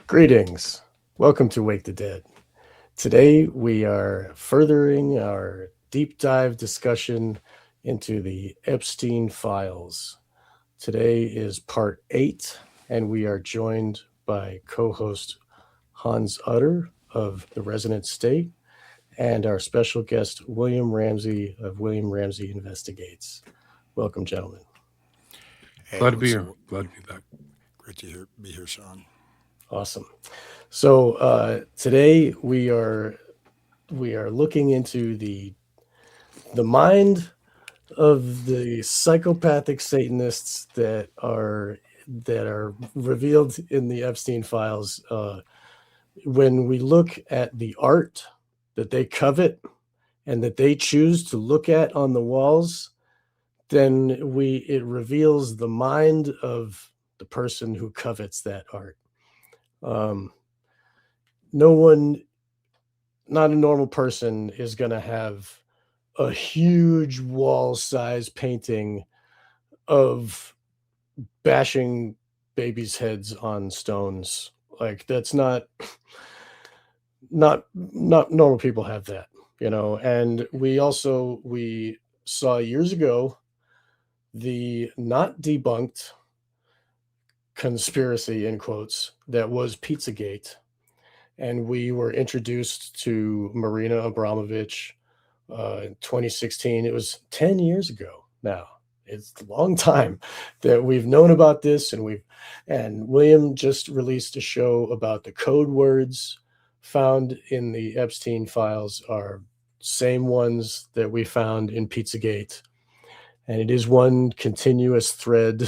Greetings. Welcome to Wake the Dead. Today we are furthering our deep dive discussion into the Epstein files. Today is part 8, and we are joined by co host Hans Utter of the Resonant State and our special guest William Ramsey of William Ramsey Investigates. Welcome, gentlemen. Hey, Glad to be here. Glad to be back. great to be here, Sean. Awesome. So today we are looking into the mind of the psychopathic Satanists that are revealed in the Epstein files. When we look at the art that they covet and that they choose to look at on the walls, then it reveals the mind of the person who covets that art. No one, not a normal person, is going to have a huge wall size painting of bashing babies' heads on stones. Like that's not normal people have that, and we saw years ago the not debunked conspiracy in quotes that was Pizzagate, and we were introduced to Marina Abramovich in 2016. It was 10 years ago now. It's a long time that we've known about this, and William just released a show about the code words found in the Epstein files are same ones that we found in Pizzagate, and it is one continuous thread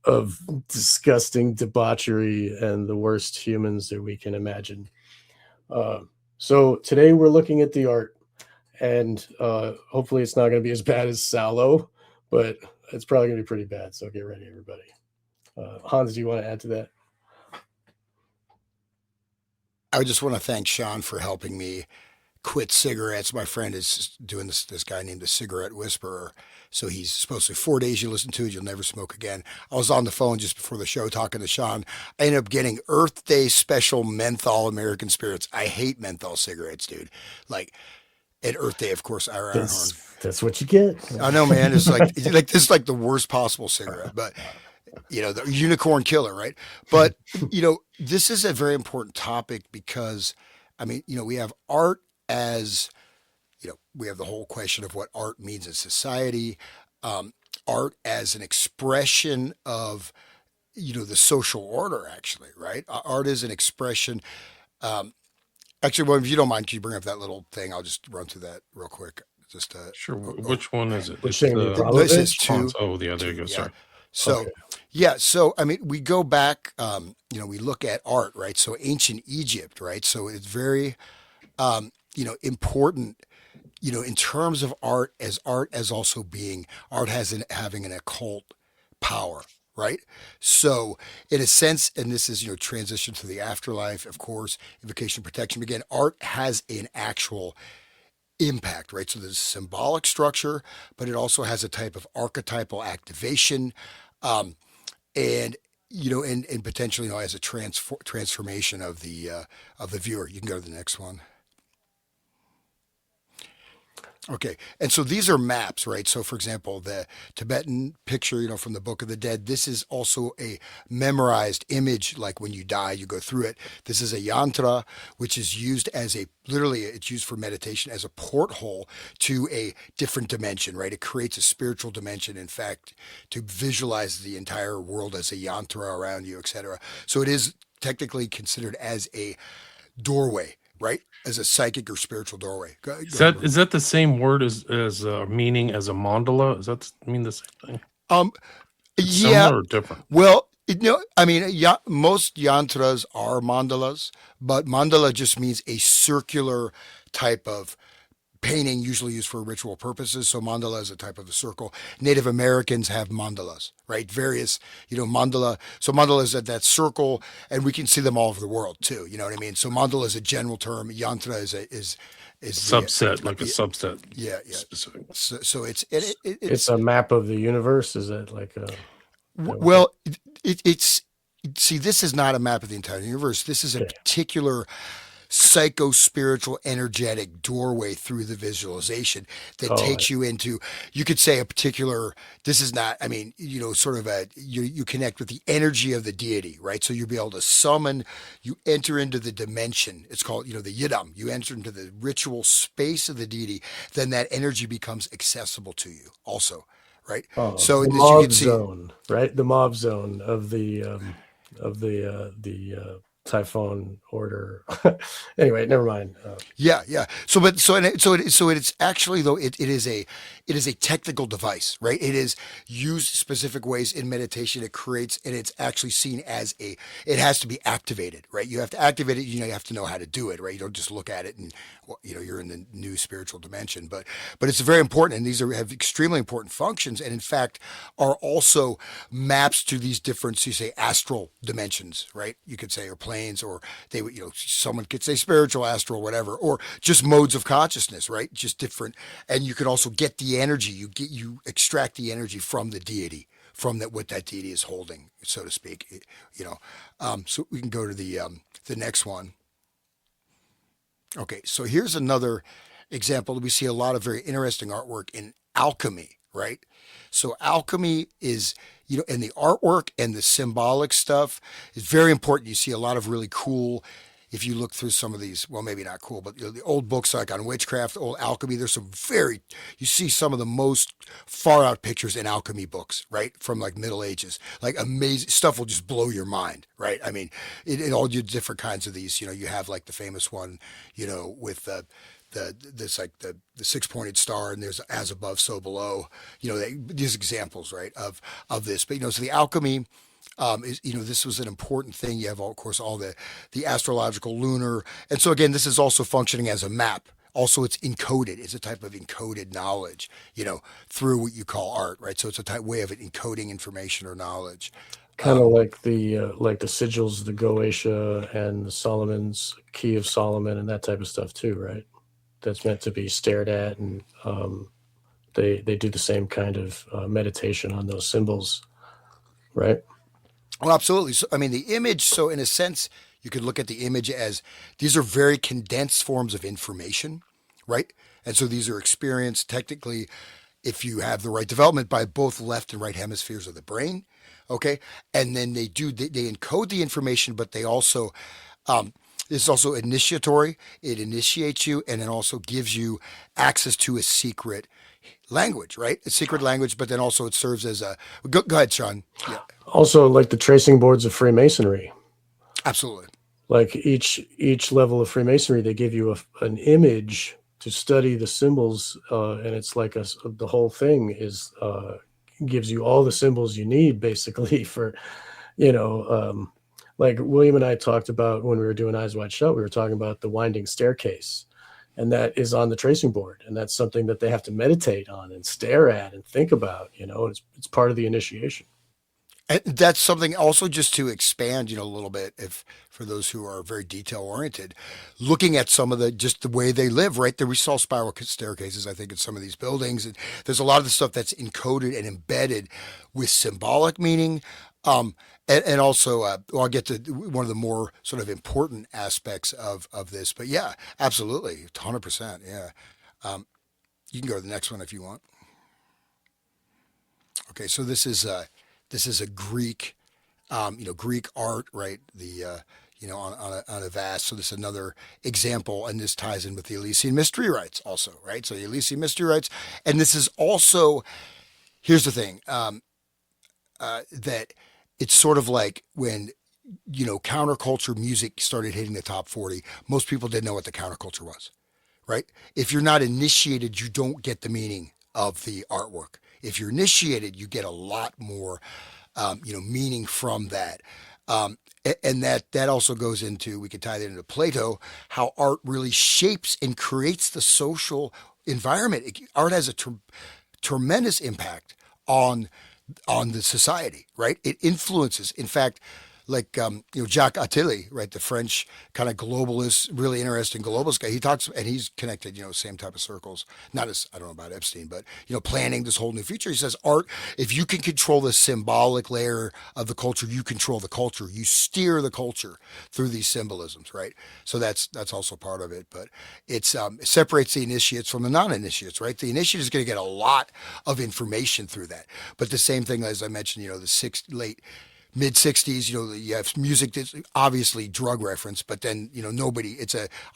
of disgusting debauchery and the worst humans that we can imagine. So today we're looking at the art, and hopefully it's not going to be as bad as Sallow, but it's probably going to be pretty bad. So get ready, everybody. Hans, do you want to add to that? I just want to thank Sean for helping me quit cigarettes. My friend is doing this guy named the Cigarette Whisperer. So he's supposed to 4 days you listen to it, you'll never smoke again. I was on the phone just before the show talking to Sean. I ended up getting Earth Day special menthol American Spirits. I hate menthol cigarettes, dude. Like at Earth Day, of course, Ira Ironhorn. That's what you get. I know, man. It's like this is like the worst possible cigarette, but the unicorn killer, right? But this is a very important topic because, we have art as, we have the whole question of what art means in society, art as an expression of, the social order, actually, right? Art is an expression. Actually, well, if you don't mind, can you bring up that little thing? I'll just run through that real quick. Just Sure. Which one is it? Which It's thing, the this is response. two, Oh, yeah, there you go. yeah. Sorry. So, Okay. yeah, so we go back, we look at art, right? So ancient Egypt, right? So it's very, important, in terms of art as also being art having an occult power, right? So in a sense, and this is transition to the afterlife, of course, invocation protection. Again, art has an actual impact, right? So there's symbolic structure, but it also has a type of archetypal activation, um, and and potentially as a transformation of the viewer. You can go to the next one. Okay, and so these are maps, right? So, for example, the Tibetan picture, from the Book of the Dead, this is also a memorized image. Like when you die, you go through it. This is a yantra, which is used as literally, it's used for meditation as a porthole to a different dimension, right? It creates a spiritual dimension, in fact, to visualize the entire world as a yantra around you, etc. So it is technically considered as a doorway, right? As a psychic or spiritual doorway. Go Is ahead, that bro. is that the same word as meaning as a mandala? Does that mean the same thing? Um, It's yeah, similar or different? well, yeah, most yantras are mandalas, but mandala just means a circular type of painting, usually used for ritual purposes. So mandala is a type of a circle. Native Americans have mandalas, right? Various, mandala. So mandala is that circle, and we can see them all over the world too. You know what I mean? So mandala is a general term. Yantra is the Subset, like a yeah, subset yeah. specific. So It's it's a map of the universe. Is it like a? Is that what that? well, it's. see, this is not a map of the entire universe. This is a Okay. particular psycho spiritual energetic doorway through the visualization that Oh, takes you into, you could say, a particular, this is not, I mean, sort of you connect with the energy of the deity, right? So you'll be able to summon, you enter into the dimension, it's called, the yidam, you enter into the ritual space of the deity, then that energy becomes accessible to you also, right? oh, So the as you can mauve see, zone, right? The mauve zone of the typhoon order. Anyway, never mind. yeah, yeah. So it's actually, though, it is a technical device, right? It is used specific ways in meditation. It creates, and it's actually seen as it has to be activated, right? You have to activate it. You have to know how to do it, right? You don't just look at it and, well, you're in the new spiritual dimension, but it's very important, and these have extremely important functions, and in fact are also maps to these different, so you say, astral dimensions, right? You could say, or planes, or they would, someone could say spiritual, astral, whatever, or just modes of consciousness, right? Just different, and you can also get the energy. You extract the energy from the deity, from that what that deity is holding, so to speak. So we can go to the next one. Okay, so here's another example. We see a lot of very interesting artwork in alchemy, right? So alchemy is, and the artwork and the symbolic stuff is very important. You see a lot of really cool, if you look through some of these, well, maybe not cool, but the old books like on witchcraft, old alchemy, there's you see some of the most far out pictures in alchemy books, right? From like Middle Ages, like amazing stuff will just blow your mind, right? I mean, in all your different kinds of these, you have like the famous one, with this like the six-pointed star, and there's as above so below, these examples, right, of this. But so the alchemy, this was an important thing. You have, of course, all the astrological lunar, and so again, this is also functioning as a map. Also, it's encoded. It's a type of encoded knowledge, through what you call art, right? So it's a type way of encoding information or knowledge. Kind of like the sigils, the Goetia and the Solomon's Key of Solomon and that type of stuff too, right? That's meant to be stared at, and they do the same kind of meditation on those symbols, right? Well, absolutely. So, I mean, the image, so in a sense, you could look at the image as these are very condensed forms of information, right? And so these are experienced technically if you have the right development by both left and right hemispheres of the brain. Okay. And then they encode the information, but they also, it's also initiatory. It initiates you and it also gives you access to a secret language, right? A secret language, but then also it serves as go ahead, Sean. Yeah, Also, like the tracing boards of Freemasonry, absolutely. like each level of Freemasonry, they give you an image to study the symbols, and it's like the whole thing is gives you all the symbols you need basically for, like William and I talked about when we were doing Eyes Wide Shut, we were talking about the winding staircase, and that is on the tracing board, and that's something that they have to meditate on and stare at and think about. It's part of the initiation. And that's something also just to expand, a little bit, if for those who are very detail oriented, looking at some of just the way they live, right? There we saw spiral staircases, I think, in some of these buildings, and there's a lot of the stuff that's encoded and embedded with symbolic meaning. And also, I'll get to one of the more sort of important aspects of this, but yeah, absolutely, 100%, yeah. You can go to the next one if you want. Okay, so this is a Greek, Greek art, right? On a vase. So this is another example, and this ties in with the Elysian mystery rites also, right? So the Elysian mystery rites, and this is also, here's the thing, that it's sort of like when, counterculture music started hitting the top 40, most people didn't know what the counterculture was, right? If you're not initiated, you don't get the meaning of the artwork. If you're initiated, you get a lot more, meaning from that. And that also goes into, we could tie that into Plato, how art really shapes and creates the social environment. Art has a tremendous impact on the society, right? It influences. In fact, Jacques Attali, right? The French kind of globalist, really interesting globalist guy. He talks, and he's connected, same type of circles. Not as, I don't know about Epstein, but, planning this whole new future. He says, art, if you can control the symbolic layer of the culture, you control the culture. You steer the culture through these symbolisms, right? So that's also part of it. But it separates the initiates from the non-initiates, right? The initiate is going to get a lot of information through that. But the same thing, as I mentioned, late mid 60s, you have music that's obviously drug reference, but then, nobody,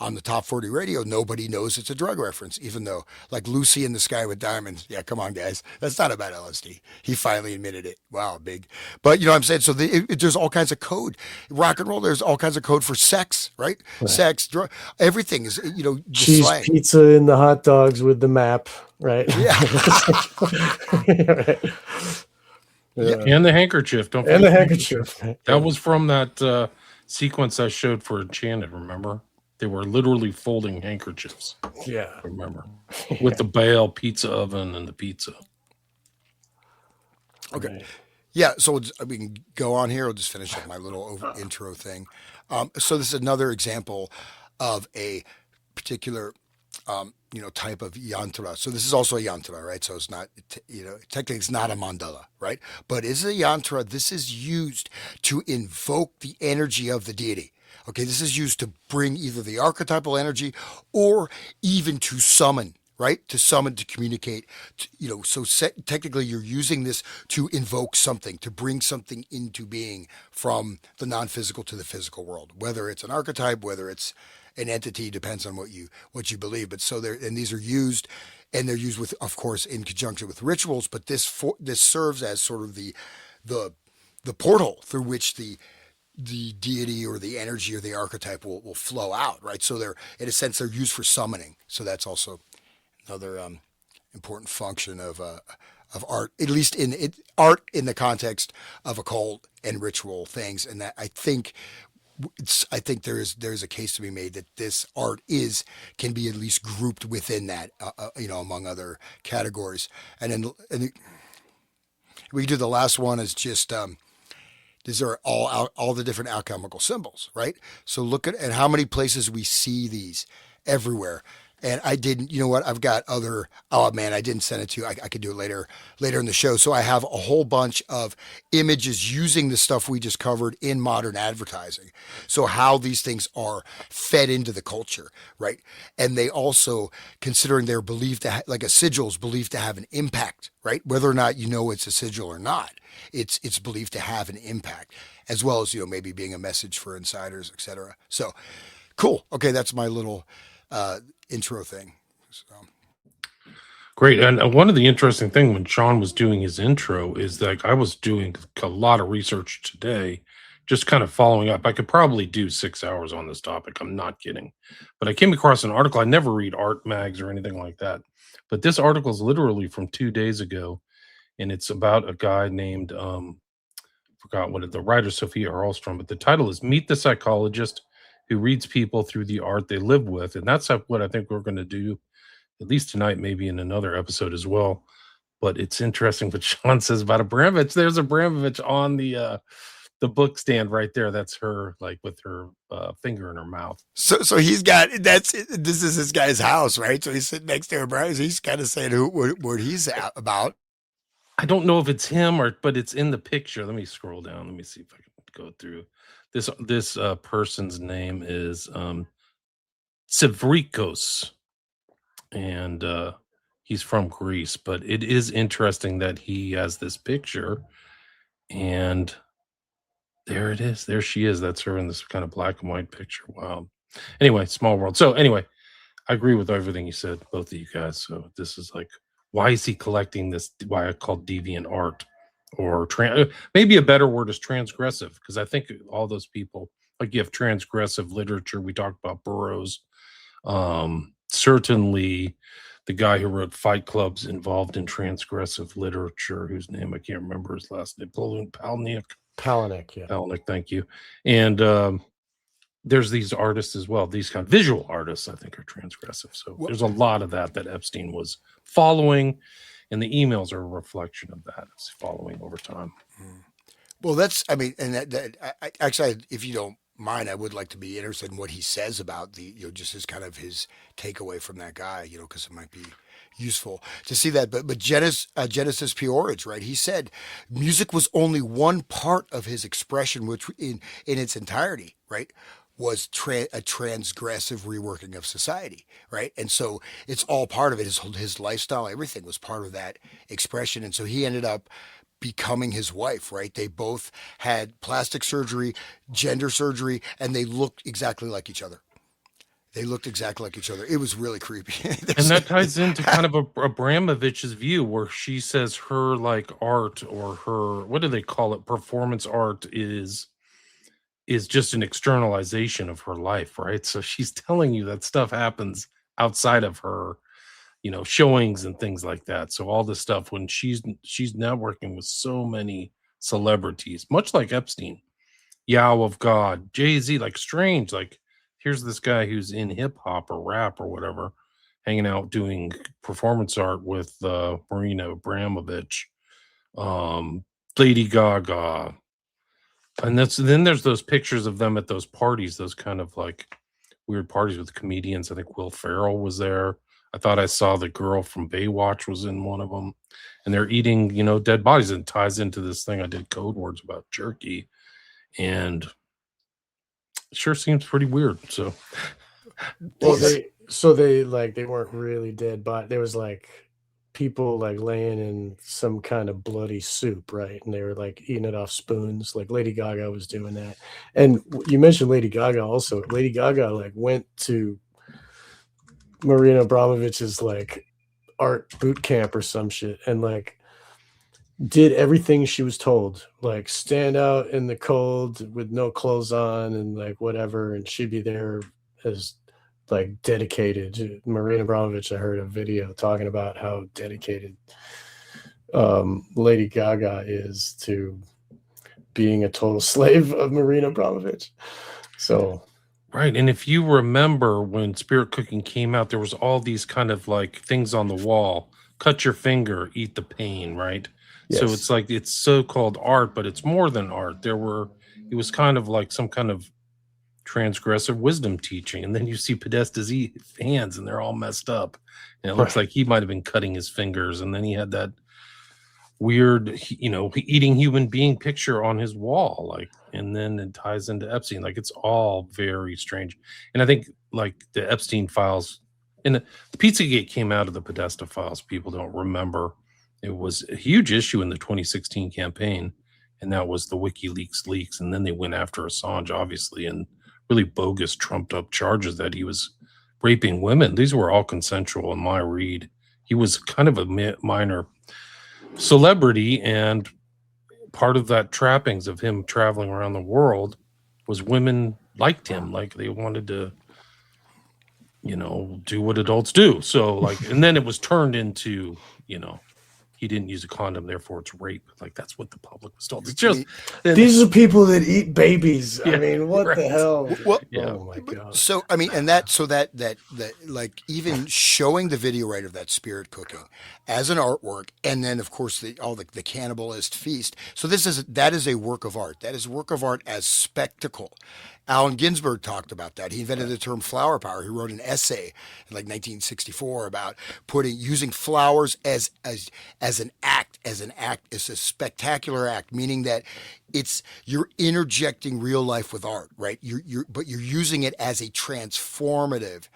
on the top 40 radio, nobody knows it's a drug reference, even though, like Lucy in the Sky with Diamonds. Yeah, come on, guys. That's not about LSD. He finally admitted it. Wow, big. But you know what I'm saying? So there's all kinds of code. Rock and roll, there's all kinds of code for sex, right? Sex, drug, everything is, cheese slang. pizza in the hot dogs with the map, right? Yeah. Right. Yeah. And the handkerchief. Don't forget and the handkerchief. That was from that sequence I showed for Enchanted, remember? They were literally folding handkerchiefs. Yeah. Remember? With the Bale pizza oven and the pizza. Okay. Right. Yeah, so we can go on here. I'll just finish up my little intro thing. So this is another example of a particular type of yantra. So this is also a yantra, right? So it's not, technically it's not a mandala, right? But it's a yantra. This is used to invoke the energy of the deity. Okay, this is used to bring either the archetypal energy or even to summon, right? To summon, to communicate, technically you're using this to invoke something, to bring something into being from the non-physical to the physical world, whether it's an archetype, whether it's an entity, depends on what you believe. But so these are used, and they're used with, of course, in conjunction with rituals. But this serves as sort of the portal through which the deity or the energy or the archetype will flow out, right? So they're, in a sense, they're used for summoning. So that's also another important function of art, at least art in the context of occult and ritual things. And that I think there's a case to be made that this art can be at least grouped within that, among other categories. And then we do the last one is just these are all the different alchemical symbols, right? So look at how many places we see these everywhere. And I didn't, I've got other, oh man, I didn't send it to you. I could do it later in the show. So I have a whole bunch of images using the stuff we just covered in modern advertising. So how these things are fed into the culture, right? And they also, considering they're believed to like a sigil is believed to have an impact, right? Whether or not it's a sigil or not, it's believed to have an impact, as well as, maybe being a message for insiders, etc. So cool. Okay. That's my little, intro thing. So. Great. And one of the interesting things when Sean was doing his intro is that I was doing a lot of research today, just kind of following up. I could probably do 6 hours on this topic. I'm not kidding. But I came across an article. I never read art mags or anything like that. But this article is literally from 2 days ago. And it's about a guy named, forgot what the writer, Sophia Earlstrom, but the title is Meet the Psychologist Who Reads People Through the Art They Live With. And that's what I think we're going to do, at least tonight, maybe in another episode as well. But it's interesting what Sean says about Abramovich. There's Abramovich on the book stand right there. That's her, like with her finger in her mouth. So he's got, this is this guy's house, right? So he's sitting next to Abramovich. He's kind of saying what he's about. I don't know if it's him but it's in the picture. Let me scroll down. Let me see if I can go through. This person's name is Sevrikos, and he's from Greece. But it is interesting that he has this picture, and there it is. There she is. That's her in this kind of black and white picture. Wow. Anyway, small world. So anyway, I agree with everything you said, both of you guys. So this is like, why is he collecting this? Why I call deviant art? Or maybe a better word is transgressive, because I think all those people, like you have transgressive literature. We talked about Burroughs. Certainly the guy who wrote Fight Club's involved in transgressive literature, whose name I can't remember his last name. Palahniuk, yeah. Palahniuk, thank you. And there's these artists as well. These kind of visual artists, I think, are transgressive. So there's a lot of that Epstein was following. And the emails are a reflection of that. It's following over time. Well, that's, I mean, and actually, if you don't mind, I would like to be interested in what he says about the, just his kind of his takeaway from that guy, because it might be useful to see that. But Genesis P. right? He said music was only one part of his expression, which in its entirety, right, was a transgressive reworking of society, right? And so it's all part of it. His lifestyle, everything was part of that expression. And so he ended up becoming his wife, right? They both had plastic surgery, gender surgery, and they looked exactly like each other. They looked exactly like each other. It was really creepy. And that ties into kind of Abramovich's view, where she says her like art, or her, what do they call it, performance art, is just an externalization of her life, right? So she's telling you that stuff happens outside of her, showings and things like that. So all this stuff, when she's networking with so many celebrities, much like Epstein, Yao of God, Jay-Z, like strange, like here's this guy who's in hip hop or rap or whatever, hanging out doing performance art with Marina Abramovich, um, Lady Gaga, and then there's those pictures of them at those parties, those kind of like weird parties with comedians. I think Will Ferrell was there. I thought I saw the girl from Baywatch was in one of them, and they're eating, dead bodies. And it ties into this thing I did code words about jerky, and it sure seems pretty weird. So, Well, they weren't really dead, but there was like people like laying in some kind of bloody soup, right? And they were like eating it off spoons. Like Lady Gaga was doing that. And you mentioned Lady Gaga also. Lady Gaga like went to Marina Abramovich's like art boot camp or some shit, and like did everything she was told, like stand out in the cold with no clothes on and like whatever, and she'd be there as like dedicated. Marina Abramovich, I heard a video talking about how dedicated Lady Gaga is to being a total slave of Marina Abramovich. So right. And if you remember when Spirit Cooking came out, there was all these kind of like things on the wall: cut your finger, eat the pain, right? yes. So it's like it's so-called art, but it's more than art. It was kind of like some kind of transgressive wisdom teaching. And then you see Podesta's hands, and they're all messed up, and it looks like he might have been cutting his fingers. And then he had that weird, eating human being picture on his wall, like, and then it ties into Epstein. Like, it's all very strange. And I think like the Epstein files, and the Pizzagate came out of the Podesta files. People don't remember. It was a huge issue in the 2016 campaign, and that was the WikiLeaks leaks. And then they went after Assange, obviously, and really bogus, trumped up charges that he was raping women. These were all consensual in my read. He was kind of a minor celebrity, and part of that trappings of him traveling around the world was women liked him, like they wanted to do what adults do. So like, and then it was turned into he didn't use a condom, therefore it's rape. Like, that's what the public was told. It's just these are people that eat babies. Yeah, I mean, what the hell? Well, yeah. Oh my god. So I mean, and that like even showing the video right of that Spirit Cooking as an artwork, and then of course the cannibalist feast. So that is a work of art. That is a work of art as spectacle. Allen Ginsberg talked about that. He invented the term flower power. He wrote an essay in like 1964 about using flowers as an act, as a spectacular act, meaning that you're interjecting real life with art, right? But you're using it as a transformative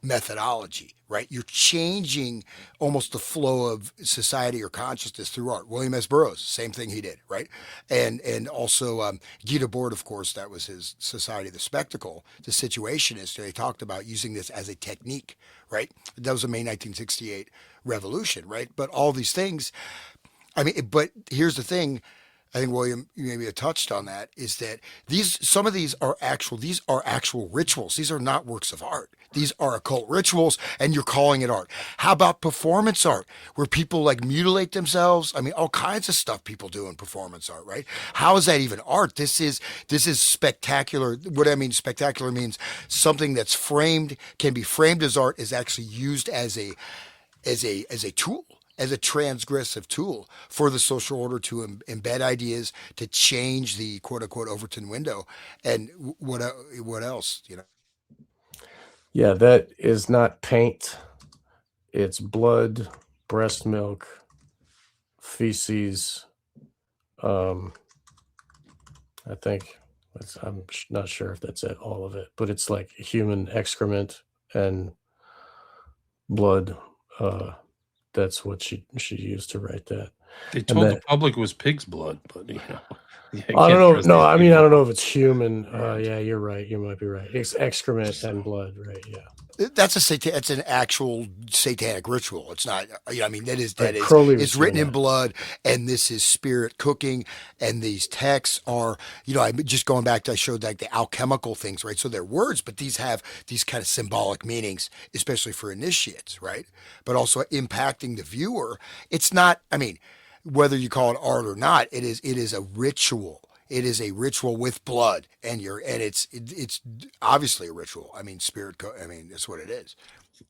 methodology, right? You're changing almost the flow of society or consciousness through art. William S. Burroughs, same thing he did, right? And also Guy Debord, of course, that was his Society of the Spectacle, the Situationist. They talked about using this as a technique, right? That was a May 1968 revolution, right? But all these things, I mean, but here's the thing. I think William, you maybe have touched on that, is that some of these are actual rituals. These are not works of art. These are occult rituals, and you're calling it art. How about performance art, where people like mutilate themselves? I mean, all kinds of stuff people do in performance art, right? How is that even art? This is spectacular. What I mean, spectacular means something that's can be framed as art, is actually used as a tool. as a transgressive tool for the social order to embed ideas, to change the quote unquote Overton window. And what else, you know? Yeah, that is not paint. It's blood, breast milk, feces. Um, I think not sure if that's it, all of it, but it's like human excrement and blood. That's what she used to write that. They And told the that public it was pig's blood, but you know, yeah, you I don't can't know. trust No, these I mean I people. don't know if it's human. Right. Yeah, you're right. You might be right. It's excrement and blood, right? Yeah. That's an actual satanic ritual. It's not, you know, I mean, Right. Crowley was it's doing written in that. blood, and this is spirit cooking. And these texts are, you know, I'm just going back to, I showed like the alchemical things, right? So they're words, but these have these kind of symbolic meanings, especially for initiates, right? But also impacting the viewer. It's not, I mean, whether you call it art or not, it is a ritual. It is a ritual with blood, and it's obviously a ritual. I mean, I mean, that's what it is.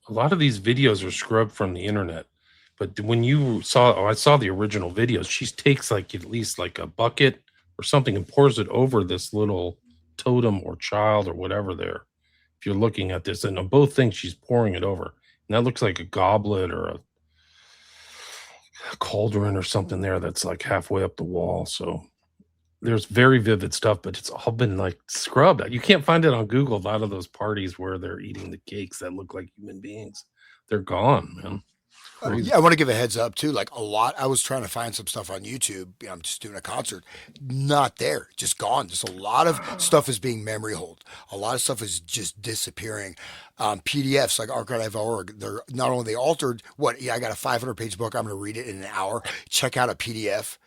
A lot of these videos are scrubbed from the internet, but when you saw, I saw the original videos. She takes like at least like a bucket or something and pours it over this little totem or child or whatever there. If you're looking at this, and on both things, she's pouring it over, and that looks like a goblet or a cauldron or something there that's like halfway up the wall. So there's very vivid stuff, but it's all been like scrubbed. You can't find it on Google. A lot of those parties where they're eating the cakes that look like human beings, they're gone, man. Crazy. Yeah, I want to give a heads up too. Like a lot, I was trying to find some stuff on YouTube. You know, I'm just doing a concert, not there, just gone. Just a lot of stuff is being memory hold. A lot of stuff is just disappearing. PDFs like archive.org. They're not only they altered what. Yeah, I got a 500-page book. I'm going to read it in an hour. Check out a PDF.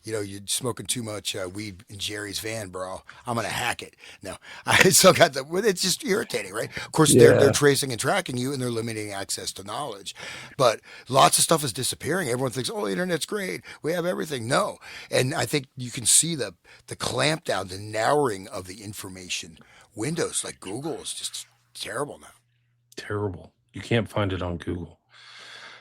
You know, you're smoking too much weed in Jerry's van, bro. I'm gonna hack it. No, I still got the. It's just irritating, right? Of course, they're Yeah. tracing and tracking you, and they're limiting access to knowledge. But lots of stuff is disappearing. Everyone thinks, oh, the internet's great. We have everything. No, and I think you can see the clamp down, the narrowing of the information windows. Like Google is just terrible now. Terrible. You can't find it on Google.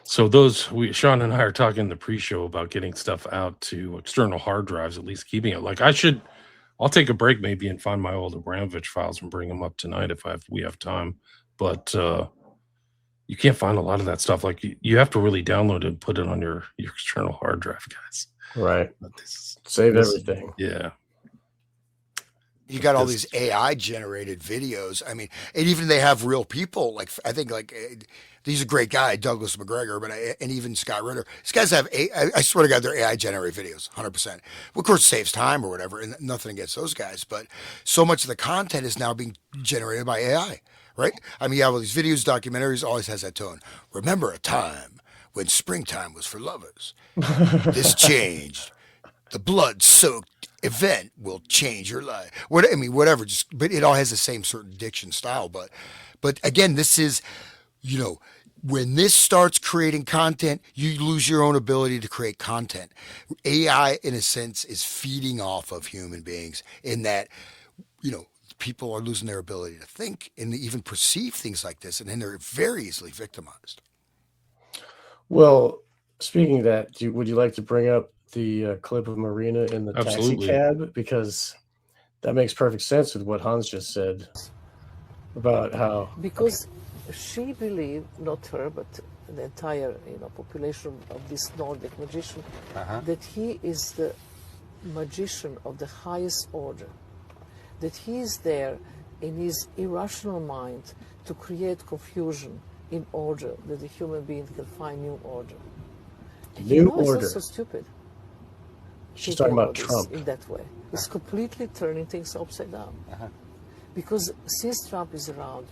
So those Sean and I are talking in the pre-show about getting stuff out to external hard drives, at least keeping it. Like I'll take a break maybe and find my old Abramovich files and bring them up tonight if we have time. But you can't find a lot of that stuff. Like you have to really download it and put it on your external hard drive, guys. Right. But Save everything. Yeah. You got all these AI generated videos. I mean, and even they have real people. Like I think like he's a great guy, Douglas McGregor, but and even Scott Ritter. These guys have I swear to God, they're AI generated videos, 100%. Of course, it saves time or whatever, and nothing against those guys. But so much of the content is now being generated by AI, right? I mean, you have all these videos, documentaries, always has that tone. Remember a time when springtime was for lovers. This changed. The blood-soaked event will change your life. What I mean, whatever. Just, but it all has the same certain diction style. But again, this is, you know, when this starts creating content, you lose your own ability to create content. AI, in a sense, is feeding off of human beings in that, you know, people are losing their ability to think and even perceive things like this, and then they're very easily victimized. Well, speaking of that, would you like to bring up the clip of Marina in the Absolutely. taxi cab? Because that makes perfect sense with what Hans just said about how. Because she believed, not her, but the entire population of this Nordic magician, that he is the magician of the highest order, that he is there in his irrational mind to create confusion in order that the human being can find new order. New It's order. not so stupid. She's thinking talking about this Trump. in that way. It's completely turning things upside down. Because since Trump is around,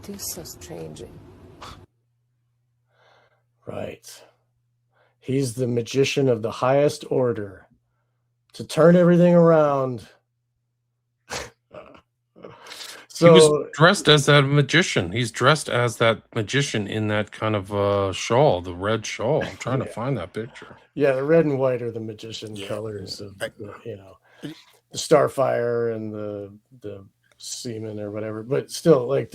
things are changing. Right. He's the magician of the highest order to turn everything around. He was dressed as that magician. He's dressed as that magician in that kind of shawl, the red shawl. I'm trying to find that picture. Yeah, the red and white are the magician colors of the starfire and the semen or whatever. But still, like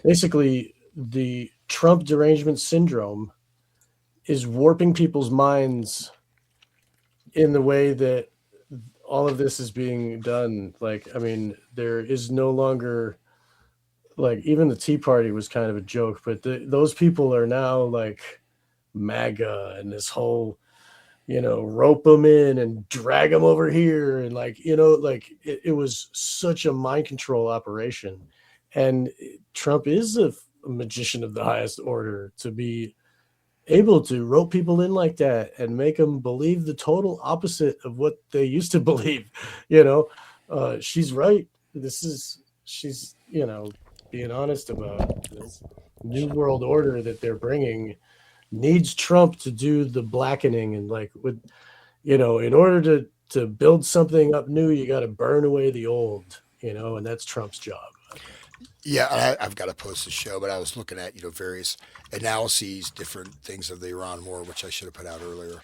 basically the Trump derangement syndrome is warping people's minds in the way that all of this is being done. Like, I mean, there is no longer, like, even the Tea Party was kind of a joke, but those people are now like MAGA and this whole, rope them in and drag them over here. And like, like it was such a mind control operation. And Trump is a magician of the highest order to be able to rope people in like that and make them believe the total opposite of what they used to believe. She's right. She's being honest about this new world order that they're bringing needs Trump to do the blackening, and like, with in order to build something up new, you got to burn away the old, and that's Trump's job. Yeah, I've got to post the show, but I was looking at various analyses, different things of the Iran war, which I should have put out earlier.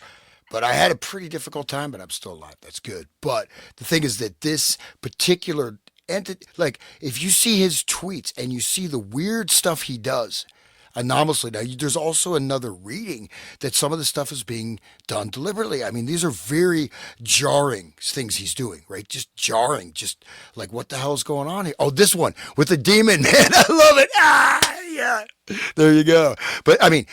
But I had a pretty difficult time, but I'm still alive. That's good. But the thing is that this particular entity, like if you see his tweets and you see the weird stuff he does anomalously, now there's also another reading that some of the stuff is being done deliberately. I mean, these are very jarring things he's doing, right? Just jarring, just like, what the hell's going on here? Oh, this one with the demon, man. I love it. Yeah. There you go. But I mean,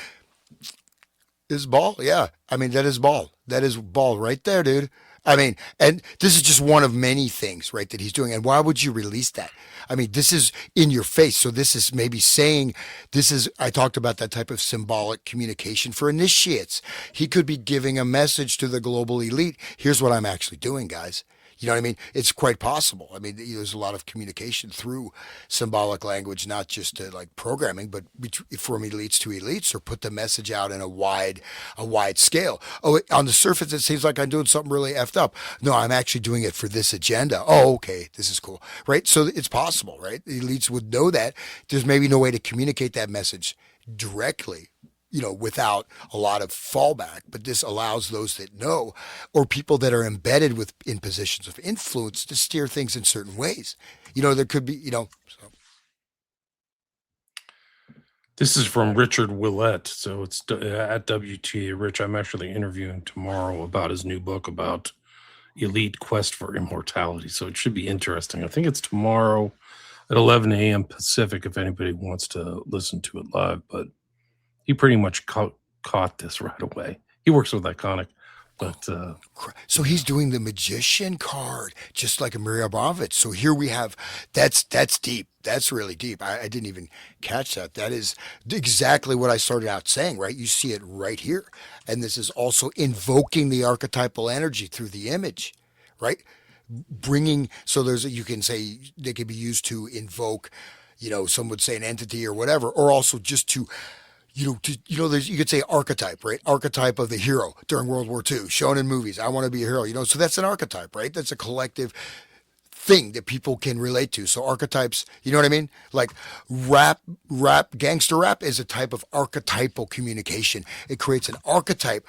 is ball? Yeah. I mean, that is ball. That is ball right there, dude. I mean, and this is just one of many things, right, that he's doing. And why would you release that? I mean, this is in your face. So this is maybe saying, I talked about that type of symbolic communication for initiates. He could be giving a message to the global elite. Here's what I'm actually doing, guys. You know what I mean? It's quite possible. I mean, there's a lot of communication through symbolic language, not just to like programming, but from elites to elites, or put the message out in a wide scale. Oh, on the surface, it seems like I'm doing something really effed up. No, I'm actually doing it for this agenda. Oh, okay. This is cool. Right. So it's possible, right? The elites would know that. There's maybe no way to communicate that message directly, without a lot of fallback, but this allows those that know, or people that are embedded in positions of influence, to steer things in certain ways. There could be, so. This is from Richard Willett. So it's at WTA Rich. I'm actually interviewing tomorrow about his new book about elite quest for immortality. So it should be interesting. I think it's tomorrow at 11 a.m. Pacific, if anybody wants to listen to it live, but he pretty much caught this right away. He works with Iconic, but so he's doing the magician card, just like a Maria Abramovich. So here we have that's deep. That's really deep. I didn't even catch that. That is exactly what I started out saying, right? You see it right here, and this is also invoking the archetypal energy through the image, right? You can say they can be used to invoke, some would say an entity or whatever, or also just to. You could say archetype, right? Archetype of the hero during World War II, shown in movies. I want to be a hero, so that's an archetype, right? That's a collective thing that people can relate to. So archetypes, you know what I mean? Like gangster rap is a type of archetypal communication. It creates an archetype,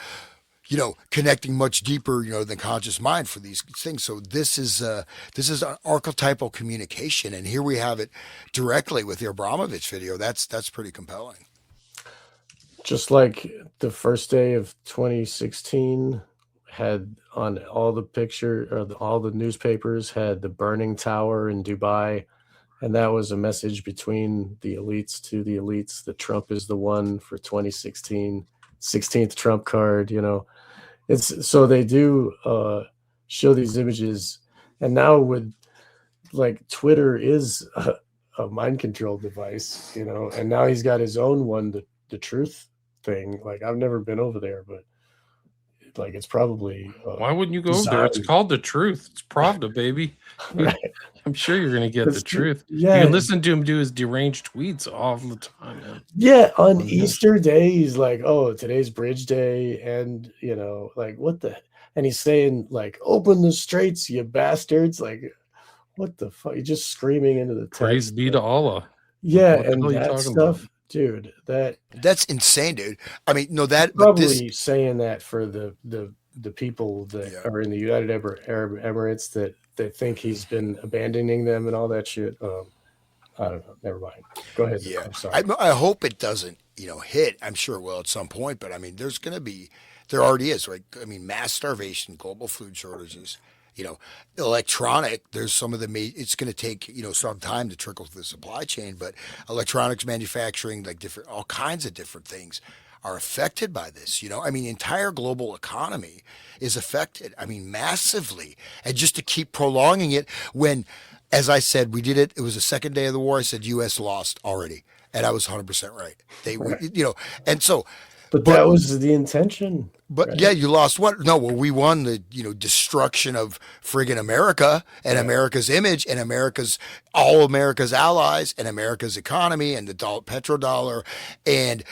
connecting much deeper, than conscious mind for these things. So this is an archetypal communication, and here we have it directly with the Abramovich video. That's pretty compelling. Just like the first day of 2016 had on all the all the newspapers had the burning tower in Dubai. And that was a message between the elites to the elites that Trump is the one for 2016, 16th Trump card, It's so they do show these images. And now with like Twitter is a mind control device, and now he's got his own one, the truth thing. Like, I've never been over there, but like, it's probably why wouldn't you go over there? It's called The Truth. It's Pravda, baby. Right. I'm sure you're gonna get the truth. Yeah, you can listen to him do his deranged tweets all the time, man. Yeah, on Easter Day, he's like, "Oh, today's Bridge Day," and like, what the? And he's saying like, "Open the straits, you bastards!" Like, what the fuck? You're just screaming into the text. Praise be to Allah. Yeah, and that stuff. About? Dude, that's insane, dude. I mean, no, that probably saying that for the people that are in the United Arab Emirates that think he's been abandoning them and all that shit. I don't know. Never mind. Go ahead. Yeah, I'm sorry. I hope it doesn't, hit. I'm sure it will at some point, but I mean, there already is, right? I mean, mass starvation, global food shortages, electronic. There's some of it's going to take, some time to trickle through the supply chain, but electronics manufacturing, like all kinds of different things are affected by this. I mean, the entire global economy is affected. I mean, massively, and just to keep prolonging it when, as I said, we did it. It was the second day of the war. I said U.S. lost already, and I was 100% right. And so, but that was the intention. But right? yeah, you lost what? No, well, we won the destruction of friggin' America and America's image and all America's allies and America's economy and the petrodollar and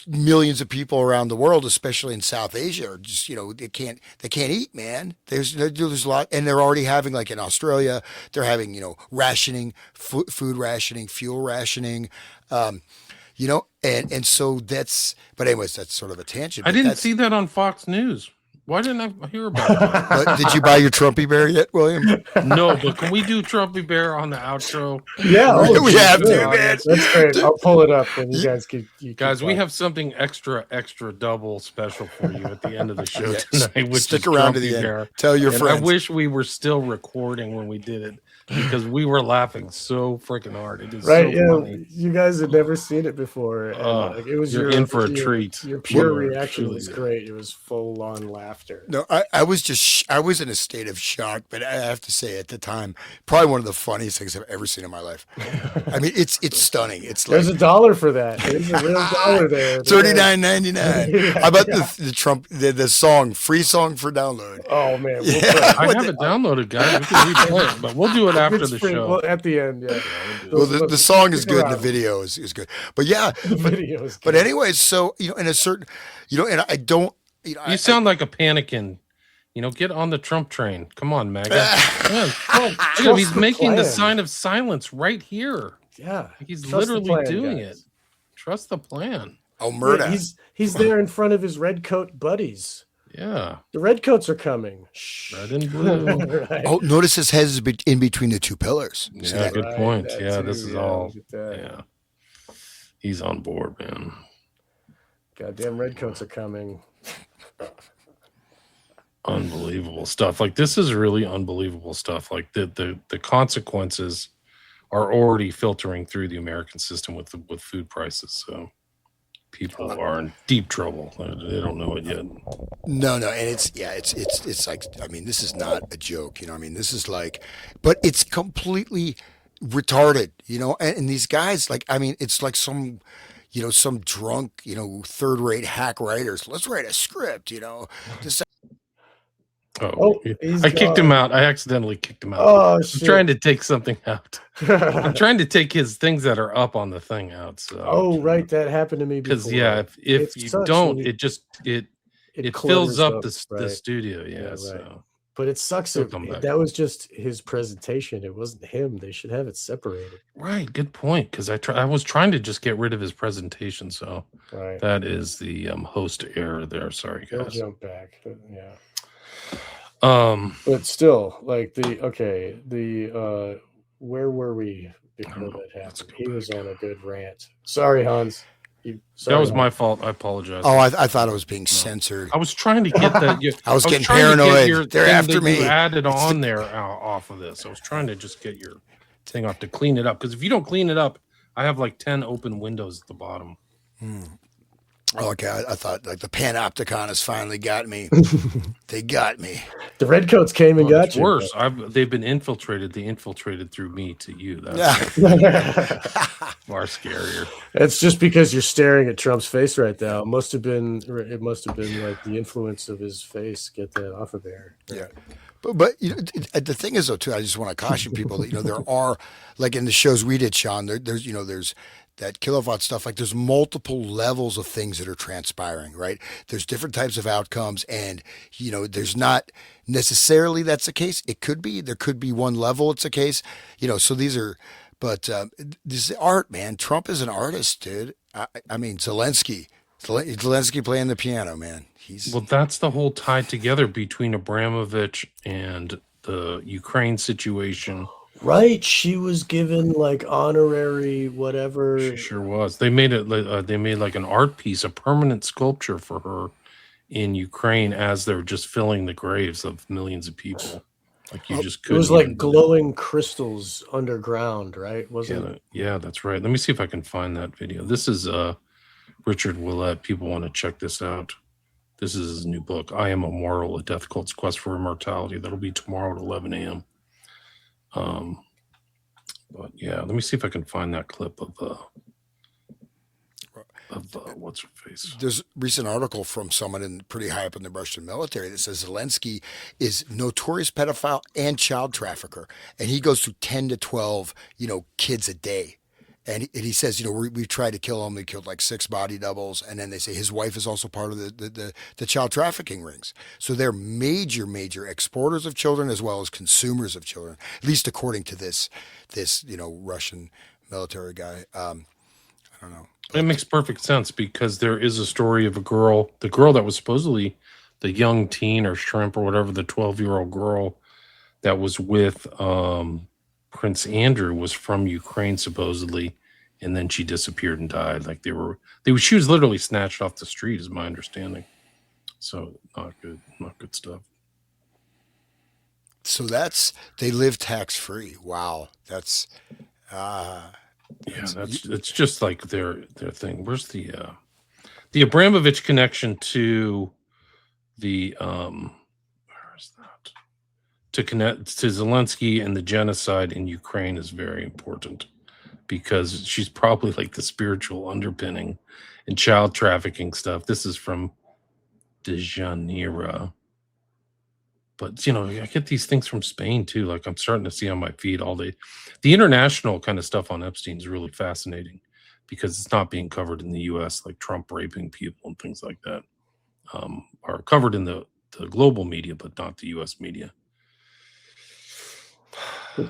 millions of people around the world, especially in South Asia, are just they can't eat, man. There's a lot, and they're already having, like in Australia, they're having rationing, food rationing, fuel rationing. And so but anyways, that's sort of a tangent. I didn't see that on Fox News. Why didn't I hear about that? But did you buy your Trumpy Bear yet, William? No, but can we do Trumpy Bear on the outro? Yeah, we have to, man. That's great. I'll pull it up, and you guys can. Guys, we have something extra double special for you at the end of the show tonight. Which Stick is around to Trumpy the end. Bear. Tell your friends. I wish we were still recording when we did it, because we were laughing so freaking hard. It is right. So funny. You guys had never seen it before. And, it was you're in for a treat. Your pure reaction was great. It was full on laughter. No, I was I was in a state of shock, but I have to say, at the time, probably one of the funniest things I've ever seen in my life. I mean, it's stunning. It's like, there's $1 for that. There's a real dollar there. $39.99. How about the Trump the song, free song for download? Oh man, I have it downloaded, guys. We can replay it, but we'll do it after the show. Well, at the end, yeah. Well, the song is good, and the video is good. But yeah, the video is good. But anyways, so in a certain, and I don't, you sound like a pannikin. Get on the Trump train. Come on, MAGA. He's making the sign of silence right here. Yeah, he's literally doing it. Trust the plan. Oh, murder! Yeah, he's there in front of his red coat buddies. Yeah, the red coats are coming. Red and blue. Right. Oh, notice his head is in between the two pillars. Yeah, good point. Yeah, too. This is all. Yeah, he's on board, man. Goddamn red coats are coming. Unbelievable stuff. Like, this is really unbelievable stuff. Like the consequences are already filtering through the American system with food prices. So people are in deep trouble. They don't know it yet. No, and it's like, I mean, this is not a joke. I mean, this is like, but it's completely retarded. And these guys, like, I mean, it's like some drunk, third-rate hack writers. Let's write a script. I kicked him out. I accidentally kicked him out. I'm trying to take something out. I'm trying to take his things that are up on the thing out. So right, that happened to me before. Because if you don't, it fills up the studio. Yeah, right. so. But it sucks. That was just his presentation. It wasn't him. They should have it separated. Right. Good point. Because I was trying to just get rid of his presentation. So that is the host error there. Sorry, guys. I'll jump back. Yeah. But still, like where were we before that happened? He was on a good rant. Sorry, Hans. That was my fault. I apologize. Oh, I thought I was being censored. I was trying to get that. I was getting paranoid. They're after me. You added on there off of this. I was trying to just get your thing off to clean it up. Because if you don't clean it up, I have like 10 open windows at the bottom. Okay, I thought like the Panopticon has finally got me. They got me. The redcoats came and got you. Worse, they've been infiltrated. They infiltrated through me to you. That's far scarier. It's just because you're staring at Trump's face right now. It must have been like the influence of his face. Get that off of there. Yeah. But the thing is though too, I just want to caution people that there are, like in the shows we did, Sean. There's that kilowatt stuff. Like there's multiple levels of things that are transpiring, right? There's different types of outcomes, and there's not necessarily that's the case. It could be. There could be one level it's a case. So these are, but this is art, man. Trump is an artist, dude. I mean, Zelensky playing the piano, man. Well, that's the whole tie together between Abramovich and the Ukraine situation Right, she was given like honorary She whatever. sure was. They made it. They made like an art piece, a permanent sculpture for her in Ukraine as they're just filling the graves of millions of people. Like you Oh, just It was couldn't like even believe. glowing crystals underground, right? Wasn't Yeah, that's right. Let me see if I can find that video. This is Richard Willett. People want to check this out. This is his new book, I Am Immortal, A Death Cult's Quest for Immortality. That'll be tomorrow at 11 a.m. But yeah, let me see if I can find that clip of what's her face. There's a recent article from someone pretty high up in the Russian military that says Zelensky is notorious pedophile and child trafficker, and he goes through 10 to 12, kids a day. And he says, we've tried to kill him. We killed like 6 body doubles. And then they say his wife is also part of the child trafficking rings. So they're major, major exporters of children as well as consumers of children, at least according to this Russian military guy. I don't know. It makes perfect sense because there is a story of the girl that was supposedly the young teen or shrimp or whatever, the 12-year-old girl that was with Prince Andrew was from Ukraine supposedly, and then she disappeared and died. Like she was literally snatched off the street, is my understanding. So not good stuff. So they live tax free. Wow, that's It's just like their thing. Where's the Abramovich connection to the where is that? To connect to Zelensky and the genocide in Ukraine is very important because she's probably like the spiritual underpinning and child trafficking stuff. This is from Dejanira. But I get these things from Spain too. Like I'm starting to see on my feed all day. The international kind of stuff on Epstein is really fascinating because it's not being covered in the U.S. Like Trump raping people and things like that are covered in the global media, but not the U.S. media.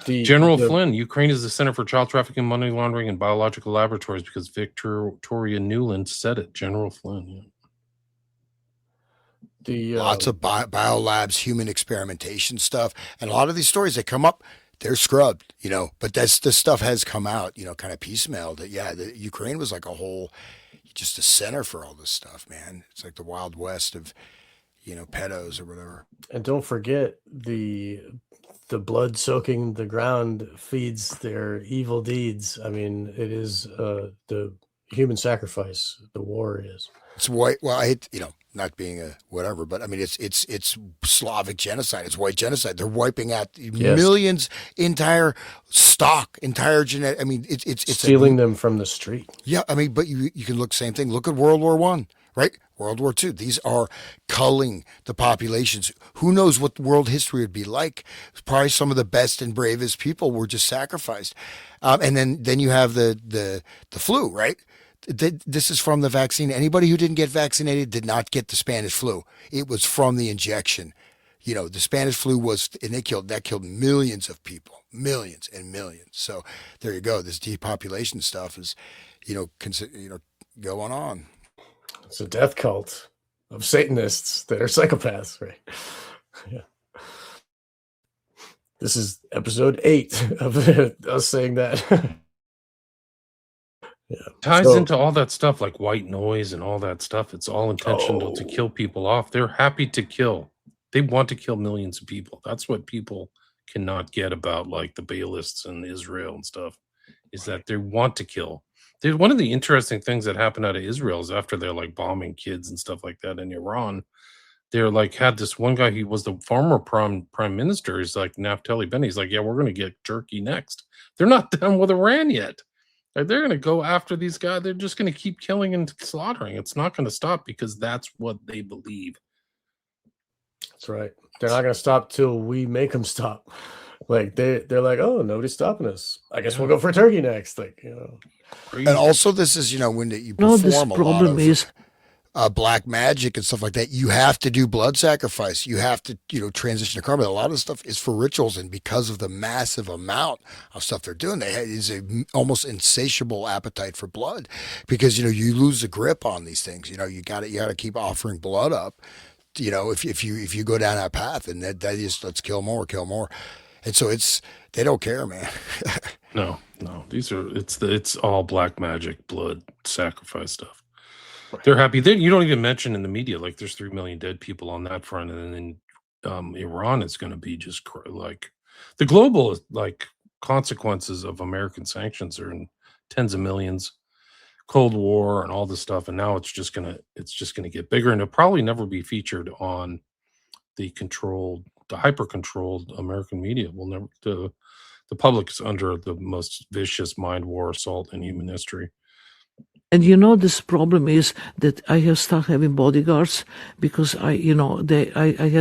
General Flynn, Ukraine is the center for child trafficking, money laundering, and biological laboratories because Victoria Nuland said it. General Flynn. Yeah. Lots of biolabs, human experimentation stuff, and a lot of these stories that come up, they're scrubbed, But this stuff has come out, kind of piecemeal. That the Ukraine was like just a center for all this stuff, man. It's like the Wild West of, pedos or whatever. And don't forget the blood soaking the ground feeds their evil deeds. I mean, it is the human sacrifice. The war is. It's white. Well, I hate, not being a whatever, but I mean, it's Slavic genocide. It's white genocide. They're wiping out millions, entire stock, entire genetic. I mean, it's stealing them from the street. Yeah, I mean, but you can look same thing. Look at World War I, right? World War II. These are culling the populations. Who knows what world history would be like? Probably some of the best and bravest people were just sacrificed. And then you have the flu, right? This is from the vaccine. Anybody who didn't get vaccinated did not get the Spanish flu. It was from the injection. The Spanish flu that killed millions of people, millions and millions. So there you go. This depopulation stuff is, going on. It's a death cult of Satanists that are psychopaths, right? Yeah. This is episode 8 of us saying that. Yeah. Ties into all that stuff like white noise and all that stuff. It's all intentional to kill people off. They're happy to kill. They want to kill millions of people. That's what people cannot get about like the Baalists in Israel and stuff, is that they want to kill. One of the interesting things that happened out of Israel is after they're like bombing kids and stuff like that in Iran, they're like had this one guy, he was the former prime minister. He's like Naftali Bennett. He's like, yeah, we're going to get Turkey next. They're not done with Iran yet. They're going to go after these guys. They're just going to keep killing and slaughtering. It's not going to stop because that's what they believe. That's right. They're not going to stop till we make them stop. Like they're like, oh, nobody's stopping us. I guess we'll go for Turkey next. Like, And also, this is when you perform a lot of black magic and stuff like that. You have to do blood sacrifice. You have to transition to karma. A lot of stuff is for rituals, and because of the massive amount of stuff they're doing, is a almost insatiable appetite for blood. Because you lose the grip on these things. You got to keep offering blood up. If you go down that path, and that is let's kill more. And so they don't care, man. No, it's all black magic, blood, sacrifice stuff. They're happy. You don't even mention in the media like there's 3 million dead people on that front, and then Iran is going to be just like the global like consequences of American sanctions are in tens of millions. Cold War and all this stuff, and now it's just gonna get bigger, and it'll probably never be featured on the hyper controlled American media. Will never the public is under the most vicious mind war assault in human history. And this problem is that I have started having bodyguards because I had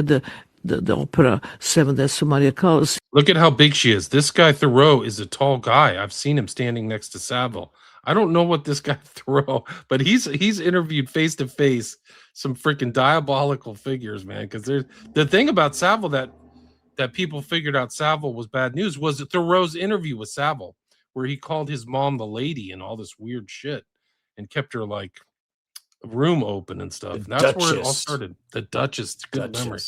the opera Seven Deaths of Maria Callas. Look at how big she is. This guy Thoreau is a tall guy. I've seen him standing next to Savile. I don't know what this guy Thoreau, but he's interviewed face to face some freaking diabolical figures, man. Because there's the thing about Savile that people figured out Savile was bad news was Thoreau's interview with Savile, where he called his mom the lady and all this weird shit, and kept her like room open and stuff. And that's where it all started. The Duchess, good memory.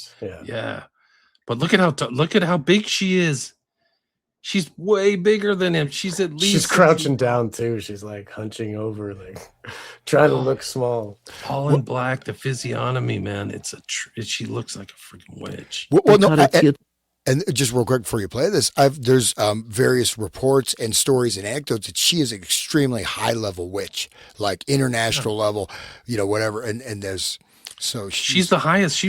Yeah. But look at how big she is. She's way bigger than him. She's at least she's crouching down too. She's like hunching over, like trying to look small. All in black, the physiognomy, man. She looks like a freaking witch. Well, no, and just real quick before you play this, there's various reports and stories and anecdotes that she is an extremely high level witch, like international level, whatever. And there's she's the highest. She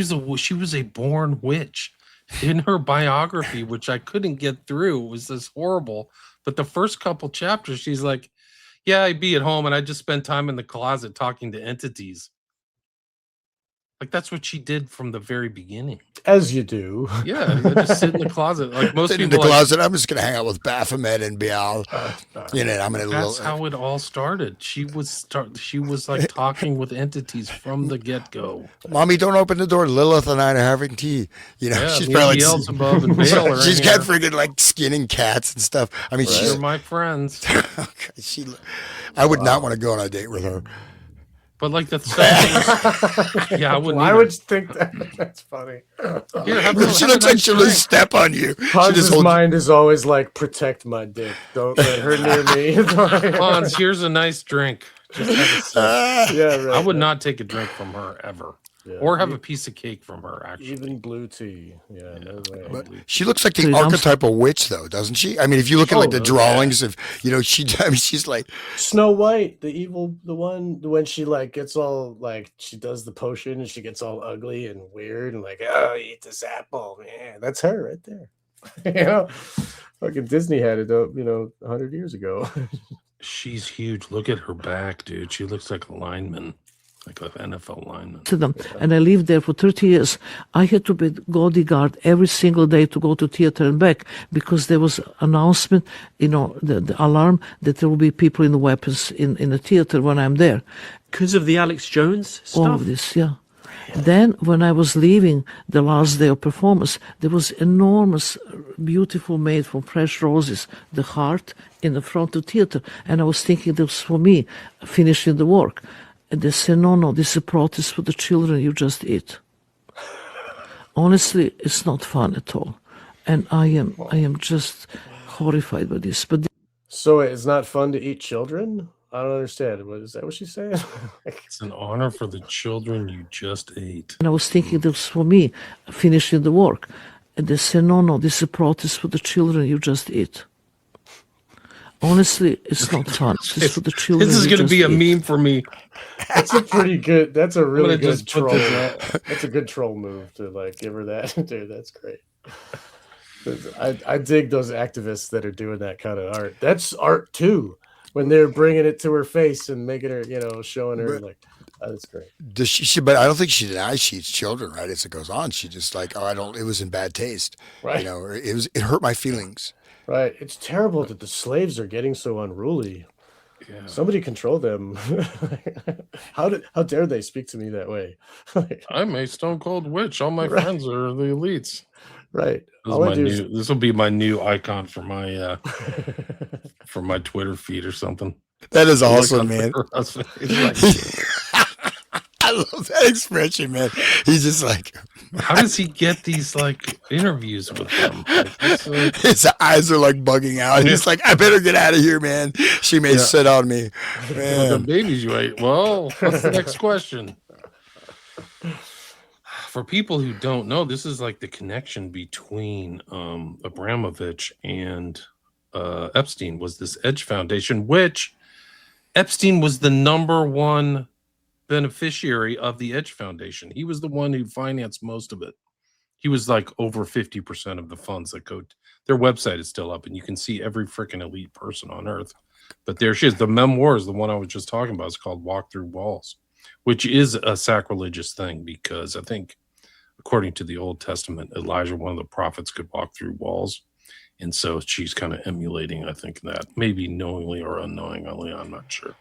was a born witch. In her biography, which I couldn't get through, was this horrible. But the first couple chapters, she's like, "Yeah, I'd be at home and I just spend time in the closet talking to entities." Like that's what she did from the very beginning. As you do. Yeah, I just sit in the closet. Like most people in the closet, I'm just gonna hang out with Baphomet and Baal. I'm gonna. That's how it all started. She was like talking with entities from the get go. Mommy, don't open the door. Lilith and I are having tea. She's probably Beelzebub and Baal. She's got freaking like skinning cats and stuff. I mean, she's my friends. I would not want to go on a date with her. But like the stuff, I wouldn't. Why would you think that? That's funny. She looks like she'll just step on you. Hans's mind is always like, protect my dick. Don't let her near me. Hans, here's a nice drink. Just have a sip. Yeah, right. I would not take a drink from her ever. Yeah, or have a piece of cake from her, actually. Even blue tea. Yeah, no way. But she looks like the archetypal witch, though, doesn't she? I mean, if you look at like the drawings of, she's like Snow White, the one when she like gets all like she does the potion and she gets all ugly and weird and like, oh, eat this apple, man. That's her right there. Fucking Disney had it, 100 years ago. She's huge. Look at her back, dude. She looks like a lineman. Like an NFL lineman. To them, and I lived there for 30 years. I had to be bodyguard every single day to go to theater and back because there was announcement, the alarm that there will be people in the weapons in the theater when I'm there. Because of the Alex Jones stuff? All of this, yeah. Then when I was leaving the last day of performance, there was enormous, beautiful made from fresh roses, the heart in the front of the theater. And I was thinking this was for me, finishing the work. And they said, no, this is a protest for the children you just eat. Honestly, it's not fun at all. And I am just horrified by this. But so it's not fun to eat children? I don't understand. Is that what she's saying? It's an honor for the children you just ate. And I was thinking this was for me, finishing the work. And they said, no, this is a protest for the children you just eat. Honestly, it's not fun. It's for the children. This is going to be a meme for me. That's a really good troll. That's a good troll move to like give her that. Dude, that's great. I dig those activists that are doing that kind of art. That's art too. When they're bringing it to her face and making her, showing her like, that's great. Does she? But I don't think she denies she eats children, right? As it goes on, she just like, it was in bad taste, right? It hurt my feelings. Right. It's terrible that the slaves are getting so unruly. Yeah. Somebody control them. How dare they speak to me that way? I'm a stone cold witch. All my friends are the elites. Right. This will be my new icon for my for my Twitter feed or something. That is awesome, man. I love that expression, man. He's just like How does he get these like interviews with them? Like, his eyes are like bugging out. He's like, I better get out of here, man. She may sit on me. the babies you ate. Well, what's the next question? For people who don't know, this is like the connection between Abramovich and Epstein was this Edge Foundation, which Epstein was the #1 beneficiary of the Edge Foundation. He was the one who financed most of it. He was like over 50% of the funds that go. Their website is still up, and you can see every freaking elite person on earth. But there she is. The memoir is the one I was just talking about. It's called Walk Through Walls, which is a sacrilegious thing because I think, according to the Old Testament, Elijah, one of the prophets, could walk through walls. And so she's kind of emulating, I think, that maybe knowingly or unknowingly. I'm not sure.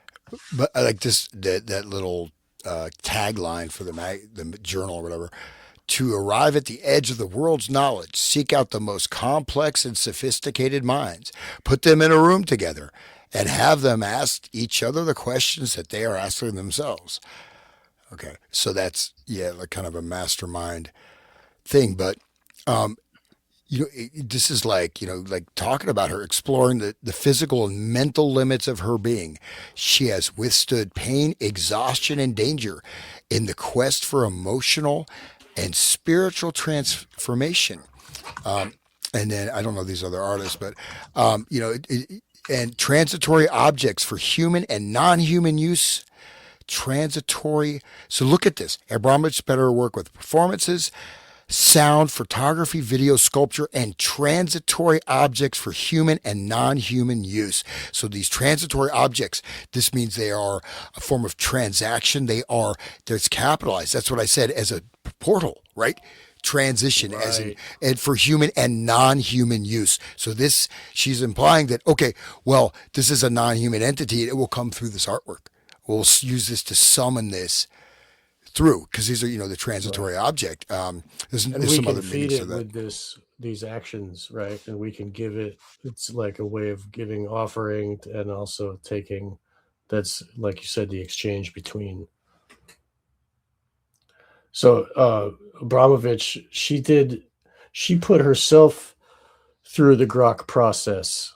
But I like this, that little tagline for the journal or whatever. To arrive at the edge of the world's knowledge, seek out the most complex and sophisticated minds, put them in a room together, and have them ask each other the questions that they are asking themselves. Okay, so that's, like kind of a mastermind thing. But, this is like, like talking about her, exploring the physical and mental limits of her being. She has withstood pain, exhaustion, and danger in the quest for emotional and spiritual transformation. And then I don't know these other artists, but, and transitory objects for human and non-human use. Transitory. So look at this. Abramovich better work with performances, sound, photography, video, sculpture, and transitory objects for human and non-human use. So these transitory objects, this means they are a form of transaction. There's capitalized. That's what I said, as a portal, right? Transition, right. As in, and for human and non-human use. So she's implying that, okay, well, this is a non-human entity. It will come through this artwork. We'll use this to summon this through, because these are, the transitory object. There's some other meanings to that. With these actions, right? And we can give it. It's like a way of giving offering and also taking. That's, like you said, the exchange between. So Abramovich, she put herself through the Grok process.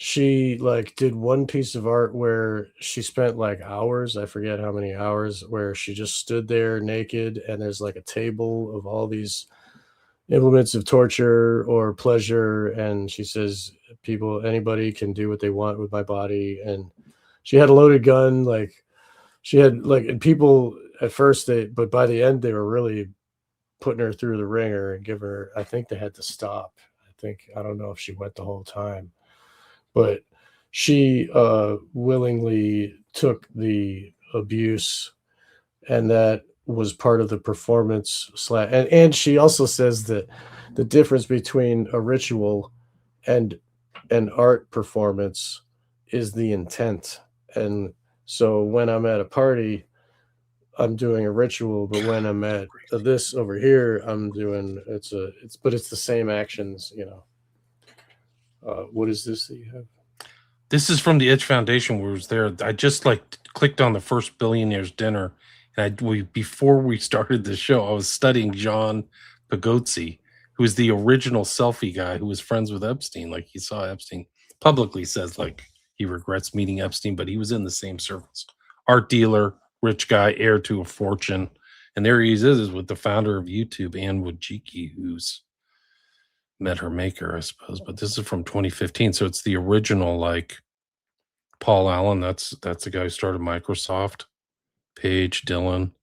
She did one piece of art where she spent hours, I forget how many hours, where she just stood there naked, and there's a table of all these implements of torture or pleasure, and she says anybody can do what they want with my body. And she had a loaded gun, she had and people at first but by the end they were really putting her through the ringer and I think they had to stop. I don't know if she went the whole time. But she willingly took the abuse, and that was part of the performance. And she also says that the difference between a ritual and an art performance is the intent. And so when I'm at a party, I'm doing a ritual, but when I'm at this over here, I'm doing it's the same actions, What is this that you have? This is from the Edge Foundation, where it was there. I just clicked on the first billionaire's dinner, and before we started the show, I was studying John Pagozzi, who is the original selfie guy who was friends with Epstein. He saw Epstein, publicly says he regrets meeting Epstein, but he was in the same circles. Art dealer, rich guy, heir to a fortune, and there he is with the founder of YouTube, Ann Wojcicki, who's met her maker, I suppose. But this is from 2015, so it's the original Paul Allen. That's the guy who started Microsoft. Paige Dillon.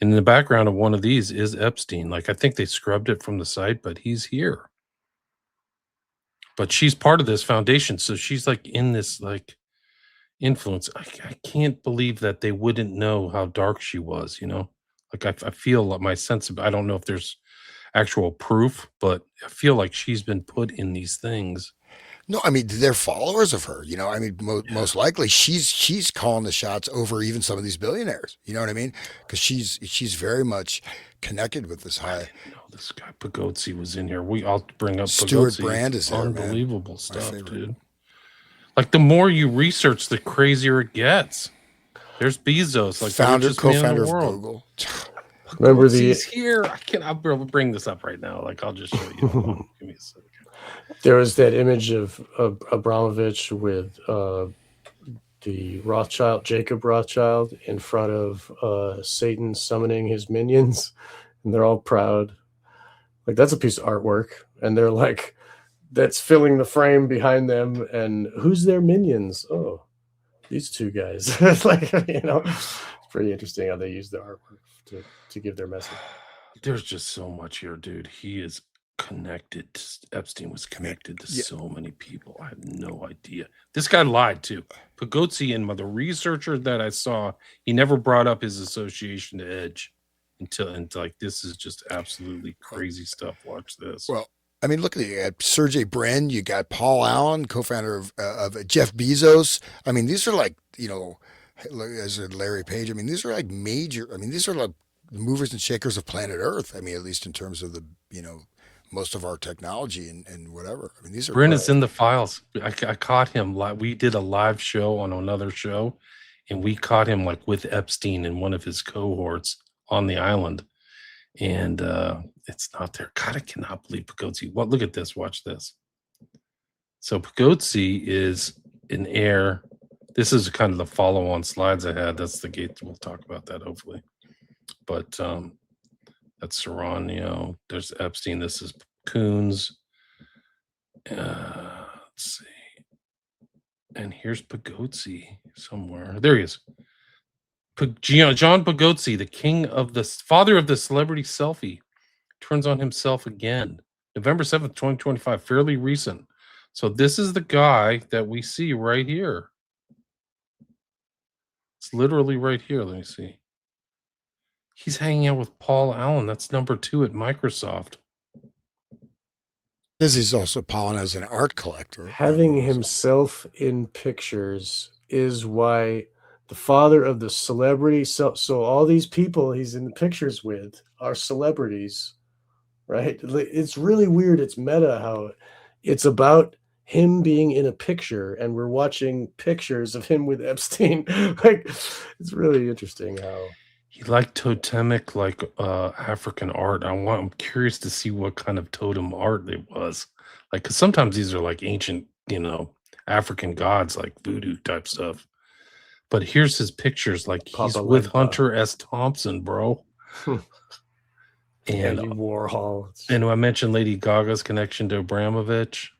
In the background of one of these is Epstein. I think they scrubbed it from the site, but he's here. But she's part of this foundation, so she's in this influence. I can't believe that they wouldn't know how dark she was. I feel my sense of, I don't know if there's actual proof, but I feel like she's been put in these things. No, I mean, they're followers of her, most likely she's calling the shots over even some of these billionaires, you know what I mean? Because she's very much connected with this high. This guy Pagozzi was in here. I'll bring up Stuart Pagozzi. Brand is there, unbelievable stuff, dude. The more you research, the crazier it gets. There's Bezos, co-founder of Google. Remember He's here. I'll bring this up right now. Like, I'll just show you. Hold on. Give me a second. there was that image of Abramovich with the Jacob Rothschild, in front of Satan summoning his minions, and they're all proud. Like, that's a piece of artwork, and they're like, that's filling the frame behind them. And who's their minions? Oh, these two guys. It's like, it's pretty interesting how they use the artwork to give their message. There's just so much here, dude. He is connected. Epstein was connected to so many people. I have no idea. This guy lied too. Pagotzi, and the researcher that I saw, he never brought up his association to Edge and like, this is just absolutely crazy stuff. Watch this. Well, I mean, look at the Sergey Brin. You got Paul Allen, co-founder of Jeff Bezos. I mean, these are like, as Larry Page. I mean, these are like major. I mean, these are like movers and shakers of planet Earth. I mean, at least in terms of the, most of our technology and whatever. I mean, these are. Brin is in the files. I caught him. We did a live show on another show, and we caught him like with Epstein and one of his cohorts on the island. And it's not there. God, I cannot believe Pagotzi. What? Look at this. Watch this. So Pagotzi is in air. This is kind of the follow-on slides I had. That's the gate. We'll talk about that hopefully. But that's Serrano. There's Epstein. This is Coons. Let's see. And here's Pagotzi somewhere. There he is. John Pagotzi, the father of the celebrity selfie, turns on himself again. November 7th, 2025, fairly recent. So this is the guy that we see right here. It's literally right here. Let me see. He's hanging out with Paul Allen. That's number 2 at Microsoft. This is also Paul as an art collector. Having himself in pictures is why the father of the celebrity. So all these people he's in the pictures with are celebrities, right? It's really weird. It's meta how it's about him being in a picture, and we're watching pictures of him with Epstein. Like, it's really interesting how he liked totemic, like African art. I'm curious to see what kind of totem art it was. Like, because sometimes these are like ancient, African gods, like voodoo type stuff. But here's his pictures. Like, he's with Hunter S. Thompson, bro. And Andy Warhol. And I mentioned Lady Gaga's connection to Abramovich.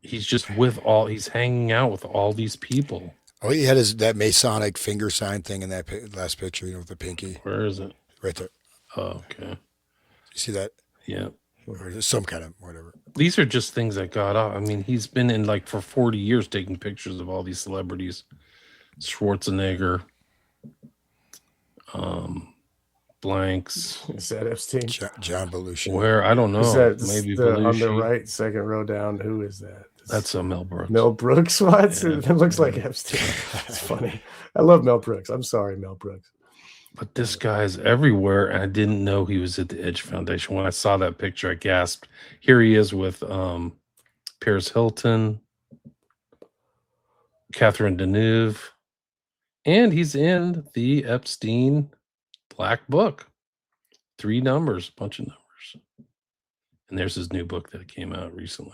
He's just he's hanging out with all these people. Oh, he had that Masonic finger sign thing in that last picture, with the pinky. Where is it? Right there. Oh, okay. You see that? Yeah. Or some kind of whatever. These are just things that got up. I mean, he's been in like for 40 years taking pictures of all these celebrities. Schwarzenegger. Blanks. Is that Epstein? John Belushi. Where? I don't know. Maybe Belushi. On the right, second row down. Who is that? That's Mel Brooks. Mel Brooks? What? Yeah. It looks like Epstein. It's funny. I love Mel Brooks. I'm sorry, Mel Brooks. But this guy's everywhere, and I didn't know he was at the Edge Foundation. When I saw that picture, I gasped. Here he is with Paris Hilton, Catherine Deneuve, and he's in the Epstein Black Book. 3 numbers, bunch of numbers. And there's his new book that came out recently.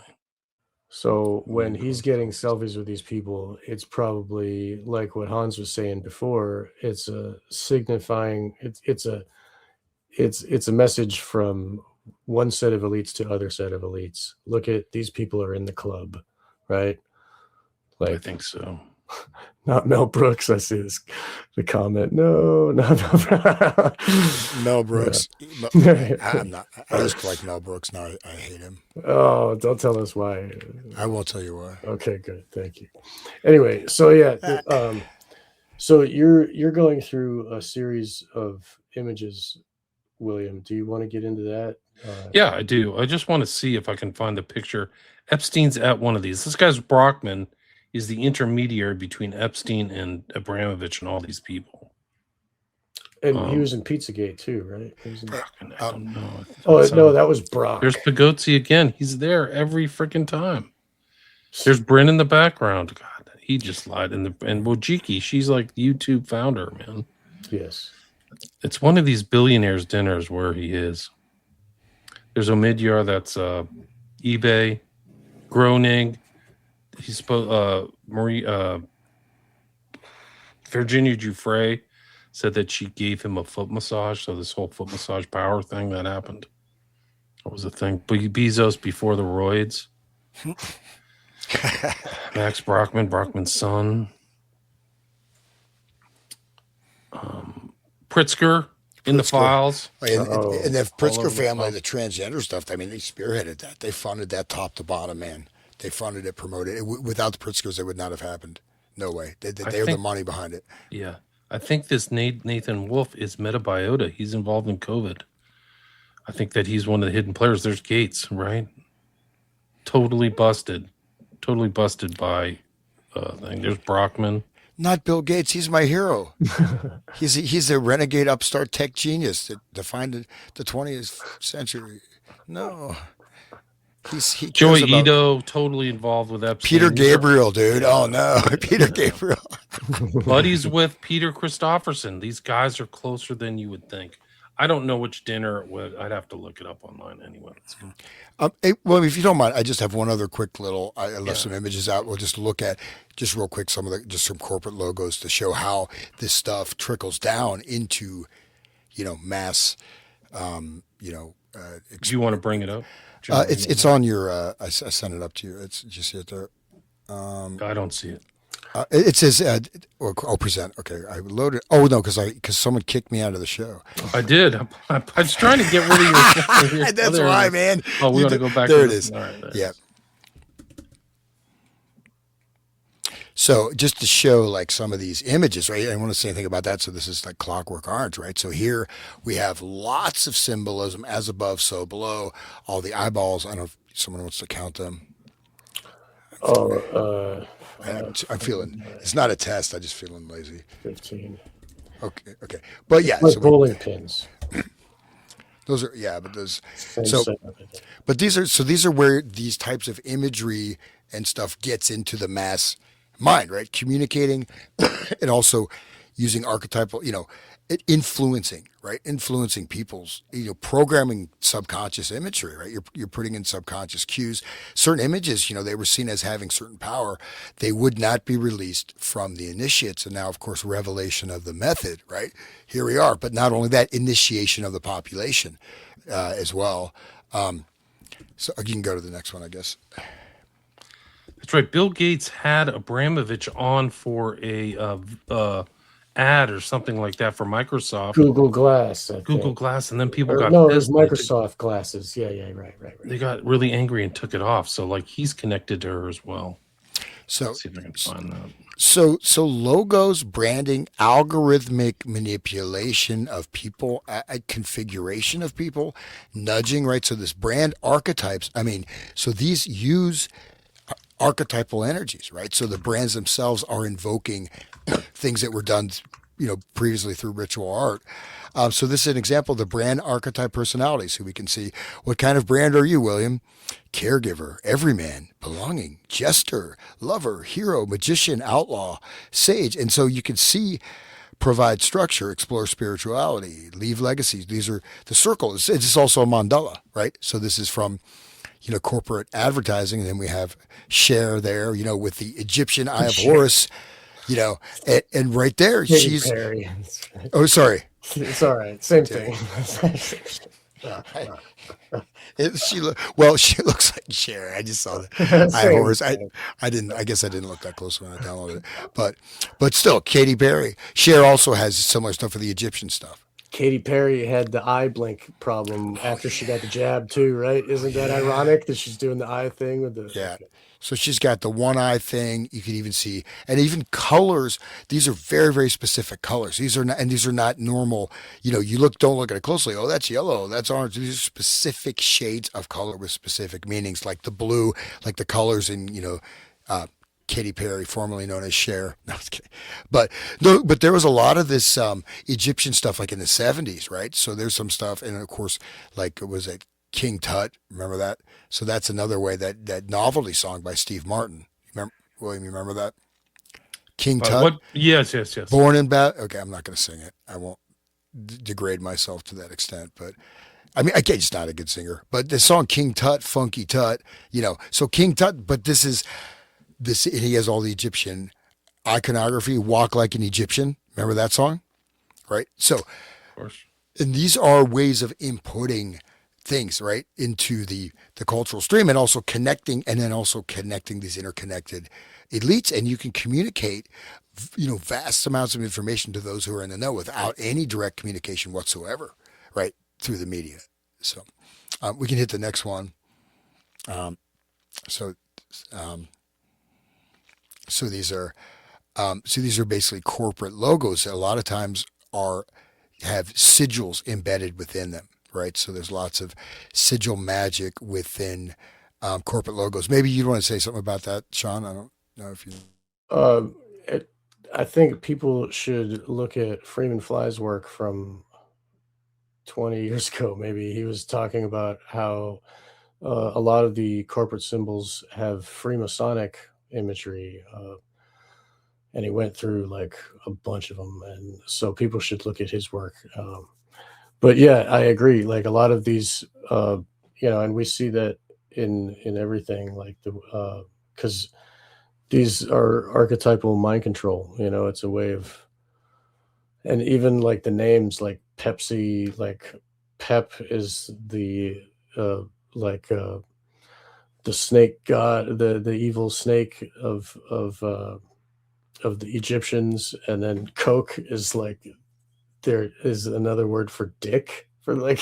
So when he's getting selfies with these people, it's probably like what Hans was saying before. It's a signifying. It's a message from one set of elites to other set of elites. Look at these people are in the club, right? Like, I think so. Not Mel Brooks. I see the comment. No, not Mel Brooks. Yeah. I'm not. I just like Mel Brooks now. I hate him. Oh, don't tell us why. I won't tell you why. Okay, good. Thank you. Anyway, so yeah, so you're going through a series of images, William. Do you want to get into that? Yeah, I do. I just want to see if I can find the picture. Epstein's at one of these. This guy's Brockman. Is the intermediary between Epstein and Abramovich and all these people. And he was in Pizzagate too, right? I don't know. No, that was Brock. There's Pagotzi again. He's there every freaking time. There's Bryn in the background. God, he just lied. And Wojcicki, she's like YouTube founder, man. Yes. It's one of these billionaires' dinners where he is. There's Omidyar, that's eBay, Groening. He's supposed Virginia Giuffre said that she gave him a foot massage. So this whole foot massage power thing that happened, what was the thing? Bezos before the roids. Max Brockman's son. Pritzker in the files. And the Pritzker over the family, top. the transgender stuff, I mean, they spearheaded that. They funded that top to bottom, man. They funded it, promoted it. Without the Pritzkers, it would not have happened. No way. They're the money behind it. Yeah. I think this Nathan Wolf is Metabiota. He's involved in COVID. I think that he's one of the hidden players. There's Gates, right? Totally busted by thing. There's Brockman. Not Bill Gates. He's my hero. he's a renegade upstart tech genius that defined the 20th century. No. He Joey cares about Ito, totally involved with Epstein. Peter Gabriel, dude. Oh no, Peter Gabriel. Buddies with Peter Christopherson. These guys are closer than you would think. I don't know which dinner it was. I'd have to look it up online anyway. Well, if you don't mind, I just have one other quick little. I left some images out. We'll just look at just real quick some corporate logos to show how this stuff trickles down into, mass. Do you want to bring it up? It's on your. I sent it up to you. Did you see it there? I don't see it. It says, "I'll present." Okay, I loaded. Oh no, because someone kicked me out of the show. I did. I was trying to get rid of your. That's why, man. Oh, we got to go back. There it is. All right, yeah. So just to show like some of these images, right? I don't want to say anything about that. So this is like Clockwork Orange, right? So here we have lots of symbolism, as above, so below. All the eyeballs. I don't know if someone wants to count them. I'm feeling, it's not a test. I'm just feeling lazy. 15. Okay. But yeah. Like bowling pins. Those are, yeah, but those, Same so, setup. but these are where these types of imagery and stuff gets into the mass mind, right? Communicating and also using archetypal, influencing, right? Influencing people's, programming subconscious imagery, right? You're putting in subconscious cues. Certain images, they were seen as having certain power. They would not be released from the initiates. And now, of course, revelation of the method, right? Here we are. But not only that, initiation of the population as well. So you can go to the next one, I guess. That's right. Bill Gates had Abramovich on for a ad or something like that for Microsoft. Google Glass. Google Glass, and then people got no, it was pissed. Microsoft glasses. Yeah, right. They got really angry and took it off. So like he's connected to her as well. So let's see if I can find that. So logos, branding, algorithmic manipulation of people, configuration of people, nudging, right? So this brand archetypes. I mean, so these use archetypal energies, right? So the brands themselves are invoking things that were done, previously through ritual art. So this is an example of the brand archetype personalities who we can see. What kind of brand are you, William? Caregiver, everyman, belonging, jester, lover, hero, magician, outlaw, sage. And so you can see provide structure, explore spirituality, leave legacies. These are the circle. It's also a mandala, right? So this is from corporate advertising. And then we have Cher there, with the Egyptian Eye of Horus, and right there, Katy she's. Perry. Oh, sorry. It's all right. Same thing. She looks like Cher. I just saw the Eye of Horus. I guess I didn't look that close when I downloaded it, but still, Katy Perry. Cher also has similar stuff for the Egyptian stuff. Katy Perry had the eye blink problem after she got the jab too, right? Isn't that ironic that she's doing the eye thing with the? Yeah. So she's got the one eye thing. You can even see, and even colors. These are very, very specific colors. These are not normal. Don't look at it closely. Oh, that's yellow. That's orange. These are specific shades of color with specific meanings, like the blue, like the colors in Katy Perry, formerly known as Cher. No, I was kidding. But there was a lot of this Egyptian stuff like in the 70s, right? So there's some stuff, and of course, like it was King Tut. Remember that? So that's another way that novelty song by Steve Martin. William, you remember that? King Tut? Yes. Born in Bad. Okay, I'm not going to sing it. I won't. degrade myself to that extent, but I mean, I can't, just not a good singer, but the song King Tut, Funky Tut, so King Tut, but he has all the Egyptian iconography, Walk Like an Egyptian. Remember that song? Right. So, Of course. and these are ways of inputting things, right, into the cultural stream, and also connecting these interconnected elites. And you can communicate, vast amounts of information to those who are in the know without any direct communication whatsoever, right, through the media. So we can hit the next one. So these are basically corporate logos that a lot of times have sigils embedded within them, right? So there's lots of sigil magic within corporate logos. Maybe you'd want to say something about that, Sean. I don't know if you. I think people should look at Freeman Fly's work from 20 years ago. Maybe he was talking about how a lot of the corporate symbols have Freemasonic imagery. And he went through like a bunch of them, and so people should look at his work. But yeah, I agree. Like a lot of these, and we see that in everything, like because these are archetypal mind control. It's a way of, and even like the names, like Pepsi, like Pep is the the snake god, the evil snake of the Egyptians, and then Coke is like, there is another word for dick, for like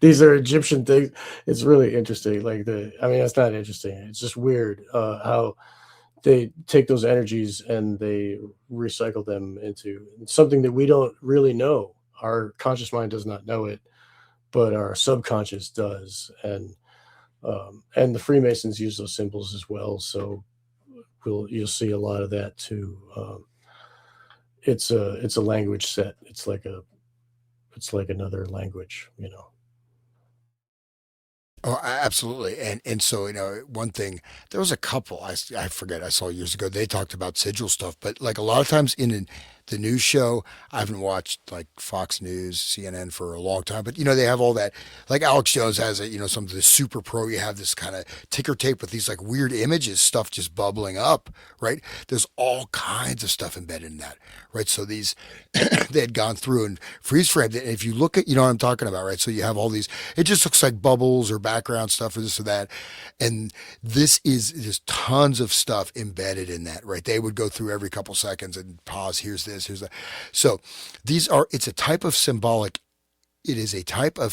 these are Egyptian things. It's really interesting. It's not interesting. It's just weird how they take those energies and they recycle them into something that we don't really know. Our conscious mind does not know it, but our subconscious does. And the Freemasons use those symbols as well. So you'll see a lot of that too. It's a language set. It's like another language. Oh, absolutely. And so, one thing, there was a couple, I forget, I saw years ago, they talked about sigil stuff, but like a lot of times in the news show, I haven't watched like Fox News, CNN for a long time, but they have all that, like Alex Jones has it, some of the super pro, you have this kind of ticker tape with these like weird images, stuff just bubbling up, right? There's all kinds of stuff embedded in that, right? So these, they had gone through and freeze framed it. And if you look at, what I'm talking about, right? So you have all these, it just looks like bubbles or background stuff or this or that. And there's tons of stuff embedded in that, right? They would go through every couple seconds and pause. Here's this, here's that. So it is a type of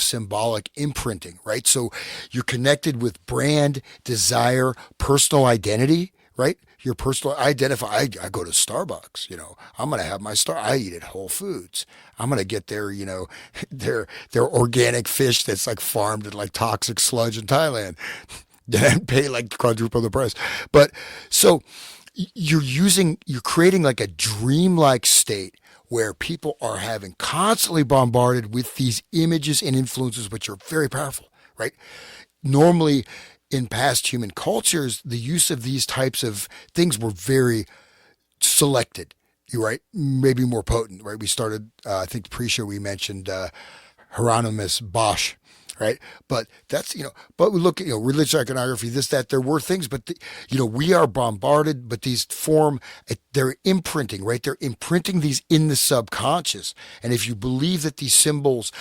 symbolic imprinting, right? So you're connected with brand, desire, personal identity, right? Your personal identify. I go to Starbucks, I'm going to have my I eat at Whole Foods. I'm going to get their, their organic fish that's like farmed in like toxic sludge in Thailand and pay like quadruple the price. But so you're creating like a dreamlike state where people are having constantly bombarded with these images and influences, which are very powerful, right? Normally, in past human cultures, the use of these types of things were very selected, right? Maybe more potent, right? We started, I think pre-show we mentioned Hieronymus Bosch, right? But that's, but we look at, religious iconography, this, that, there were things, but, we are bombarded, but these they're imprinting, right? They're imprinting these in the subconscious. And if you believe that these symbols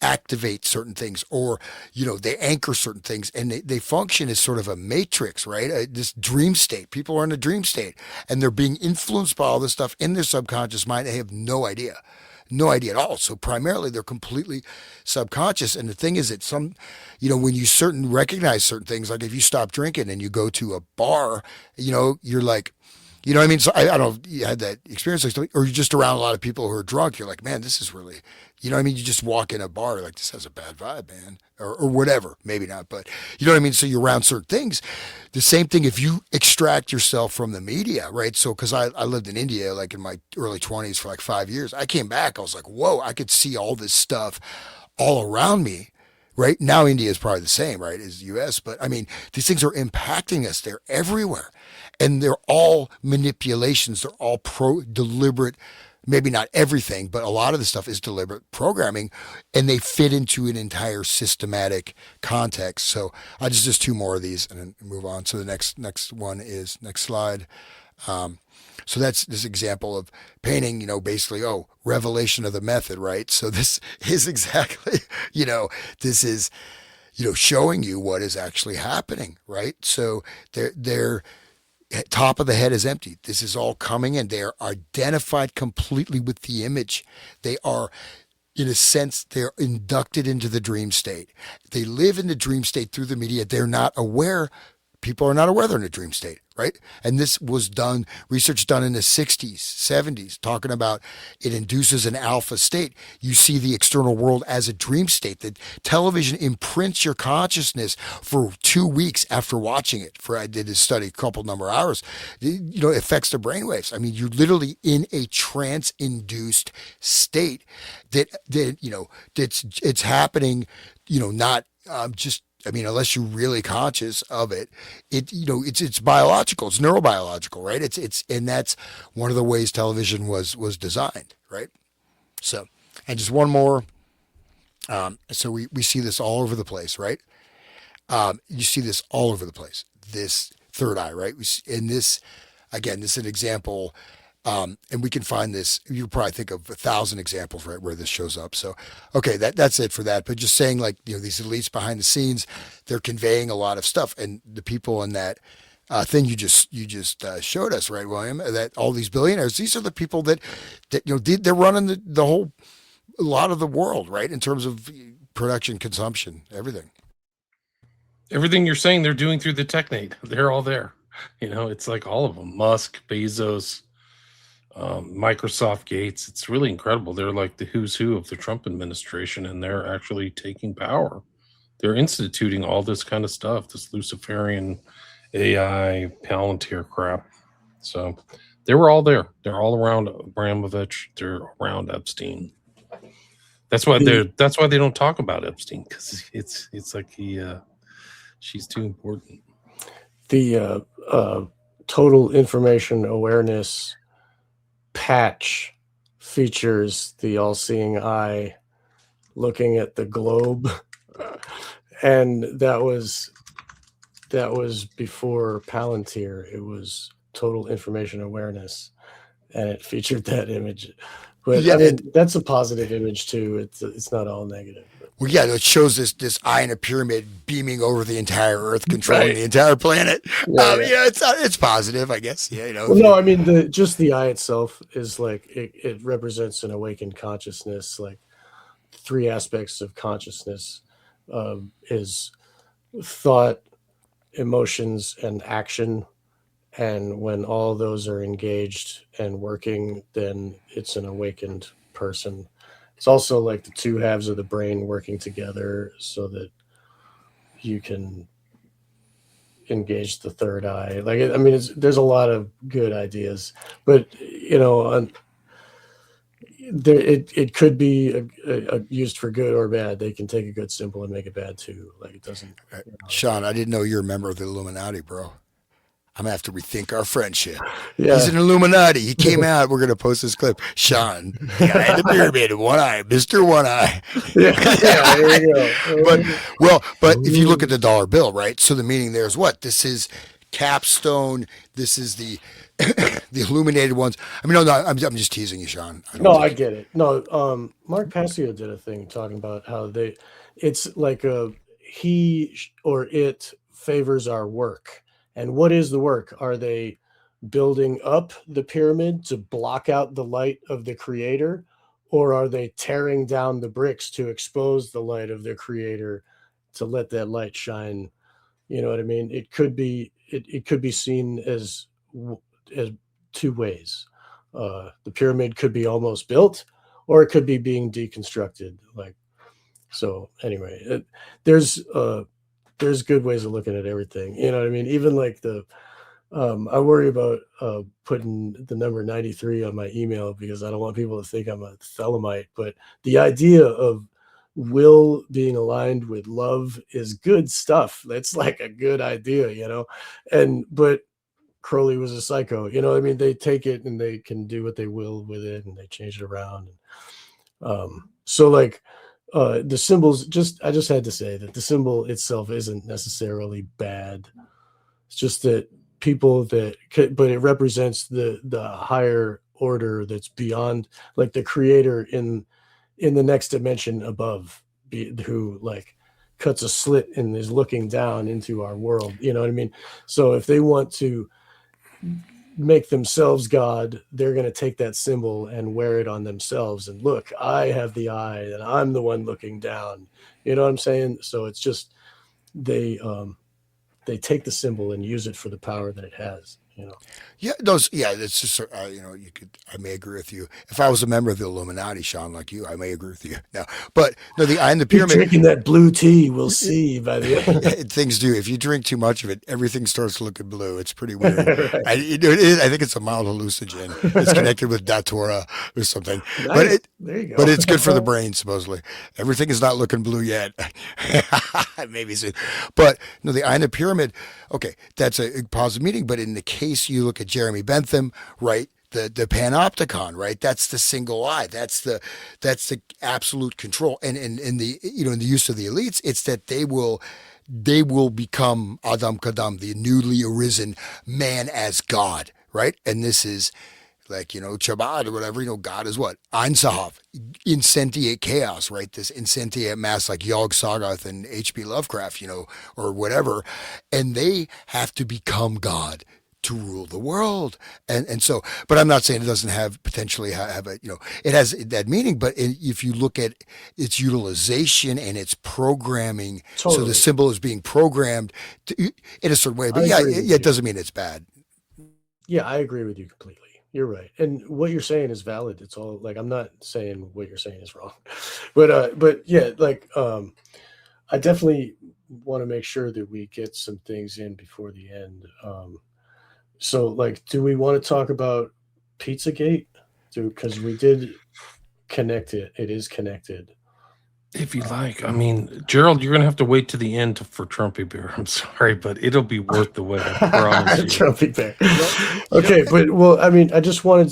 activate certain things, or they anchor certain things, and they function as sort of a matrix, right? This dream state. People are in a dream state, and they're being influenced by all this stuff in their subconscious mind. They have no idea at all. So primarily they're completely subconscious. And the thing is that when you recognize certain things, like if you stop drinking and you go to a bar, you're like, what I mean? So I don't know if you had that experience, or you're just around a lot of people who are drunk. You're like, man, this is really, what I mean? You just walk in a bar, you're like, this has a bad vibe, man, or whatever. Maybe not, but you know what I mean? So you're around certain things. The same thing if you extract yourself from the media, right? So, because I lived in India, like in my early 20s for like 5 years. I came back, I was like, whoa, I could see all this stuff all around me. Right now, India is probably the same, right, as the U.S. But I mean, these things are impacting us. They're everywhere, and they're all manipulations. They're all deliberate maybe not everything, but a lot of the stuff is deliberate programming, and they fit into an entire systematic context. So I just two more of these and then move on. So the next one is next slide. So that's this example of painting, basically, revelation of the method, right? So this is exactly, this is, showing you what is actually happening, right? So they're top of the head is empty. This is all coming in. They are identified completely with the image. They are, in a sense, they're inducted into the dream state. They live in the dream state through the media. They're not aware. People are not aware they're in a dream state, right? And this was research done in the 60s, 70s, talking about it induces an alpha state. You see the external world as a dream state. That television imprints your consciousness for 2 weeks after watching it. I did this study a couple number of hours. It affects the brainwaves. I mean, you're literally in a trance-induced state it's happening, not just, unless you're really conscious of it, it's biological, it's neurobiological, right? And that's one of the ways television was designed, right? So, and just one more. So we see this all over the place, right? You see this all over the place. This third eye, right? This is an example. And we can find this. You probably think of 1,000 examples, right, where this shows up. So, okay, that's it for that. But just saying, these elites behind the scenes, they're conveying a lot of stuff, and the people in that thing you just showed us, right, William? That all these billionaires, these are the people that they're running the whole, a lot of the world, right, in terms of production, consumption, everything. Everything you're saying, they're doing through the technate. They're all there. It's like all of them: Musk, Bezos, Microsoft, Gates. It's really incredible. They're like the who's who of the Trump administration, and they're actually taking power. They're instituting all this kind of stuff, this Luciferian AI Palantir crap. So they were all there. They're all around Abramovich. They're around Epstein. That's why they don't talk about Epstein, because it's like she's too important. The total information awareness patch features the all-seeing eye looking at the globe, and that was before Palantir. It was total information awareness, and it featured that image. But yeah, that's a positive image too. It's not all negative. Well, yeah, it shows this eye in a pyramid beaming over the entire Earth, controlling the entire planet. It's positive, I guess. Yeah, Well, no, just the eye itself is like it represents an awakened consciousness. Like 3 aspects of consciousness is thought, emotions, and action. And when all those are engaged and working, then it's an awakened person. It's also like the 2 halves of the brain working together so that you can engage the third eye. There's a lot of good ideas, but it could be used for good or bad. They can take a good symbol and make it bad too. Like it doesn't. Sean, I didn't know you're a member of the Illuminati, bro. I'm going to have to rethink our friendship. Yeah. He's an Illuminati. He came out. We're going to post this clip. Sean, the guy in the pyramid, one eye, Mr. One Eye. Yeah, there you go. But if you look at the dollar bill, right? So the meaning there is what? This is capstone. This is the illuminated ones. I'm just teasing you, Sean. I get it. No, Mark Passio did a thing talking about how it's like he or it favors our work. And what is the work? Are they building up the pyramid to block out the light of the creator? Or are they tearing down the bricks to expose the light of the creator to let that light shine? You know what I mean? It could be seen as 2 ways. The pyramid could be almost built, or it could be being deconstructed. So anyway, there's good ways of looking at everything. You know what I mean? Even like I worry about putting the number 93 on my email because I don't want people to think I'm a Thelemite. But the idea of will being aligned with love is good stuff. That's like a good idea, but Crowley was a psycho. You know, I mean, they take it and they can do what they will with it, and they change it around. So like the symbols, I just had to say that the symbol itself isn't necessarily bad. It's just that people but it represents the higher order that's beyond, like the creator in the next dimension above, who like cuts a slit and is looking down into our world. You know what I mean? So if they want to make themselves God, they're going to take that symbol and wear it on themselves. And look, I have the eye and I'm the one looking down. You know what I'm saying? So it's just, they take the symbol and use it for the power that it has, you know? Yeah, it's just, I may agree with you. If I was a member of the Illuminati, Sean, like you, I may agree with you. No, but no, the eye in the You're pyramid. drinking that blue tea, we'll see by the end. Things do. If you drink too much of it, everything starts looking blue. It's pretty weird. Right. I think it's a mild hallucinogen. It's connected with Datura or something. Nice. There you go. But it's good for the brain, supposedly. Everything is not looking blue yet. Maybe soon. But no, the eye in the pyramid, okay, that's a positive meaning. But in the case you look at Jeremy Bentham, right? The panopticon, right? That's the single eye. That's the absolute control. And in the in the use of the elites, it's that they will become Adam Kadam, the newly arisen man as God, right? And this is like, Chabad or whatever, God is what? Ein Sof, insentient chaos, right? This insentient mass like Yog Sothoth and H.P. Lovecraft, or whatever. And they have to become God to rule the world. And so, but I'm not saying it doesn't have potentially have a, it has that meaning, but if you look at its utilization and its programming, Totally. so the symbol is being programmed in a certain way, but it doesn't mean it's bad. Yeah, I agree with you completely. You're right. And what you're saying is valid. It's all like, I'm not saying what you're saying is wrong, but yeah, like, I definitely want to make sure that we get some things in before the end. So like, do we want to talk about Pizzagate? Because we did connect it. It is connected. If you like. I mean, Gerald, you're going to have to wait to the end for Trumpy Bear. I'm sorry, but it'll be worth the wait. I promise you. Trumpy Bear. Okay, but well, I mean, I just wanted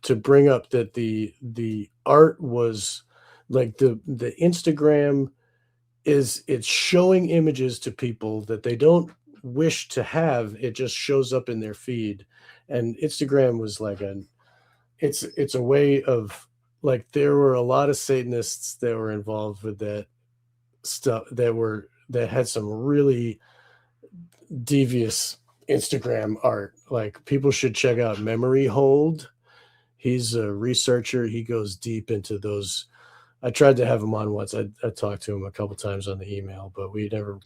to bring up that the art was like the Instagram it's showing images to people that they don't wish to have. It just shows up in their feed, and Instagram was like it's a way of, like, there were a lot of Satanists that were involved with that stuff that had some really devious Instagram art. Like, people should check out Memory Hold. He's a researcher. He goes deep into those. I tried to have him on once. I talked to him a couple times on the email, but we never.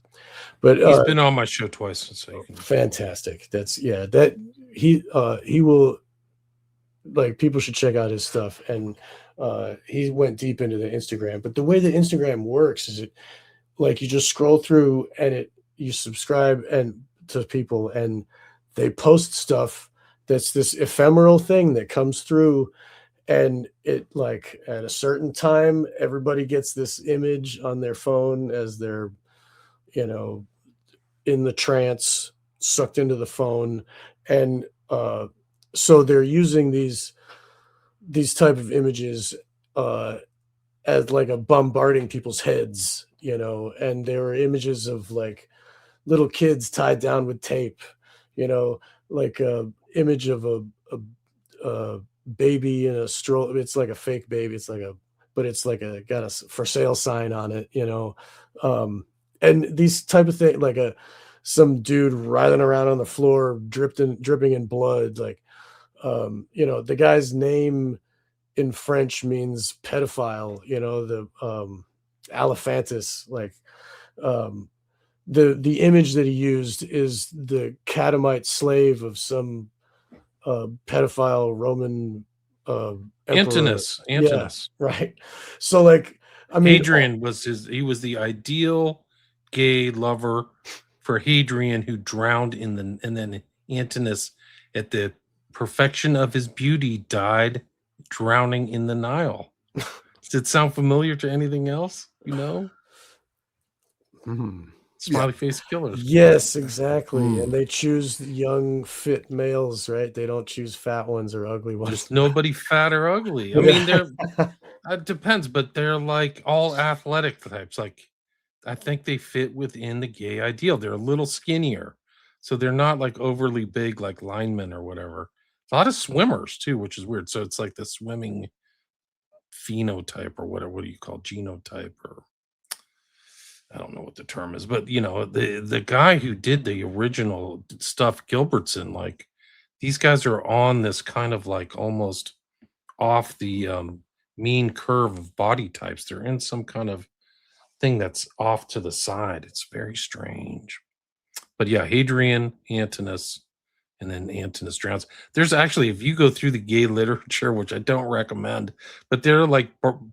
But he's been on my show twice. So you can... Fantastic. That he will, like, people should check out his stuff. And he went deep into the Instagram. But the way the Instagram works is like, you just scroll through and you subscribe to people, and they post stuff that's this ephemeral thing that comes through. And it, like, at a certain time, everybody gets this image on their phone as they're, in the trance, sucked into the phone. And so they're using these type of images as like a bombarding people's heads, and there were images of like little kids tied down with tape, like a image of a baby in a stroller. It's like a fake baby. But it's like got a for sale sign on it, and these type of things, like some dude writhing around on the floor, dripping in blood. Like, the guy's name in French means pedophile, the Alephantis, like, the image that he used is the catamite slave of some pedophile Roman Antinous. Yeah, right. So, like, I mean, Hadrian was the ideal gay lover for Hadrian, who drowned and then Antinous, at the perfection of his beauty, died drowning in the Nile. Does it sound familiar to anything else? Mm-hmm. Smiley face killers. Yes, exactly. And they choose young, fit males, right? They don't choose fat ones or ugly ones. There's nobody fat or ugly. I mean, it depends, but they're like all athletic types. Like, I think they fit within the gay ideal. They're a little skinnier, so they're not like overly big, like linemen or whatever. A lot of swimmers too, which is weird. So it's like the swimming phenotype or whatever. What do you call genotype? Or I don't know what the term is, but the guy who did the original stuff, Gilbertson, like these guys are on this kind of like almost off the mean curve of body types. They're in some kind of thing that's off to the side. It's very strange. But yeah, Hadrian, Antinous, and then Antinous drowns. There's actually, if you go through the gay literature, which I don't recommend, but there are like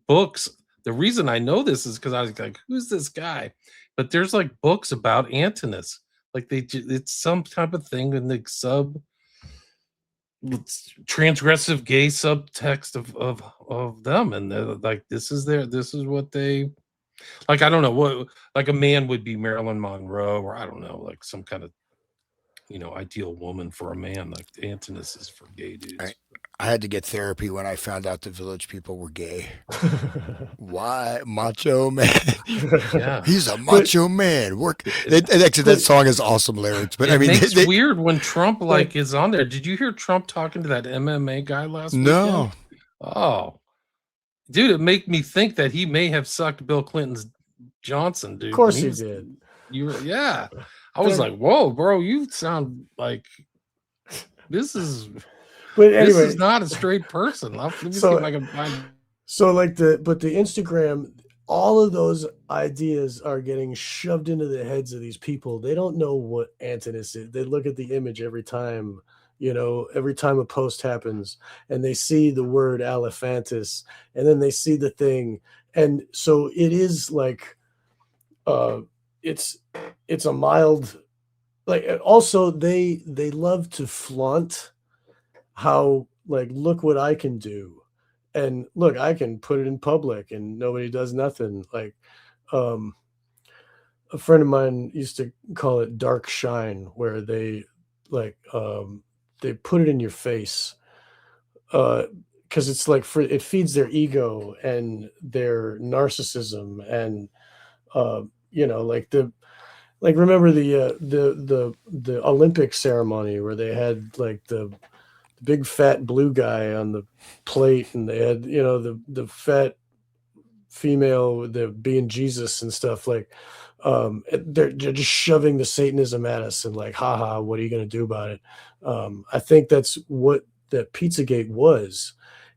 books. The reason I know this is because I was like, who's this guy? But there's like books about Antinous. Like it's some type of thing in the transgressive gay subtext of them, and they're like, this is what they like. I don't know what, like a man would be Marilyn Monroe, or I don't know, like some kind of ideal woman for a man. Like Antinous is for gay dudes. I had to get therapy when I found out the Village People were gay. Why? Macho man. Yeah. He's a macho man. Actually, that song has awesome lyrics. But I mean, it's weird when Trump is on there. Did you hear Trump talking to that MMA guy last weekend? No. Oh, dude, it made me think that he may have sucked Bill Clinton's Johnson, dude. Of course he did. Yeah. I was like, whoa, bro, you sound like this is. But anyway, this is not a straight person. Let me see if I can find. So like the Instagram, all of those ideas are getting shoved into the heads of these people. They don't know what Antinous is. They look at the image every time, every time a post happens, and they see the word Alephantis, and then they see the thing, and so it is like, it's a mild, like, also they love to flaunt how, like, look what I can do, and look, I can put it in public and nobody does nothing. Like, a friend of mine used to call it dark shine, where they like, they put it in your face, because it's like, it feeds their ego and their narcissism, and like remember the Olympic ceremony where they had like the big fat blue guy on the plate, and they had the fat female, the being Jesus and stuff, like, they're just shoving the Satanism at us, and like, haha, what are you going to do about it? I think that's what that Pizzagate was,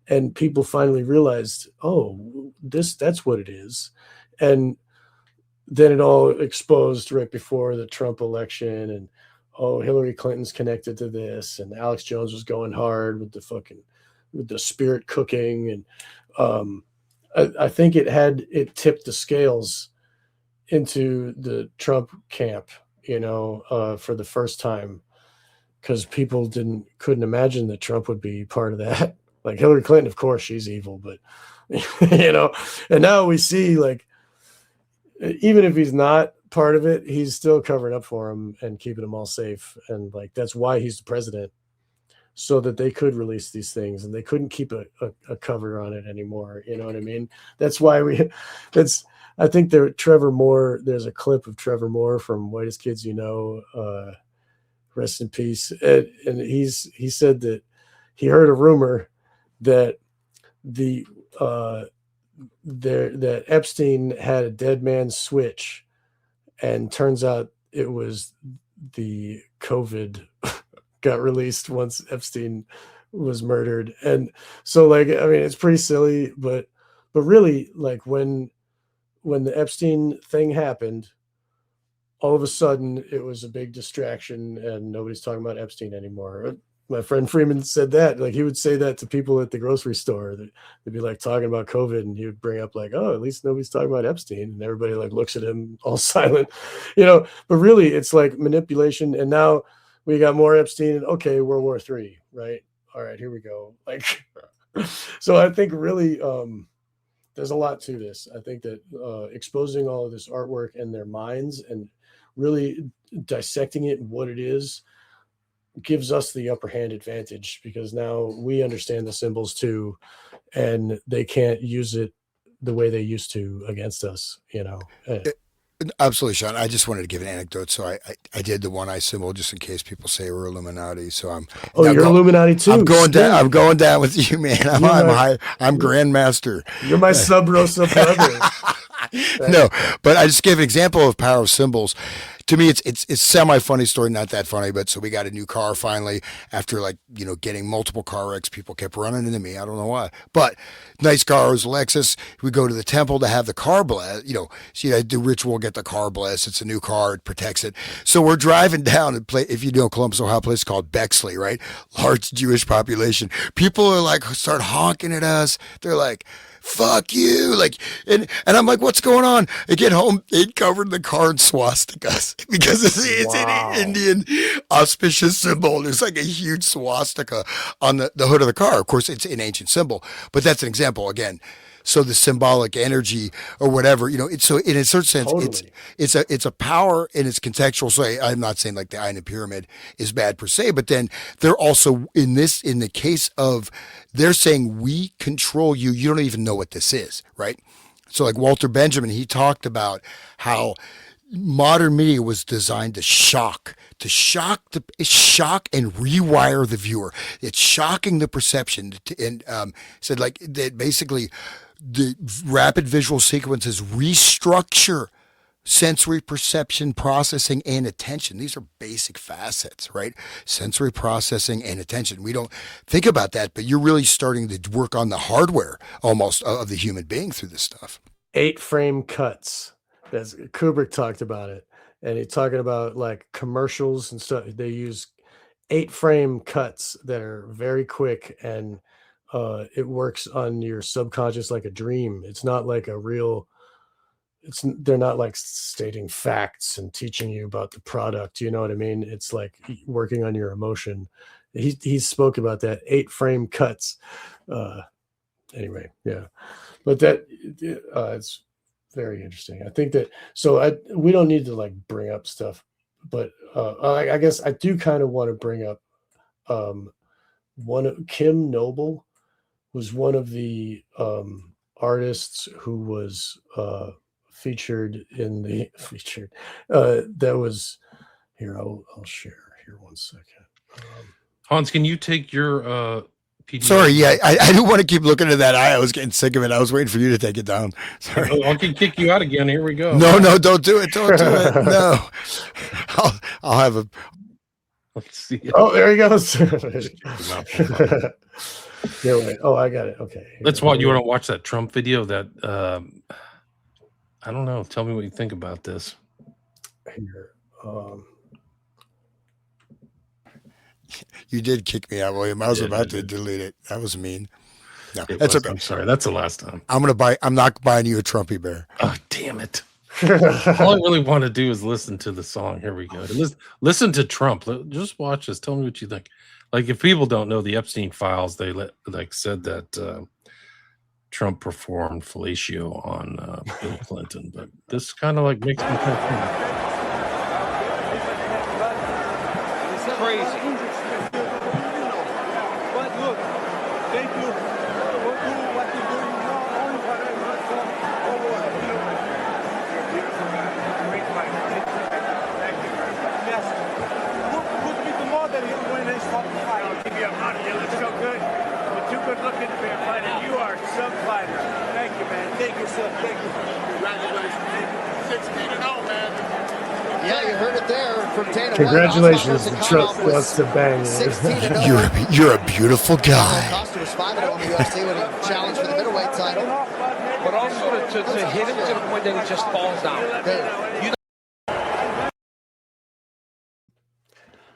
and people finally realized, oh, that's what it is. And then it all exposed right before the Trump election, and Hillary Clinton's connected to this, and Alex Jones was going hard with the spirit cooking, and I think it tipped the scales into the Trump camp, for the first time, because people couldn't imagine that Trump would be part of that. Like Hillary Clinton, of course, she's evil, but and now we see, like, even if he's not part of it, he's still covering up for him and keeping them all safe. And like, that's why he's the president, so that they could release these things, and they couldn't keep a cover on it anymore. You know what I mean? That's why I think Trevor Moore, there's a clip of Trevor Moore from Whitest Kids rest in peace. And he said that he heard a rumor that that Epstein had a dead man's switch, and turns out it was the COVID got released once Epstein was murdered. And so, like, I mean, it's pretty silly, but really, like, when the Epstein thing happened, all of a sudden it was a big distraction and nobody's talking about Epstein anymore. My friend Freeman said that, like, he would say that to people at the grocery store. They'd be like talking about COVID, and he would bring up like, oh, at least nobody's talking about Epstein, and everybody like looks at him all silent, but really it's like manipulation. And now we got more Epstein, and okay, World War III, right? All right, here we go. Like, so I think really, there's a lot to this. I think that exposing all of this artwork and their minds, and really dissecting it, what it is, gives us the upper hand advantage, because now we understand the symbols too, and they can't use it the way they used to against us, Absolutely, Sean. I just wanted to give an anecdote. So I did the one eye symbol just in case people say we're Illuminati. So you're Illuminati too. I'm going down with you, man. I'm Grandmaster. You're my Sub Rosa brother. No, but I just gave an example of power of symbols. To me, it's semi funny story, not that funny, but so we got a new car finally after getting multiple car wrecks. People kept running into me. I don't know why, but nice car. It was a Lexus. We go to the temple to have the car blessed. See, I do ritual, get the car blessed. It's a new car. It protects it. So we're driving down and if you know Columbus, Ohio, a place called Bexley, right? Large Jewish population. People are start honking at us. They're like, fuck you. And I'm like, what's going on? I get home, they covered the car in swastikas because it's an Indian auspicious symbol. There's a huge swastika on the hood of the car. Of course, it's an ancient symbol, but that's an example again. So the symbolic energy or whatever, so in a certain sense, totally. it's a power and it's contextual. So I'm not saying the eye in the pyramid is bad per se, but then they're also in the case of, they're saying we control you. You don't even know what this is, right? So Walter Benjamin, he talked about how modern media was designed to shock and rewire the viewer. It's shocking the perception and said that basically the rapid visual sequences restructure sensory perception, processing, and attention. These are basic facets, right? Sensory processing and attention. We don't think about that, but you're really starting to work on the hardware almost of the human being through this stuff. 8-frame cuts. That's Kubrick talked about it, and he's talking about commercials and stuff. They use 8-frame cuts that are very quick, and it works on your subconscious like a dream. It's not like a real. They're not stating facts and teaching you about the product. You know what I mean? It's working on your emotion. He spoke about that 8-frame cuts. Anyway, yeah, but that it's very interesting. I think that we don't need to bring up stuff, but I guess I do kind of want to bring up Kim Noble was one of the artists who was featured that was here. I'll share here 1 second. Hans, can you take your PDF? Sorry, yeah, I didn't want to keep looking at that eye. I was getting sick of it. I was waiting for you to take it down. Sorry. I can kick you out again. Here we go. No, don't do it. Don't do it. No. I'll have a. Let's see. Oh, there he goes. Oh, I got it. Okay. That's what you want to watch that Trump video that I don't know. Tell me what you think about this. Here. You did kick me out, William. I was about to delete it. That was mean. No, that's okay. I'm sorry. That's the last time. I'm not buying you a Trumpy bear. Oh, damn it. All I really want to do is listen to the song. Here we go. Listen to Trump. Just watch this. Tell me what you think. If people don't know the Epstein files, they said that Trump performed fellatio on Bill Clinton, but this kind of makes me think. It's crazy. But look, thank you for doing what you're doing. Not only what I want for yes. Put me the model here when they stop the fight. I'll give you a money. You look so good. You're too good looking to be a fighter. You are some fighter. Thank you, man. Thank you, sir. Thank you. Congratulations. 16-0, man. Yeah, you heard it there from Dana. Congratulations, Trump wants to bang. You're a beautiful guy. Costa was 5-0 in the UFC when he challenged for the middleweight title. But also to hit him to the point that he just falls down.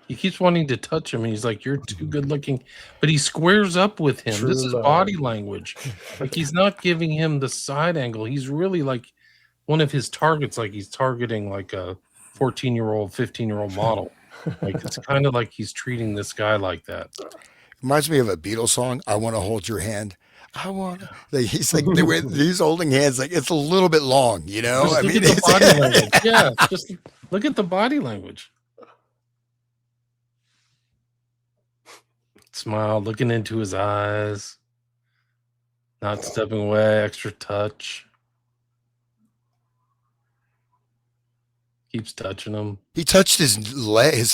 He keeps wanting to touch him, and he's like, "You're too good looking," but he squares up with him. True this is love. Body language. He's not giving him the side angle. He's really one of his targets. He's targeting a 14-year-old, 15-year-old model. It's kind of he's treating this guy like that. Reminds me of a Beatles song, I Want to Hold Your Hand. I wanna. Like, he's like the way he's holding hands. Like it's a little bit long, you know. Just I look mean, at the it's, body language. Yeah, just look at the body language. Smile, looking into his eyes, not stepping away, extra touch. Keeps touching him. he touched his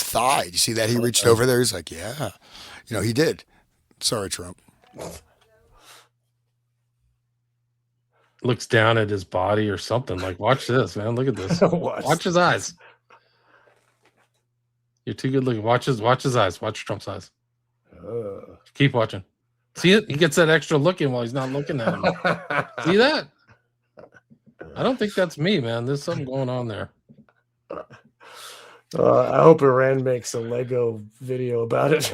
thigh. You see that? He reached over there. He's like, yeah, he did. Sorry, Trump. Looks down at his body or something. Like, watch this, man. Look at this. Watch Watch his eyes. You're too good looking. Watch his eyes. Watch Trump's eyes. Keep watching. See it? He gets that extra look in while he's not looking at him. See that? I don't think that's me, man. There's something going on there. I hope Iran makes a Lego video about it.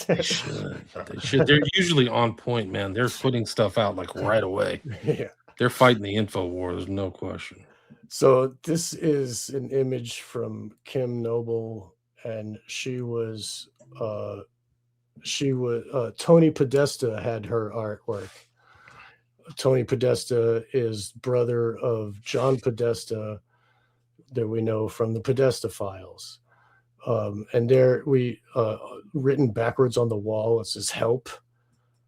They should. They're usually on point, man. They're putting stuff out like right away. Yeah. They're fighting the info war. There's no question. So this is an image from Kim Noble, and she was Tony Podesta had her artwork. Tony Podesta is brother of John Podesta that we know from the Podesta files. And there we written backwards on the wall, it says help.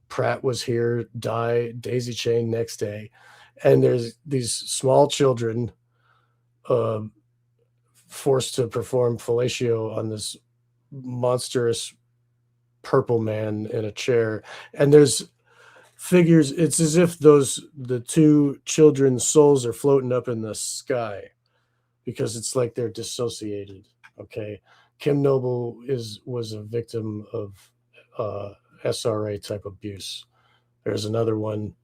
Pratt was here, die, daisy chain next day. And there's these small children forced to perform fellatio on this monstrous purple man in a chair. And there's figures, it's as if the two children's souls are floating up in the sky, because it's like they're dissociated. Okay. Kim Noble was a victim of SRA type abuse. There's another one.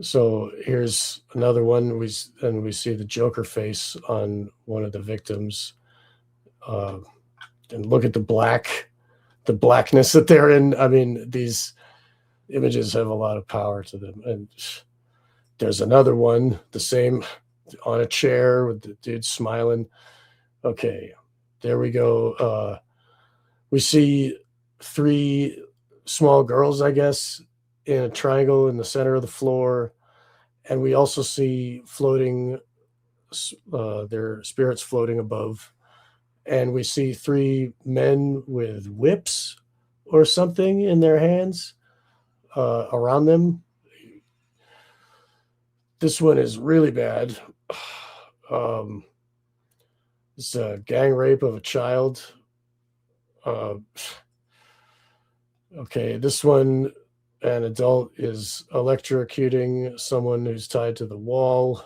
So here's another one. We see the Joker face on one of the victims. And look at the blackness that they're in. I mean, these images have a lot of power to them. And there's another one, the same, on a chair with the dude smiling. Okay, there we go. We see three small girls, I guess, in a triangle in the center of the floor. And we also see floating, their spirits floating above. And we see three men with whips or something in their hands around them. This one is really bad. It's a gang rape of a child. Okay, this one, an adult is electrocuting someone who's tied to the wall.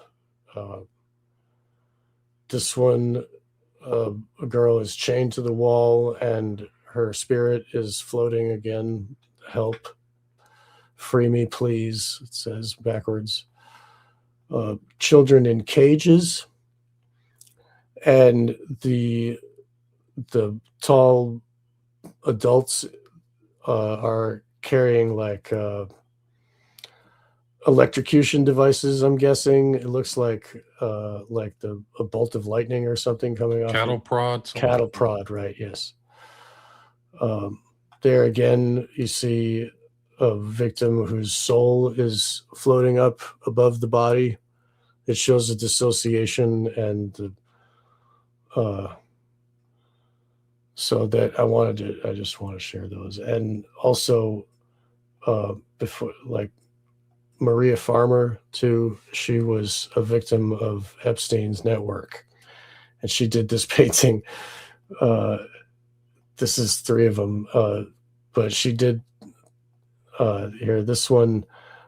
This one, a girl is chained to the wall and her spirit is floating again. Help. Free me, please. It says backwards. Children in cages. And the tall adults are carrying like electrocution devices, I'm guessing. It looks like a bolt of lightning or something coming off. Cattle prod. Cattle prod, right, yes. There again, you see a victim whose soul is floating up above the body. It shows the dissociation and the so that I just want to share those. And also before, like Maria Farmer too, she was a victim of Epstein's network, and she did this painting. This is three of them, but she did here. This one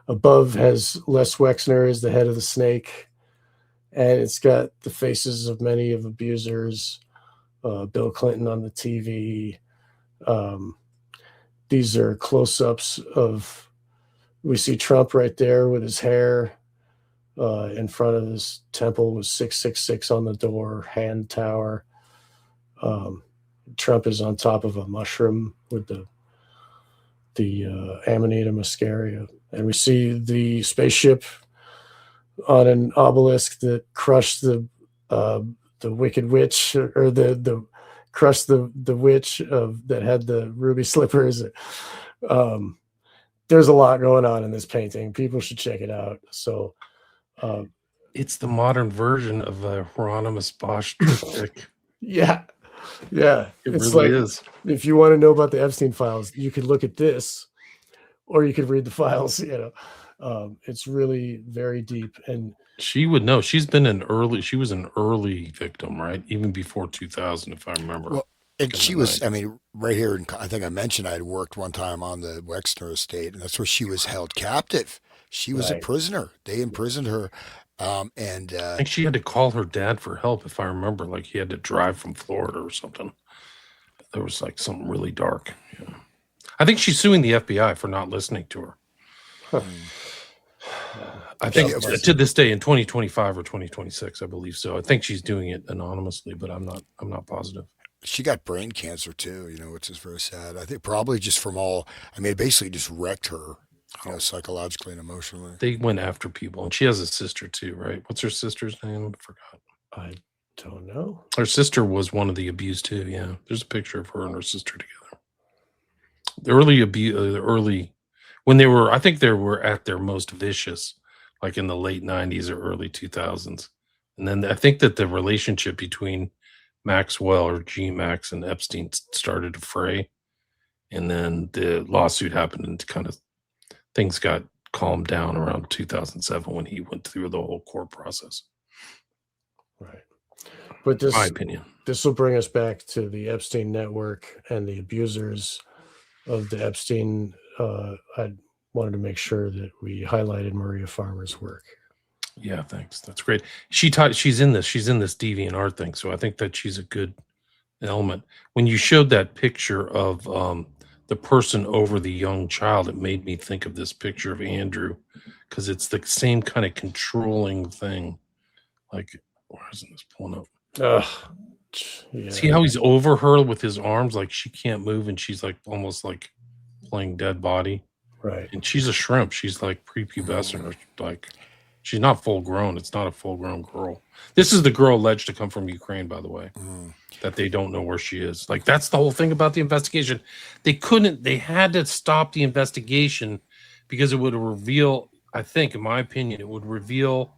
above has Les Wexner as the head of the snake, and it's got the faces of many of abusers. Bill Clinton on the TV. These are close-ups of. We see Trump right there with his hair in front of his temple with 666 on the door, hand tower. Trump is on top of a mushroom with the Amanita muscaria. And we see the spaceship on an obelisk that crushed the Wicked Witch, or the crushed the witch that had the ruby slippers. um, there's a lot going on in this painting. People should check it out. So, It's the modern version of a Hieronymus Bosch triptych. yeah, It it's really like is. if you want to know about the Epstein files, you could look at this, or you could read the files. It's really very deep, and She would know. She was an early victim, right? Even before 2000, if I remember. Well, and in she the was, 90s. I mean, right here, I think I mentioned I had worked one time on the Wexner estate, and that's where she was held captive. She was a right, prisoner. They imprisoned her. And I think she had to call her dad for help, if I remember. Like he had to drive from Florida or something. There was like something really dark. Yeah. I think she's suing the FBI for not listening to her. huh. I think Yeah, to this day in 2025 or 2026, I believe so. I think she's doing it anonymously, but I'm not positive. she got brain cancer too, which is very sad. I think probably just from I mean, it basically just wrecked her, psychologically and emotionally. They went after people, and she has a sister too, right? What's her sister's name? I forgot. I don't know. Her sister was one of the abused too. Yeah, there's a picture of her and her sister together. The early when they were, I think they were at their most vicious, like in the late 90s or early 2000s. And then I think that the relationship between Maxwell or G Max and Epstein started to fray. And then the lawsuit happened and kind of things got calmed down around 2007 when he went through the whole court process. Right, but My opinion. this will bring us back to the Epstein network and the abusers of the Epstein. I wanted to make sure that we highlighted Maria Farmer's work. Yeah, thanks. That's great. She's in this deviant art thing, so I think that she's a good element. When you showed that picture of the person over the young child, it made me think of this picture of Andrew, because it's the same kind of controlling thing. Like, why isn't this pulling up? Yeah. See how he's over her with his arms, like she can't move, and she's like almost like playing dead body. Right. And she's a shrimp. She's like prepubescent, or like she's not full grown. It's not a full grown girl. This is the girl alleged to come from Ukraine, by the way, that they don't know where she is. Like, that's the whole thing about the investigation. They had to stop the investigation because it would reveal, I think, in my opinion, it would reveal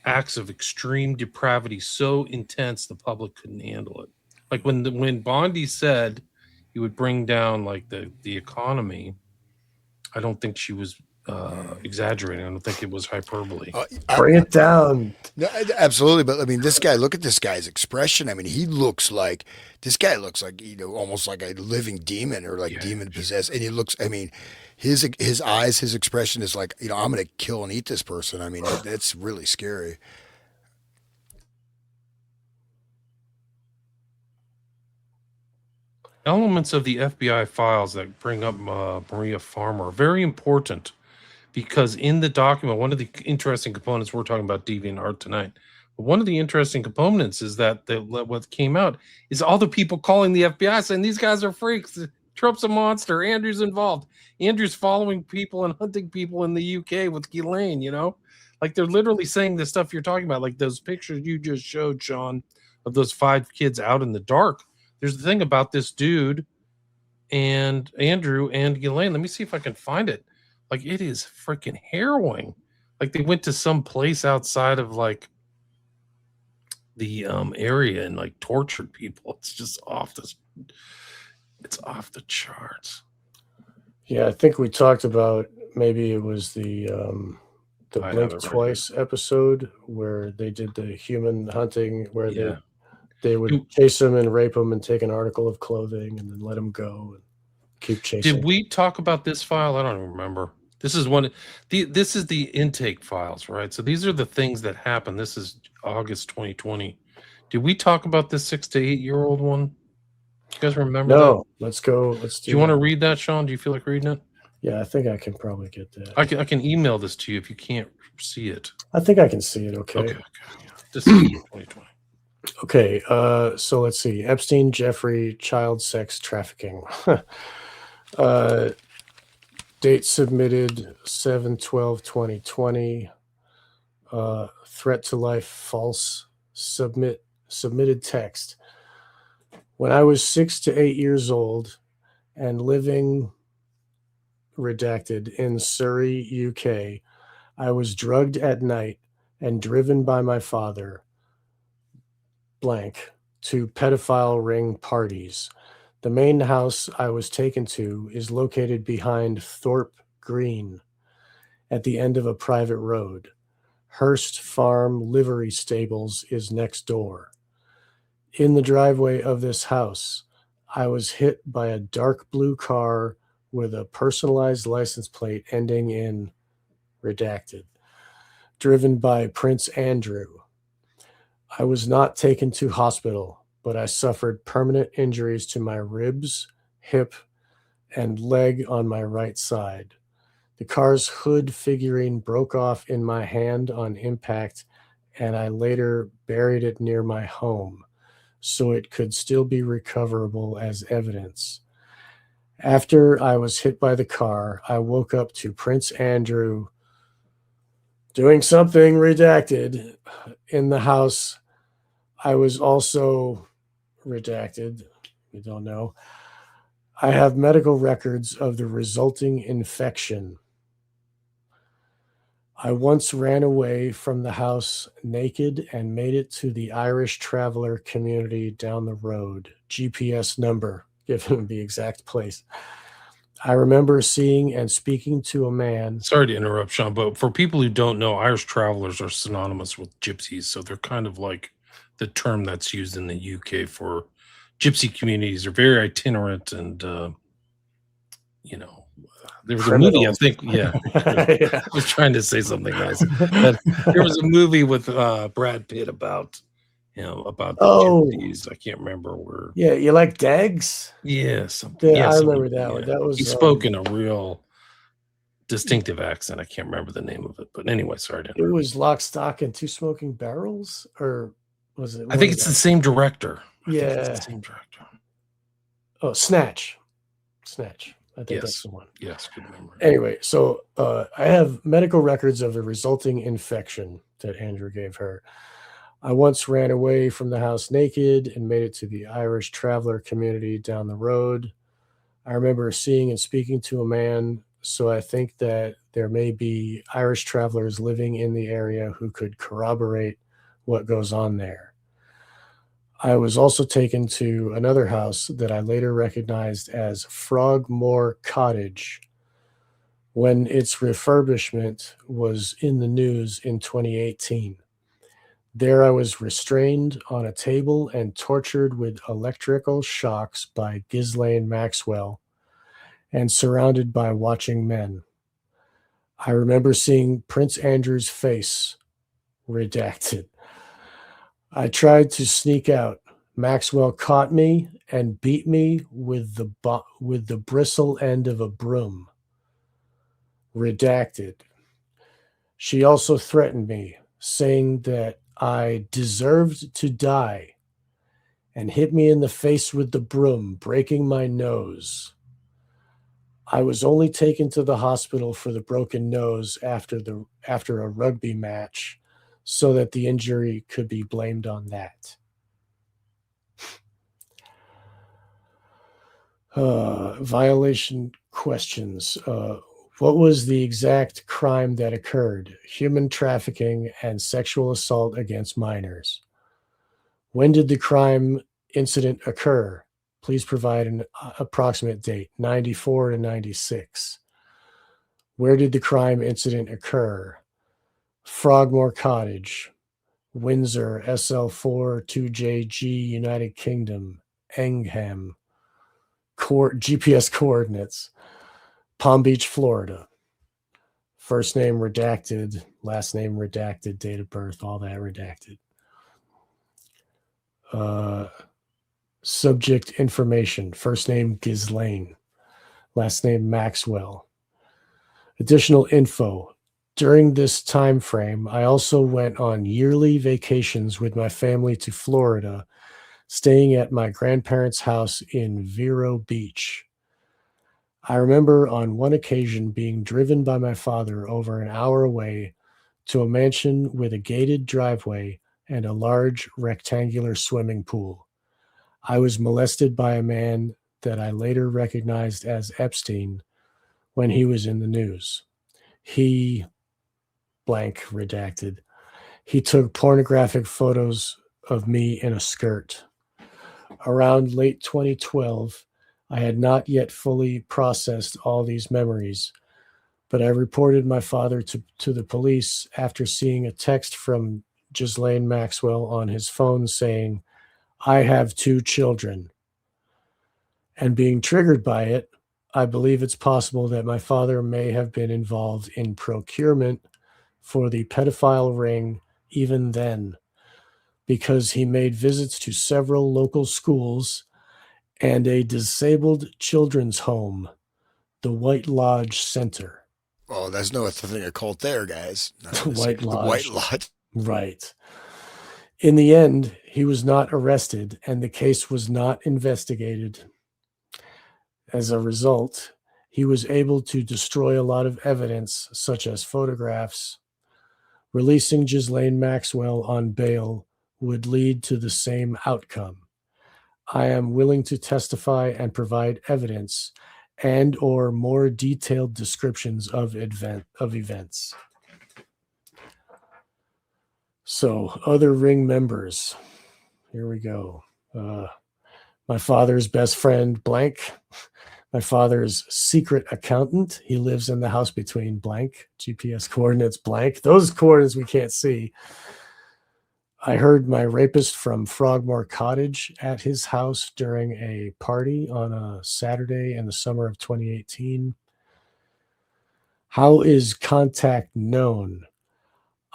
acts of extreme depravity so intense the public couldn't handle it. Like when Bondi said he would bring down like the economy, I don't think she was exaggerating. I don't think it was hyperbole. Bring it down. No, absolutely. But I mean, look at this guy's expression. I mean, this guy looks like, almost like a living demon or like demon possessed. And he looks, I mean, his eyes, his expression is like, I'm going to kill and eat this person. I mean, that's really scary. Elements of the FBI files that bring up Maria Farmer are very important, because in the document, one of the interesting components, we're talking about deviant art tonight, but one of the interesting components is that what came out is all the people calling the FBI saying these guys are freaks, Trump's a monster, Andrew's involved, Andrew's following people and hunting people in the UK with Ghislaine, like they're literally saying the stuff you're talking about, like those pictures you just showed, Sean, of those 5 kids out in the dark. There's the thing about this dude and Andrew and Ghislaine. Let me see if I can find it. Like, it is freaking harrowing. Like, they went to some place outside of like the area and like tortured people. It's just it's off the charts. Yeah, I think we talked about, maybe it was the Blink Twice episode where they did the human hunting, where they would chase him and rape him and take an article of clothing and then let him go and keep chasing. Did we talk about this file? I don't even remember. This is this is the intake files, right? So these are the things that happen. This is August 2020. Did we talk about this 6 to 8 year old one? You guys remember No, that? let's go. Do you want to read that, Sean? Do you feel like reading it? Yeah, I think I can probably get that. I can email this to you if you can't see it. I think I can see it. Okay. Okay. This is 2020. Okay. So let's see. Epstein, Jeffrey, child sex trafficking. Date submitted 7/12/2020. Threat to life false. Submitted text. When I was 6 to 8 years old and living redacted, in Surrey, UK. I was drugged at night and driven by my father, blank, to pedophile ring parties. The main house I was taken to is located behind Thorpe Green at the end of a private road. Hurst Farm Livery Stables is next door. In the driveway of this house, I was hit by a dark blue car with a personalized license plate ending in redacted, driven by Prince Andrew. I was not taken to hospital, but I suffered permanent injuries to my ribs, hip, and leg on my right side. The car's hood figurine broke off in my hand on impact, and I later buried it near my home, so it could still be recoverable as evidence. After I was hit by the car, I woke up to Prince Andrew doing something redacted in the house. I was also redacted. You don't know. I have medical records of the resulting infection. I once ran away from the house naked and made it to the Irish traveler community down the road. GPS number, given the exact place. I remember seeing and speaking to a man. Sorry to interrupt, Sean, but for people who don't know, Irish travelers are synonymous with gypsies. So they're kind of like the term that's used in the UK for gypsy communities. They're very itinerant and, there was a movie, I think. Yeah, Yeah. I was trying to say something nice, but there was a movie with Brad Pitt about the gypsies. I can't remember where. Yeah, you like Dags? Yeah, something. Yeah, I something, remember that one. That was he spoke in a real distinctive accent. I can't remember the name of it, but anyway, sorry to interrupt. It was Lock, Stock, and Two Smoking Barrels, or was it? I think it's the same director. Yeah, the same director. Oh, Snatch. I think that's the one. Yes, good memory. Anyway, so I have medical records of the resulting infection that Andrew gave her. I once ran away from the house naked and made it to the Irish traveler community down the road. I remember seeing and speaking to a man, so I think that there may be Irish travelers living in the area who could corroborate what goes on there. I was also taken to another house that I later recognized as Frogmore Cottage when its refurbishment was in the news in 2018. There I was restrained on a table and tortured with electrical shocks by Ghislaine Maxwell and surrounded by watching men. I remember seeing Prince Andrew's face, redacted. I tried to sneak out. Maxwell caught me and beat me with the bristle end of a broom. Redacted. She also threatened me, saying that I deserved to die, and hit me in the face with the broom, breaking my nose. I was only taken to the hospital for the broken nose after a rugby match, so that the injury could be blamed on that. Violation questions. What was the exact crime that occurred? Human trafficking and sexual assault against minors. When did the crime incident occur? Please provide an approximate date, 94 to 96. Where did the crime incident occur? Frogmore Cottage, Windsor, SL4 2JG, United Kingdom, Engham, GPS coordinates, Palm Beach, Florida. First name redacted, last name redacted, date of birth, all that redacted. Subject information, first name Ghislaine, last name Maxwell. Additional info. During this time frame, I also went on yearly vacations with my family to Florida, staying at my grandparents' house in Vero Beach. I remember on one occasion being driven by my father over an hour away to a mansion with a gated driveway and a large rectangular swimming pool. I was molested by a man that I later recognized as Epstein when he was in the news. He blank redacted. He took pornographic photos of me in a skirt. Around late 2012, I had not yet fully processed all these memories, but I reported my father to the police after seeing a text from Ghislaine Maxwell on his phone saying, "I have 2 children." And being triggered by it, I believe it's possible that my father may have been involved in procurement for the pedophile ring even then, because he made visits to several local schools and a disabled children's home, the White Lodge Center. Oh, there's no thing a cult there, guys. The White The White Lodge. Lodge. Right. In the end, he was not arrested and the case was not investigated. As a result, he was able to destroy a lot of evidence, such as photographs. Releasing Ghislaine Maxwell on bail would lead to the same outcome. I am willing to testify and provide evidence and or more detailed descriptions of events. So, other ring members. Here we go. My father's best friend, blank. My father's secret accountant. He lives in the house between blank, GPS coordinates blank. Those coordinates we can't see. I heard my rapist from Frogmore Cottage at his house during a party on a Saturday in the summer of 2018. How is contact known?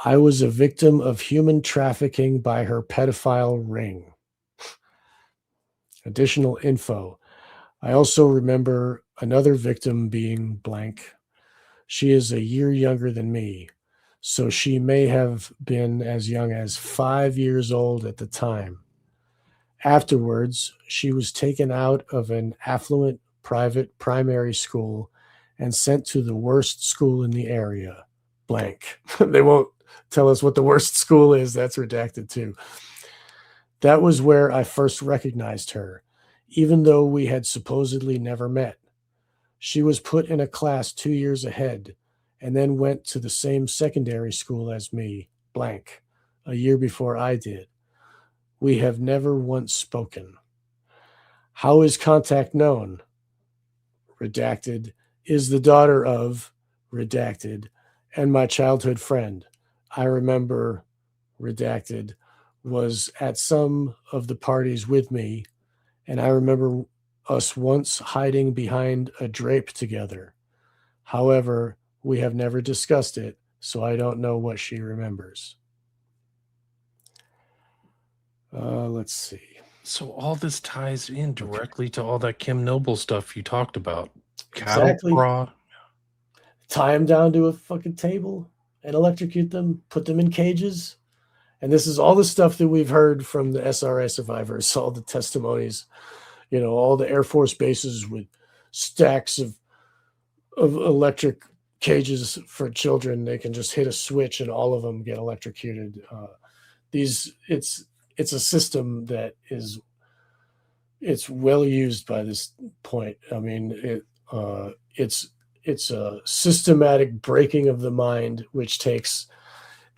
I was a victim of human trafficking by her pedophile ring. Additional info. I also remember another victim being blank. She is a year younger than me, so she may have been as young as 5 years old at the time. Afterwards, she was taken out of an affluent private primary school and sent to the worst school in the area, blank. They won't tell us what the worst school is. That's redacted too. That was where I first recognized her, even though we had supposedly never met. She was put in a class 2 years ahead and then went to the same secondary school as me, blank, a year before I did. We have never once spoken. How is contact known? Redacted, is the daughter of, redacted, and my childhood friend. I remember, redacted, was at some of the parties with me, and I remember us once hiding behind a drape together. However, we have never discussed it, so I don't know what she remembers. Let's see. So all this ties in directly to all that Kim Noble stuff you talked about. Cattle Exactly. prod. Tie them down to a fucking table and electrocute them, put them in cages. And this is all the stuff that we've heard from the SRI survivors, all the testimonies, you know, all the Air Force bases with stacks of electric cages for children. They can just hit a switch and all of them get electrocuted. It's a system that it's well used by this point. I mean, it's a systematic breaking of the mind, which takes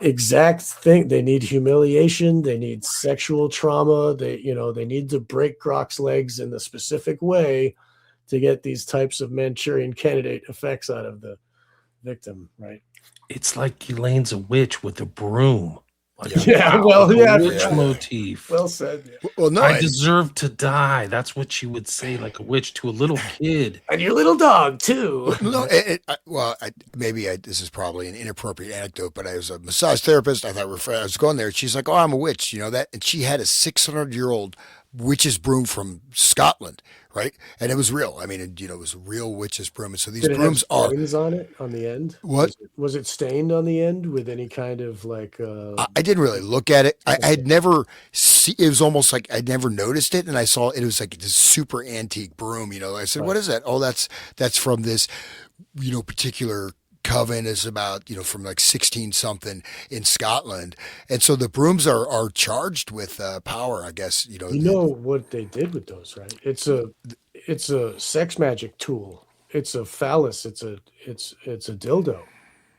exact thing. They need humiliation. They need sexual trauma. They need to break Grok's legs in the specific way to get these types of Manchurian Candidate effects out of the victim, right? It's like Elaine's a witch with a broom. Like, witch motif. Well said. Well, no, I deserve to die. That's what she would say, like a witch to a little kid. And your little dog too. No, this is probably an inappropriate anecdote, but I was a massage therapist. I thought I was going there. She's like, "Oh, I'm a witch," you know that, and she had a 600-year-old witch's broom from Scotland, right? And it was real. I mean, it was a real witch's broom. And so these brooms are stains on it on the end. What was it stained on the end with any kind of like? I didn't really look at it. I had never see. It was almost like I'd never noticed it, and I saw it was like this super antique broom. You know, I said, "What is that?" Oh, that's from this, particular coven is about, from like 16 something in Scotland. And so the brooms are charged with power, I guess, You know what they did with those, right? It's a sex magic tool. it's a phallus. It's a dildo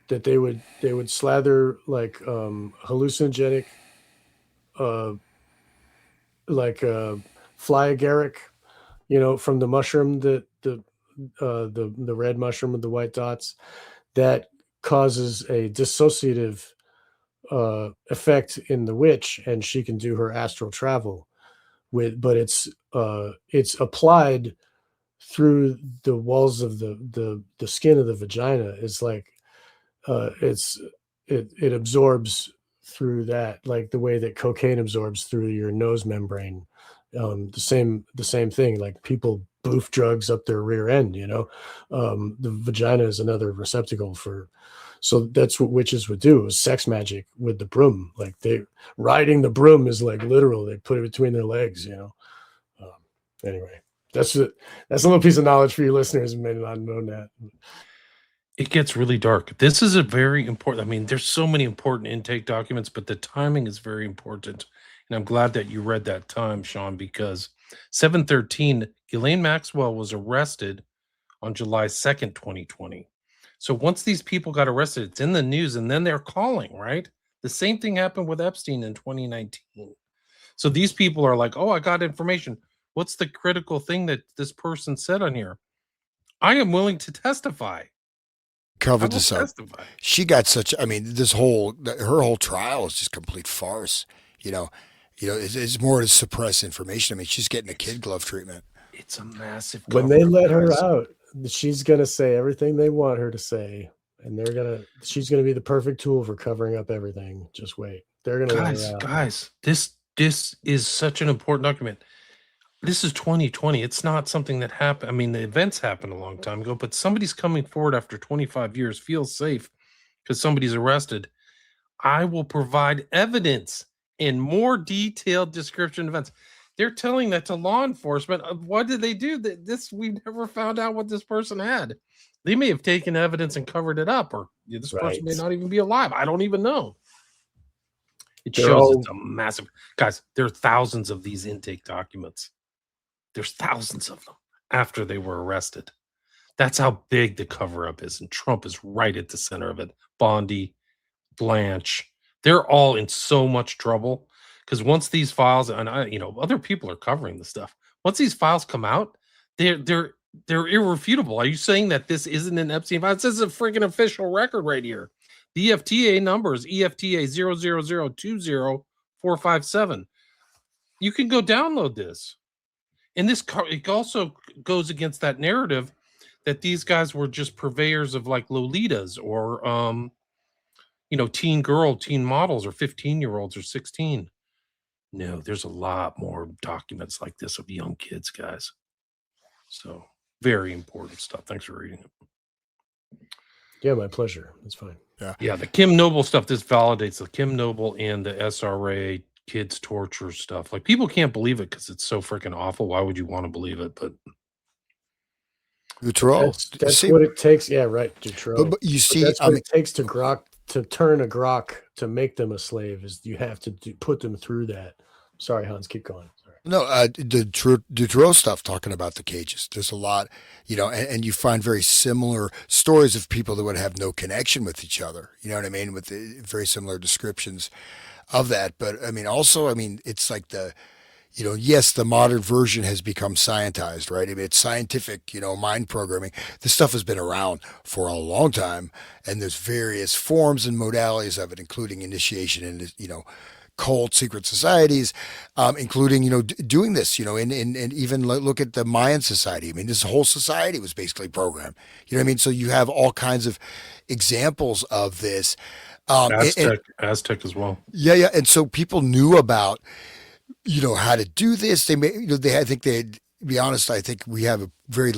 that they would slather like hallucinogenic, uh, like fly agaric, from the mushroom, the red mushroom with the white dots, that causes a dissociative effect in the witch, and she can do her astral travel but it's applied through the walls of the skin of the vagina. Is like it absorbs through that, like the way that cocaine absorbs through your nose membrane. The same thing, like people boof drugs up their rear end, the vagina is another receptacle for. So that's what witches would do, is sex magic with the broom. Like they riding the broom is like literal. They put it between their legs, Anyway, that's a little piece of knowledge for you listeners who may not have known that. It gets really dark. This is a very important. I mean, there's so many important intake documents, but the timing is very important. And I'm glad that you read that time, Sean, because 7/13, Ghislaine Maxwell was arrested on July 2nd, 2020. So once these people got arrested, it's in the news, and then they're calling, right? The same thing happened with Epstein in 2019. So these people are like, oh, I got information. What's the critical thing that this person said on here? I am willing to testify. Covered this up. She got such, I mean, her whole trial is just complete farce. It's more to suppress information. I mean, she's getting a kid glove treatment. It's a massive. When they let her out, she's going to say everything they want her to say, and she's going to be the perfect tool for covering up everything. Just wait. They're going to guys, this is such an important document. This is 2020. It's not something that happened. I mean, the events happened a long time ago, but somebody's coming forward after 25 years, feels safe because somebody's arrested. I will provide evidence in more detailed description of events. They're telling that to law enforcement. What did they do? We never found out what this person had. They may have taken evidence and covered it up, or this person may not even be alive. I don't even know. It shows it's a massive. Guys, there are thousands of these intake documents. There's thousands of them after they were arrested. That's how big the cover-up is, and Trump is right at the center of it. Bondi, Blanche, they're all in so much trouble because once these files, and other people are covering the stuff. Once these files come out, they're irrefutable. Are you saying that this isn't an Epstein file? It says a freaking official record right here. The EFTA number is EFTA 000204557. You can go download this. And it also goes against that narrative that these guys were just purveyors of like Lolitas or, teen models or 15-year-olds or 16. No, there's a lot more documents like this of young kids, guys. So very important stuff. Thanks for reading it. Yeah, my pleasure. That's fine. Yeah. The Kim Noble stuff, this validates the Kim Noble and the SRA kids torture stuff. Like, people can't believe it because it's so freaking awful. Why would you want to believe it? But Dutroux. That's what it takes. Yeah, right. Dutroux. But you see, that's what it takes to turn a grok, to make them a slave, is you have to put them through that. Sorry, Hans, keep going. Sorry. No, the Dutroux stuff, talking about the cages. There's a lot, and you find very similar stories of people that would have no connection with each other. You know what I mean? With the very similar descriptions of that. But I mean, also, it's like yes, the modern version has become scientized, right? I mean, it's scientific, mind programming. This stuff has been around for a long time, and there's various forms and modalities of it, including initiation and, cult secret societies, including, doing this, and even look at the Mayan society. I mean, this whole society was basically programmed, you know what I mean? So you have all kinds of examples of this. Aztec as well. Yeah. And so people knew about, how to do this. They may, I think be honest, I think we have a poor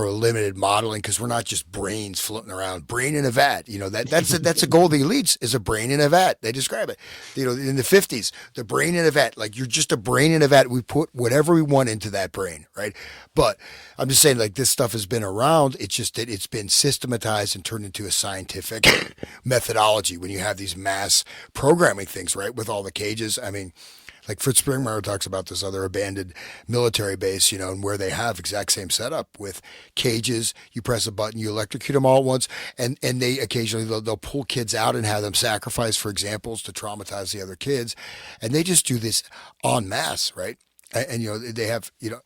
limited modeling, because we're not just brains floating around, brain in a vat. That's a goal of the elites, is a brain in a vat. They describe it, in the 50s, the brain in a vat, like you're just a brain in a vat. We put whatever we want into that brain. Right. But I'm just saying, like, this stuff has been around. It's just that it's been systematized and turned into a scientific methodology when you have these mass programming things, right? With all the cages. I mean, Like Fritz Springmeier talks about this other abandoned military base, you know, and where they have exact same setup with cages. You press a button, you electrocute them all at once, and they occasionally they'll pull kids out and have them sacrifice for examples to traumatize the other kids, and they just do this en masse, right? And you know they have, you know,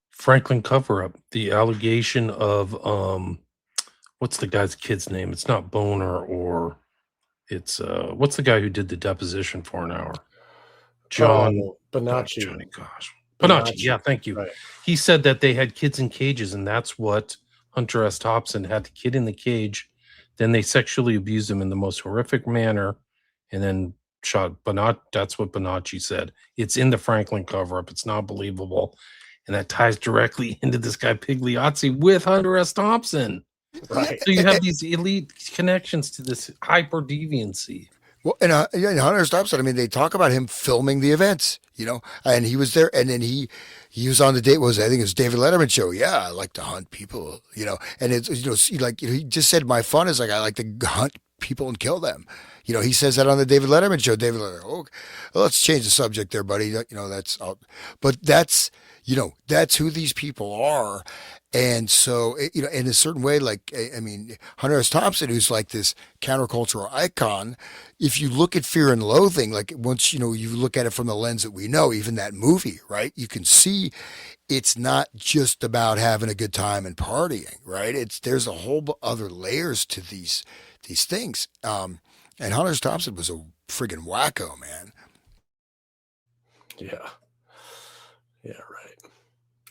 Franklin cover up, the allegation of what's the guy's kid's name? It's not Boner, or it's what's the guy who did the deposition for an hour? John Bonacci. Johnny, gosh. Bonacci, yeah, thank you. Right. He said that they had kids in cages, and that's what Hunter S. Thompson had the kid in the cage. Then they sexually abused him in the most horrific manner, and then shot Bonacci. That's what Bonacci said. It's in the Franklin cover-up. It's not believable. And that ties directly into this guy Pigliazzi with Hunter S. Thompson. Right. So you have these elite connections to this hyper deviancy. well, and Hunter S. Thompson, I mean, they talk about him filming the events, you know, and he was there, and then he was on the date. I think it was David Letterman show. Yeah, I like to hunt people, you know, and it's, you know, like, you know, he just said my fun is like I like to hunt people and kill them. You know, he says that on the David Letterman show. David Letterman, oh, well, let's change the subject there, buddy. You know, but that's, you know, that's who these people are. And so, you know, in a certain way, like, I mean, Hunter S. Thompson, who's like this countercultural icon, if you look at Fear and Loathing, like once, you know, you look at it from the lens that we know, even that movie, right? You can see it's not just about having a good time and partying, right? There's a whole other layers to these things. And Hunter S. Thompson was a friggin' wacko, man. Yeah. Yeah, right.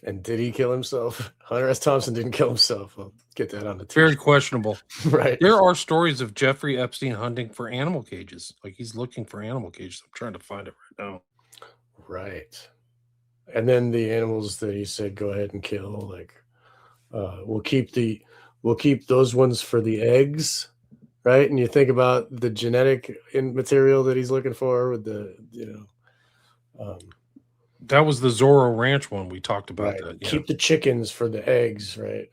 And did he kill himself? Hunter S. Thompson didn't kill himself. I'll get that on the Very questionable. Right. There are stories of Jeffrey Epstein hunting for animal cages. Like he's looking for animal cages. I'm trying to find it right now. Right. And then the animals that he said go ahead and kill, like we'll keep those ones for the eggs, right? And you think about the genetic material that he's looking for with the, you know, that was the Zorro Ranch one we talked about. right. That, yeah. Keep the chickens for the eggs, right?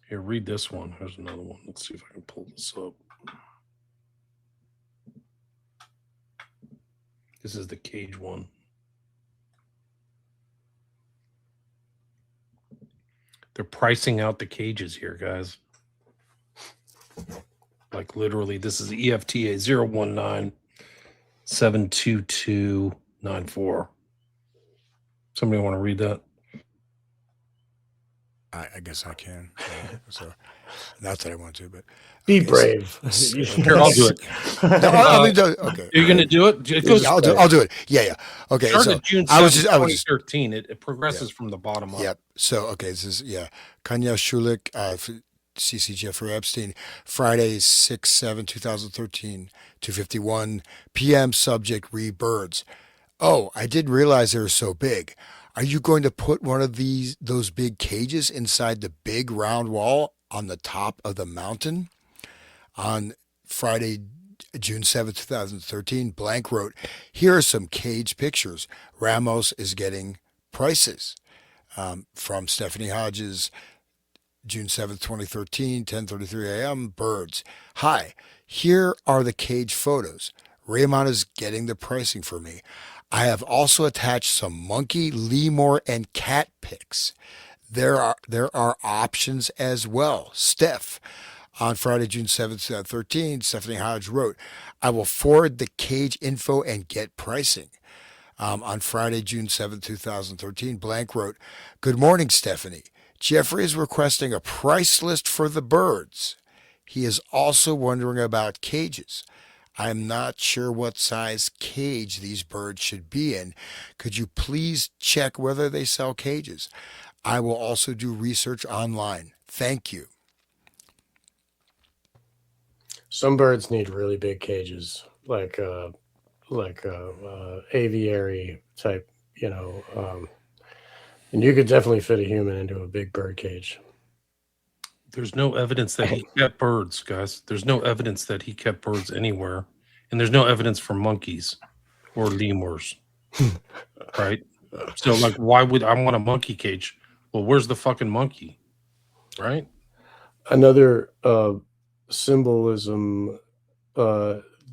Here, read this one. Here's another one. Let's see if I can pull this up. This is the cage one. They're pricing out the cages here, guys. Like literally, this is EFTA 019 72294. Somebody want to read that? I guess I can. So, not that I want to, but Be brave. Here, I'll do it. Okay. You're going to do it? It goes. I'll do it. Yeah. Okay. Started So June 7th, I was just 2013. It progresses from the bottom up. Yep. So okay, this is Kanya Schulich, CC Jeffrey Epstein, Friday 6/7/2013, 2:51 p.m. Subject: Birds. Oh, I didn't realize they were so big. Are you going to put one of those big cages inside the big round wall on the top of the mountain? On Friday, June 7th, 2013, Blank wrote, here are some cage pictures. Ramos is getting prices. From Stephanie Hodges, June 7th, 2013, 10:33 a.m., Birds. Hi, here are the cage photos. Raymond is getting the pricing for me. I have also attached some monkey, lemur, and cat pics. There are options as well. Steph, on Friday, June 7th, 2013, Stephanie Hodge wrote, I will forward the cage info and get pricing. On Friday, June 7th, 2013, Blank wrote, good morning, Stephanie. Jeffrey is requesting a price list for the birds. He is also wondering about cages. I'm not sure what size cage these birds should be in. Could you please check whether they sell cages? I will also do research online. Thank you. Some birds need really big cages, like aviary type, you know, and you could definitely fit a human into a big bird cage. There's no evidence that he kept birds, guys. There's no evidence that he kept birds anywhere. And there's no evidence for monkeys or lemurs. Right? So, like, why would I want a monkey cage? Well, where's the fucking monkey? Right? Another symbolism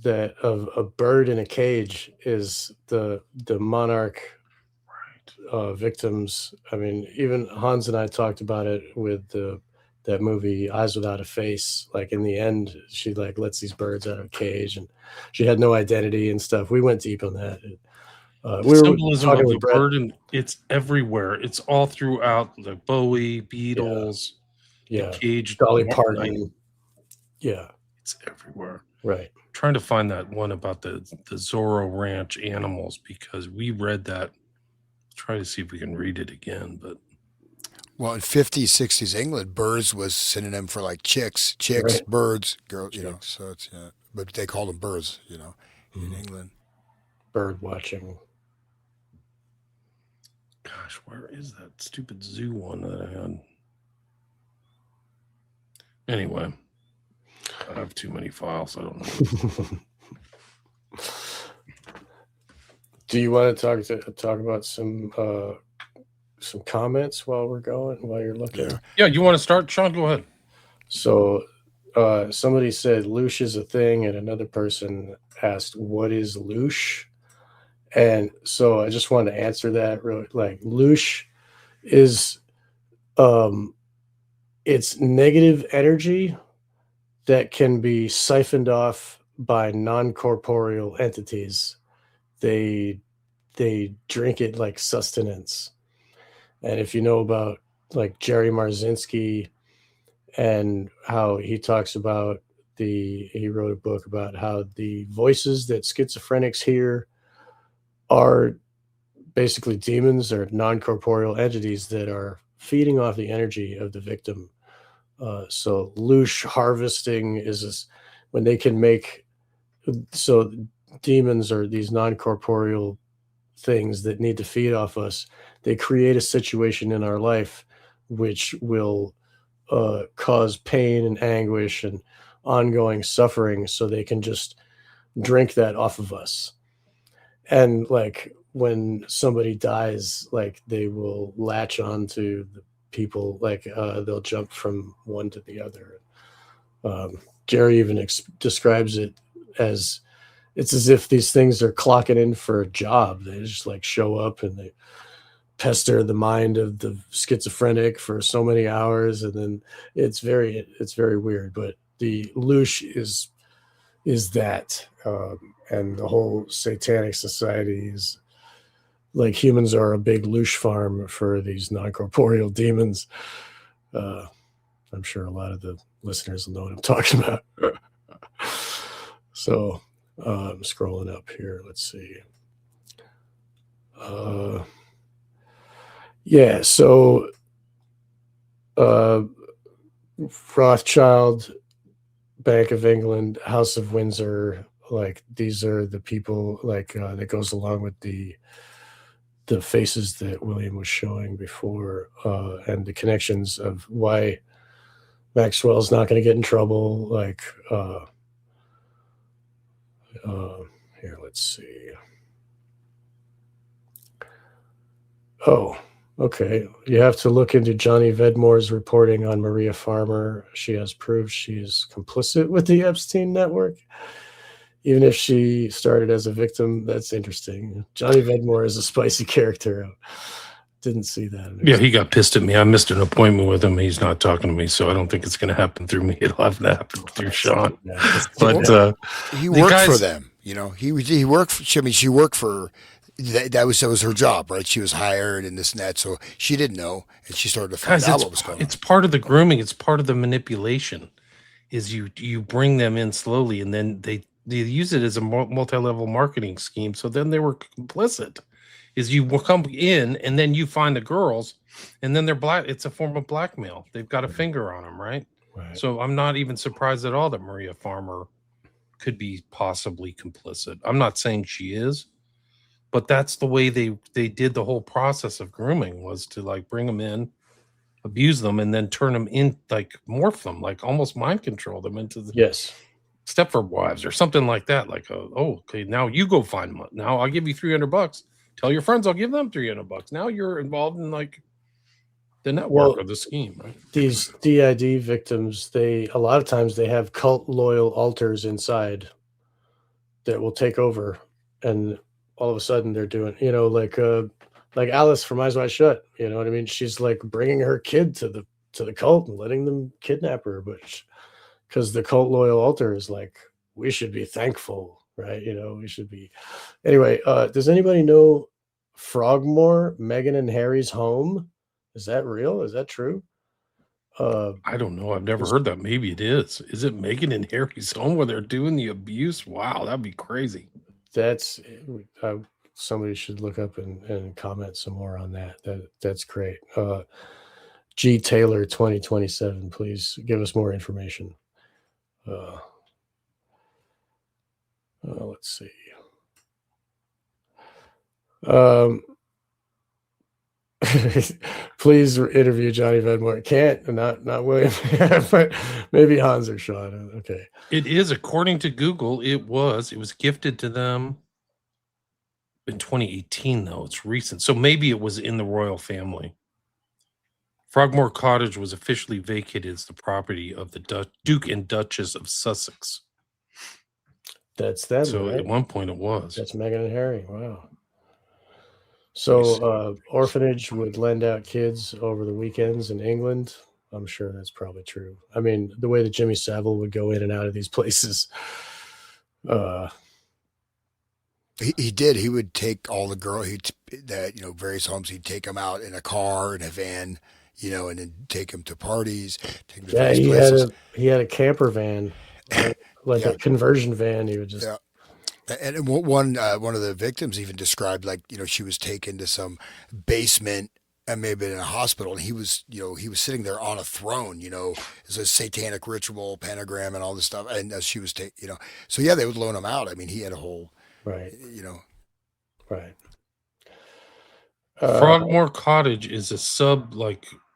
that of a bird in a cage is the monarch victims. I mean, even Hans and I talked about it with that movie Eyes Without a Face. Like in the end, she like lets these birds out of a cage, and she had no identity and stuff. We went deep on that. The We were symbolism talking of the with Brett. bird, and it's everywhere. It's all throughout the Bowie, Beatles, Yeah, the cage, Dolly like, Parton. Yeah, it's everywhere. right. Trying to find that one about the Zorro Ranch animals, because we read that. Try to see if we can read it again, but Well, in 50s, 60s England, birds was synonym for like chicks, Right. birds, girls, you know. Chicks. So it's but they called them birds, you know, in England. Bird watching. gosh, where is that stupid zoo one that I had? Anyway, I have too many files. I don't know. Do you want to talk about some comments while you're looking? Yeah, you want to start, Sean? Go ahead. So somebody said loosh is a thing, and another person asked, what is loosh? And so I just wanted to answer that really. Like, loosh is it's negative energy that can be siphoned off by non-corporeal entities. They drink it like sustenance. And if you know about like Jerry Marzinski and how he talks about he wrote a book about how the voices that schizophrenics hear are basically demons or non-corporeal entities that are feeding off the energy of the victim. So loosh harvesting is when they can make, so demons are these non-corporeal things that need to feed off us. They create a situation in our life which will cause pain and anguish and ongoing suffering, so they can just drink that off of us. And like when somebody dies, like they will latch on to the people, like they'll jump from one to the other. Jerry even describes it as it's as if these things are clocking in for a job. They just like show up and they pester the mind of the schizophrenic for so many hours, and then it's very weird. But the loosh is that, and the whole satanic society is like humans are a big loosh farm for these non-corporeal demons. I'm sure a lot of the listeners will know what I'm talking about. So I'm scrolling up here. Let's see. Yeah, so Rothschild, Bank of England, House of Windsor, like these are the people like that goes along with the faces that William was showing before, and the connections of why Maxwell's not going to get in trouble. Like here, let's see. Oh, okay. You have to look into Johnny Vedmore's reporting on Maria Farmer. She has proved she is complicit with the Epstein network, even if she started as a victim. That's interesting. Johnny Vedmore is a spicy character. Didn't see that. Yeah, he got pissed at me. I missed an appointment with him. He's not talking to me, so I don't think it's going to happen through me. It'll have to happen through Sean. But he worked for them. You know, he worked for. I mean, she worked for. That was her job, right? She was hired and this and that, so she didn't know, and she started to find out what was going on. It's part of the grooming. It's part of the manipulation. Is you bring them in slowly, and then they use it as a multi-level marketing scheme. So then they were complicit. Is you will come in, and then you find the girls, and then they're black. It's a form of blackmail. They've got a finger on them, right? So I'm not even surprised at all that Maria Farmer could be possibly complicit. I'm not saying she is. But that's the way they did the whole process of grooming, was to like bring them in, abuse them, and then turn them in, like morph them, like almost mind control them into the Stepford wives or something like that. Like, okay, now you go find them. Now I'll give you $300. Tell your friends I'll give them $300. Now you're involved in like the network or the scheme, right? These DID victims, a lot of times they have cult loyal alters inside. that will take over, and all of a sudden they're doing, like Alice from Eyes Wide Shut. You know what I mean? She's like bringing her kid to the cult and letting them kidnap her, but because the cult loyal altar is like, we should be thankful, right? We should be. Anyway, does anybody know Frogmore, Meghan and Harry's home? Is that real? Is that true? I don't know. I've never heard that. Maybe it is. Is it Meghan and Harry's home where they're doing the abuse? Wow, that'd be crazy. That's somebody should look up and comment some more on that. That's great. G Taylor 2027, please give us more information. Let's see. Please interview Johnny Vedmore. Can't, not William, but maybe Hans or Sean. Okay. It is, according to Google, it was gifted to them in 2018, though. It's recent. So maybe it was in the royal family. Frogmore Cottage was officially vacated as the property of the Duke and Duchess of Sussex. That's them. So right? At one point it was. That's Meghan and Harry. Wow. So orphanage would lend out kids over the weekends in England. I'm sure that's probably true. I mean, the way that Jimmy Savile would go in and out of these places. He did. He would take all the various homes. He'd take them out in a car, in a van, and then take them to parties. Take them to various places. He had a camper van, like a conversion van. He would just. Yeah. And one of the victims even described, she was taken to some basement and maybe in a hospital, and he was sitting there on a throne, as a satanic ritual, pentagram, and all this stuff. And as she was so yeah, they would loan him out. I mean, he had a whole, right. Right. Frogmore Cottage is a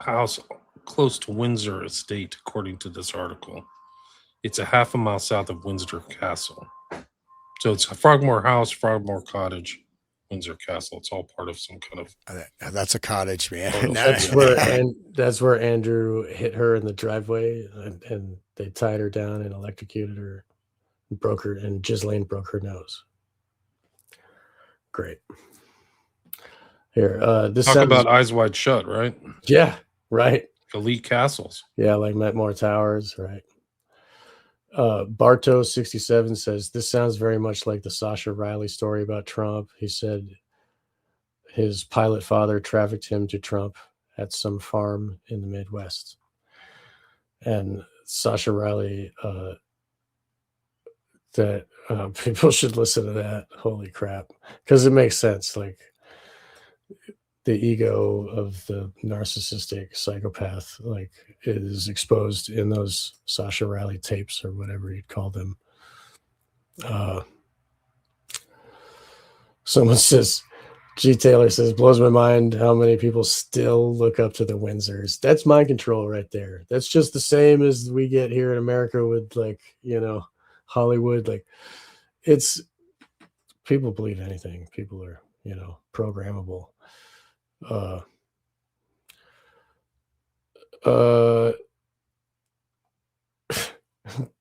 house close to Windsor Estate, according to this article. It's a half a mile south of Windsor Castle. So it's Frogmore House, Frogmore Cottage, Windsor Castle. It's all part of some kind of. That's a cottage, man. That's where Andrew hit her in the driveway, and they tied her down and electrocuted her, and Ghislaine broke her nose. Great. Here, talk about Eyes Wide Shut, right? Yeah, right. Elite castles. Yeah, like Metmore Towers, right. Barto67 says, this sounds very much like the Sasha Riley story about Trump. He said his pilot father trafficked him to Trump at some farm in the Midwest. And Sasha Riley, people should listen to that. Holy crap. Because it makes sense. Like the ego of the narcissistic psychopath, is exposed in those Sasha Riley tapes or whatever you'd call them. Someone says, G. Taylor says, blows my mind how many people still look up to the Windsors. That's mind control right there. That's just the same as we get here in America with Hollywood. It's people believe anything. People are, programmable.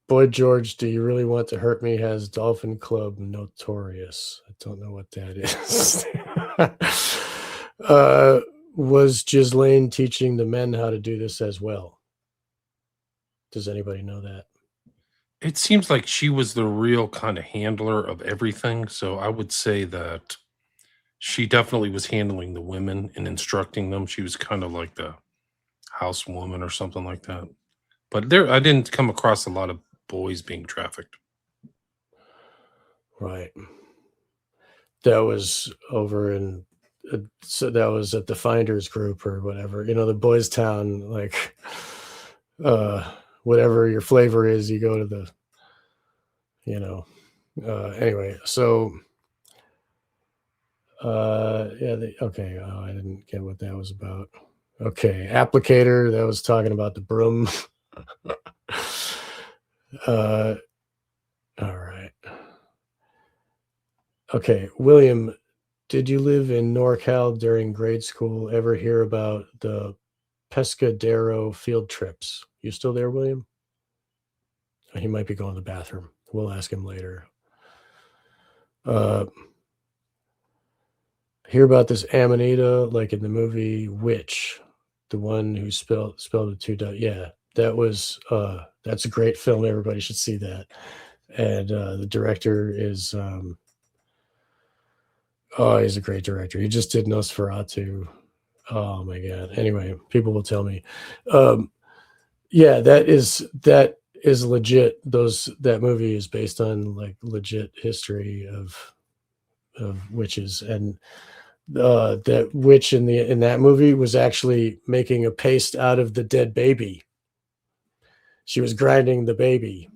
Boy George, do you really want to hurt me? Has Dolphin Club Notorious. I don't know what that is. Was Ghislaine teaching the men how to do this as well? Does anybody know that? It seems like she was the real kind of handler of everything. So I would say that she definitely was handling the women and instructing them. She was kind of like the housewoman or something like that. But I didn't come across a lot of boys being trafficked. Right. That was over in, so that was at the Finders Group or whatever, the Boys Town, whatever your flavor is, you go to the, anyway, so, okay. Oh, I didn't get what that was about. Okay. Applicator, that was talking about the broom. All right. Okay. William, did you live in NorCal during grade school? Ever hear about the Pescadero field trips? You still there, William? He might be going to the bathroom. We'll ask him later. Uh, hear about this Amanita, like in the movie Witch, the one who spelled it two dot. Yeah, that's a great film. Everybody should see that. And the director is he's a great director. He just did Nosferatu. Oh my god. Anyway, people will tell me. Yeah, that is legit. That movie is based on like legit history of witches, and that witch in that movie was actually making a paste out of the dead baby. She was grinding the baby,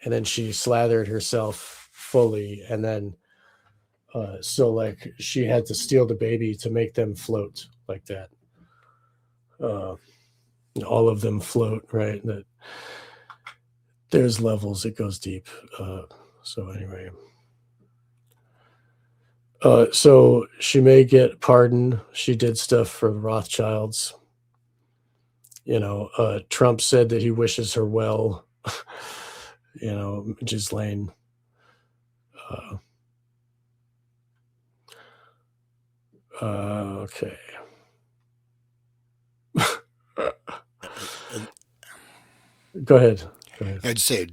and then she slathered herself fully, and then so like she had to steal the baby to make them float like that. All of them float, right? That there's levels, it goes deep. So anyway, so she may get pardoned. She did stuff for the Rothschilds. Trump said that he wishes her well. Ghislaine. Okay. Go ahead. I'd say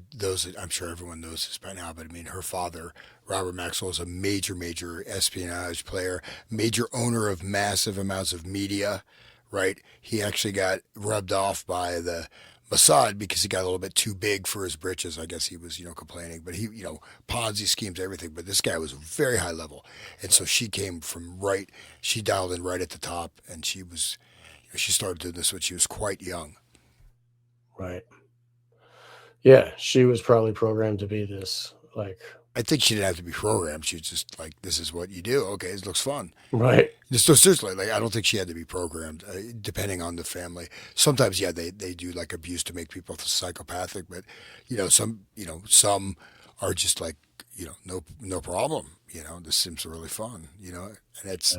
I'm sure everyone knows this by now, but I mean, her father, Robert Maxwell, is a major espionage player, major owner of massive amounts of media, right? He actually got rubbed off by the Mossad because he got a little bit too big for his britches. I guess he was, complaining, but he, Ponzi schemes, everything. But this guy was very high level. And so she she dialed in right at the top, and she started doing this when she was quite young. Right. Yeah, she was probably programmed to be this. Like, I think she didn't have to be programmed. She was just like, this is what you do. Okay, it looks fun. Right. So seriously, like, I don't think she had to be programmed, depending on the family. Sometimes, yeah, they do like abuse to make people psychopathic, but some are just like, no problem. This seems really fun. And it's,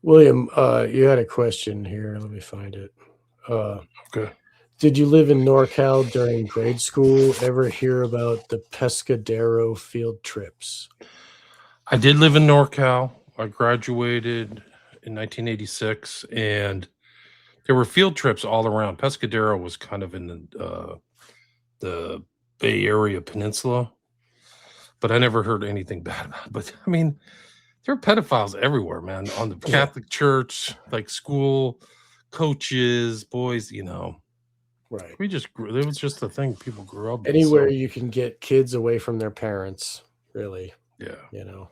William, you had a question here. Let me find it. Okay. Did you live in NorCal during grade school? Ever hear about the Pescadero field trips? I did live in NorCal. I graduated in 1986, and there were field trips all around. Pescadero was kind of in the Bay Area Peninsula, but I never heard anything bad about it. But I mean, there are pedophiles everywhere, man. On the Catholic Church, like school, coaches, boys, Right. It was just a thing people grew up anywhere you can get kids away from their parents, really. Yeah. Yeah,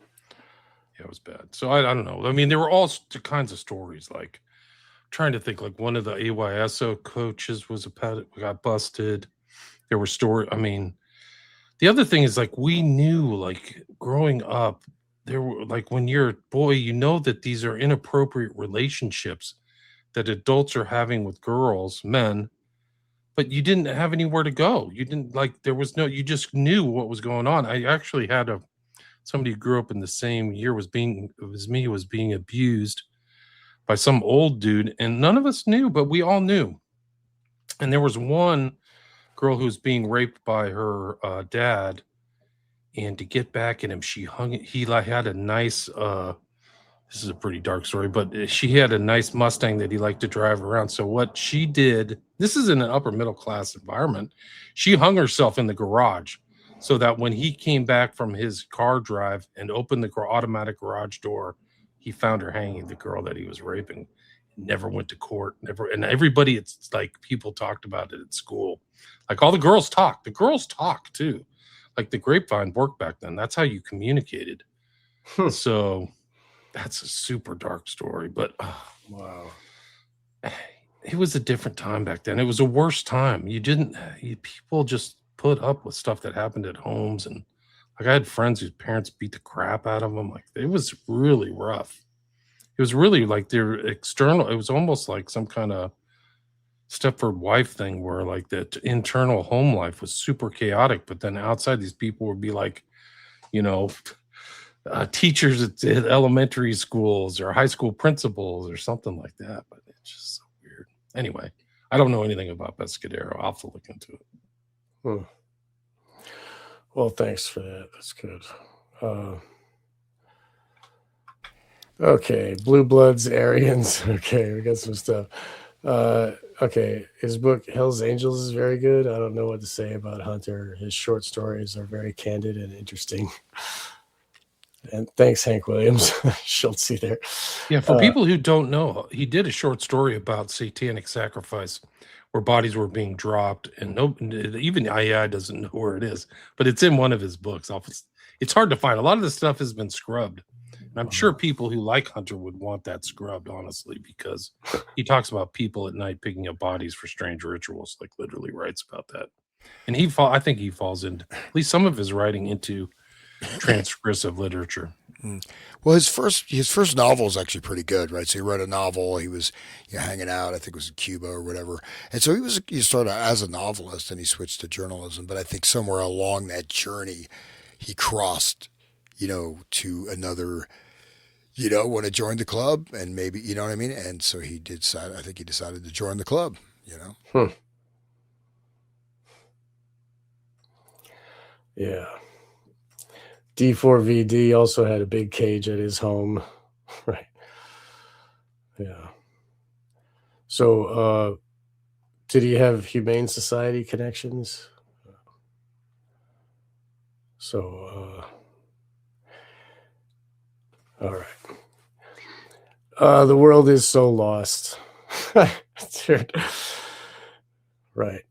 it was bad. So I don't know. I mean, there were all kinds of stories. Like, trying to think, like one of the AYSO coaches got busted. There were stories. I mean, the other thing is, like, we knew, like, growing up, there were, like, when you're a boy, that these are inappropriate relationships that adults are having with girls, men, but you didn't have anywhere to go. You didn't, like, you just knew what was going on. I actually had somebody who grew up in the same year was being abused by some old dude, and none of us knew, but we all knew. And there was one girl who was being raped by her dad, and to get back at him, he had a nice this is a pretty dark story, but she had a nice Mustang that he liked to drive around. So what she did, this is in an upper middle class environment, she hung herself in the garage so that when he came back from his car drive and opened the automatic garage door, he found her hanging, the girl that he was raping. Never went to court, and everybody, it's like, people talked about it at school. Like, all the girls talk too. Like, the grapevine worked back then. That's how you communicated. So that's a super dark story, but wow, it was a different time back then. It was a worse time. People just put up with stuff that happened at homes, and like, I had friends whose parents beat the crap out of them. Like, it was really rough. It was really like their external. It was almost like some kind of Stepford wife thing where, like, the internal home life was super chaotic, but then outside, these people would be like, teachers at elementary schools or high school principals or something like that. But it's just so weird. Anyway, I don't know anything about Pescadero. I'll have to look into it. Well, thanks for that. That's good. Okay, Blue Bloods, Aryans. Okay, we got some stuff. Okay, his book Hell's Angels is very good. I don't know what to say about Hunter. His short stories are very candid and interesting. And thanks, Hank Williams. Schultze there. Yeah, for people who don't know, he did a short story about satanic sacrifice where bodies were being dropped, and even IAI doesn't know where it is, but it's in one of his books. It's hard to find. A lot of the stuff has been scrubbed. And I'm sure people who like Hunter would want that scrubbed, honestly, because he talks about people at night picking up bodies for strange rituals, like literally writes about that. And I think he falls into at least some of his writing into transgressive literature. Well, his first novel is actually pretty good, right? So he wrote a novel. He was hanging out, I think it was in Cuba or whatever. And so he started as a novelist and he switched to journalism. But I think somewhere along that journey, he crossed, to another, want to join the club and maybe, you know what I mean? And so I think he decided to join the club, Yeah. D4VD also had a big cage at his home. Right. Yeah. So, did he have Humane Society connections? So, all right. The world is so lost. Dude. Right.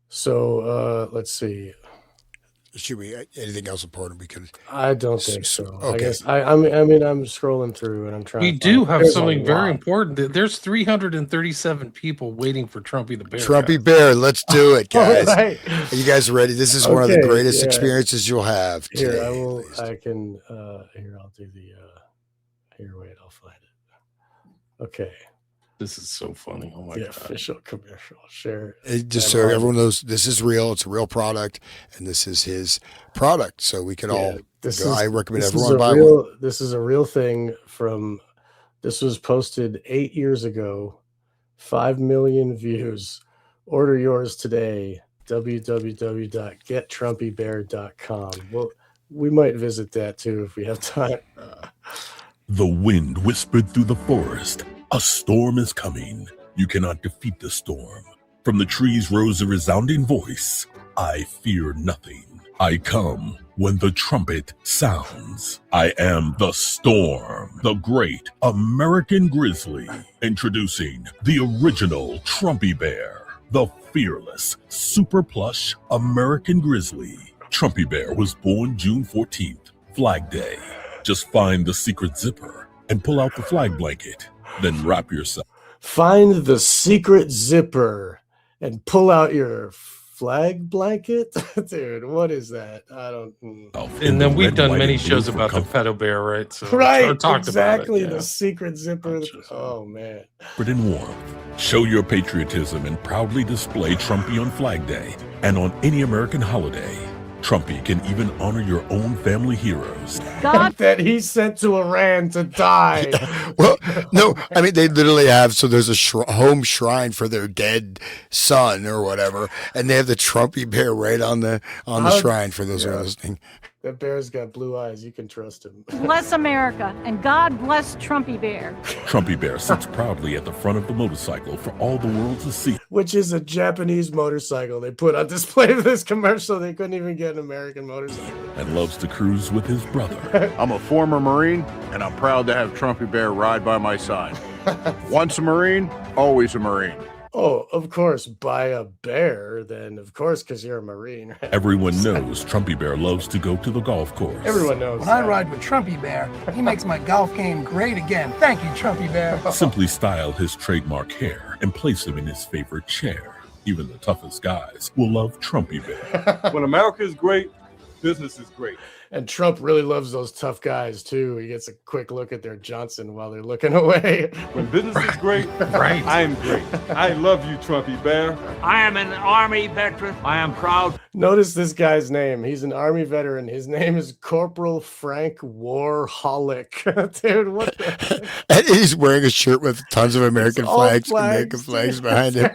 So, let's see. Should we anything else important? Because I don't think so. Okay. I guess I'm scrolling through and I'm trying. We to do find, have there's something a very lot. important. There's 337 people waiting for Trumpy the Bear. Trumpy Bear, let's do it, guys. All right. Are you guys ready? This is one of the greatest experiences you'll have today. Here, I'll do the here, wait, I'll find it. Okay. This is so funny. Oh my God. Official commercial. Share. Just so everyone knows, this is real. It's a real product, and this is his product. So we can all go. I recommend everyone buy one. This is a real thing this was posted 8 years ago. 5 million views. Order yours today. www.gettrumpybear.com. Well, we might visit that too if we have time. The wind whispered through the forest. A storm is coming. You cannot defeat the storm. From the trees rose a resounding voice. I fear nothing. I come when the trumpet sounds. I am the storm, the great American grizzly. Introducing the original Trumpy Bear, the fearless, super plush American grizzly. Trumpy Bear was born June 14th, Flag Day. Just find the secret zipper and pull out the flag blanket. Then wrap yourself. Find the secret zipper and pull out your flag blanket. Dude, what is that? I don't. And then we've done many shows about the pedo bear, right? So right, talked exactly. About it, the secret zipper. Oh man. In warmth. Show your patriotism and proudly display Trumpy on Flag Day and on any American holiday. Trumpy can even honor your own family heroes. That he sent to Iran to die. Well, no, I mean, they literally have, so there's a home shrine for their dead son or whatever, and they have the Trumpy Bear right on the shrine for those who are listening. That bear's got blue eyes. You can trust him. Bless America, and God bless Trumpy Bear. Trumpy Bear sits proudly at the front of the motorcycle for all the world to see. Which is a Japanese motorcycle they put on display for this commercial. They couldn't even get an American motorcycle. And loves to cruise with his brother. I'm a former Marine, and I'm proud to have Trumpy Bear ride by my side. Once a Marine, always a Marine. Oh, of course, buy a bear, then of course, because you're a Marine. Right? Everyone knows Trumpy Bear loves to go to the golf course. Everyone knows. When I ride with Trumpy Bear, he makes my golf game great again. Thank you, Trumpy Bear. Simply style his trademark hair and place him in his favorite chair. Even the toughest guys will love Trumpy Bear. When America is great, business is great. And Trump really loves those tough guys too. He gets a quick look at their Johnson while they're looking away. When business is great, Right. I'm great. I love you, Trumpy Bear. I am an Army veteran. I am proud. Notice this guy's name. He's an Army veteran. His name is Corporal Frank Warholic. Dude, what the heck? And he's wearing a shirt with tons of American all flags, flags, American flags behind him.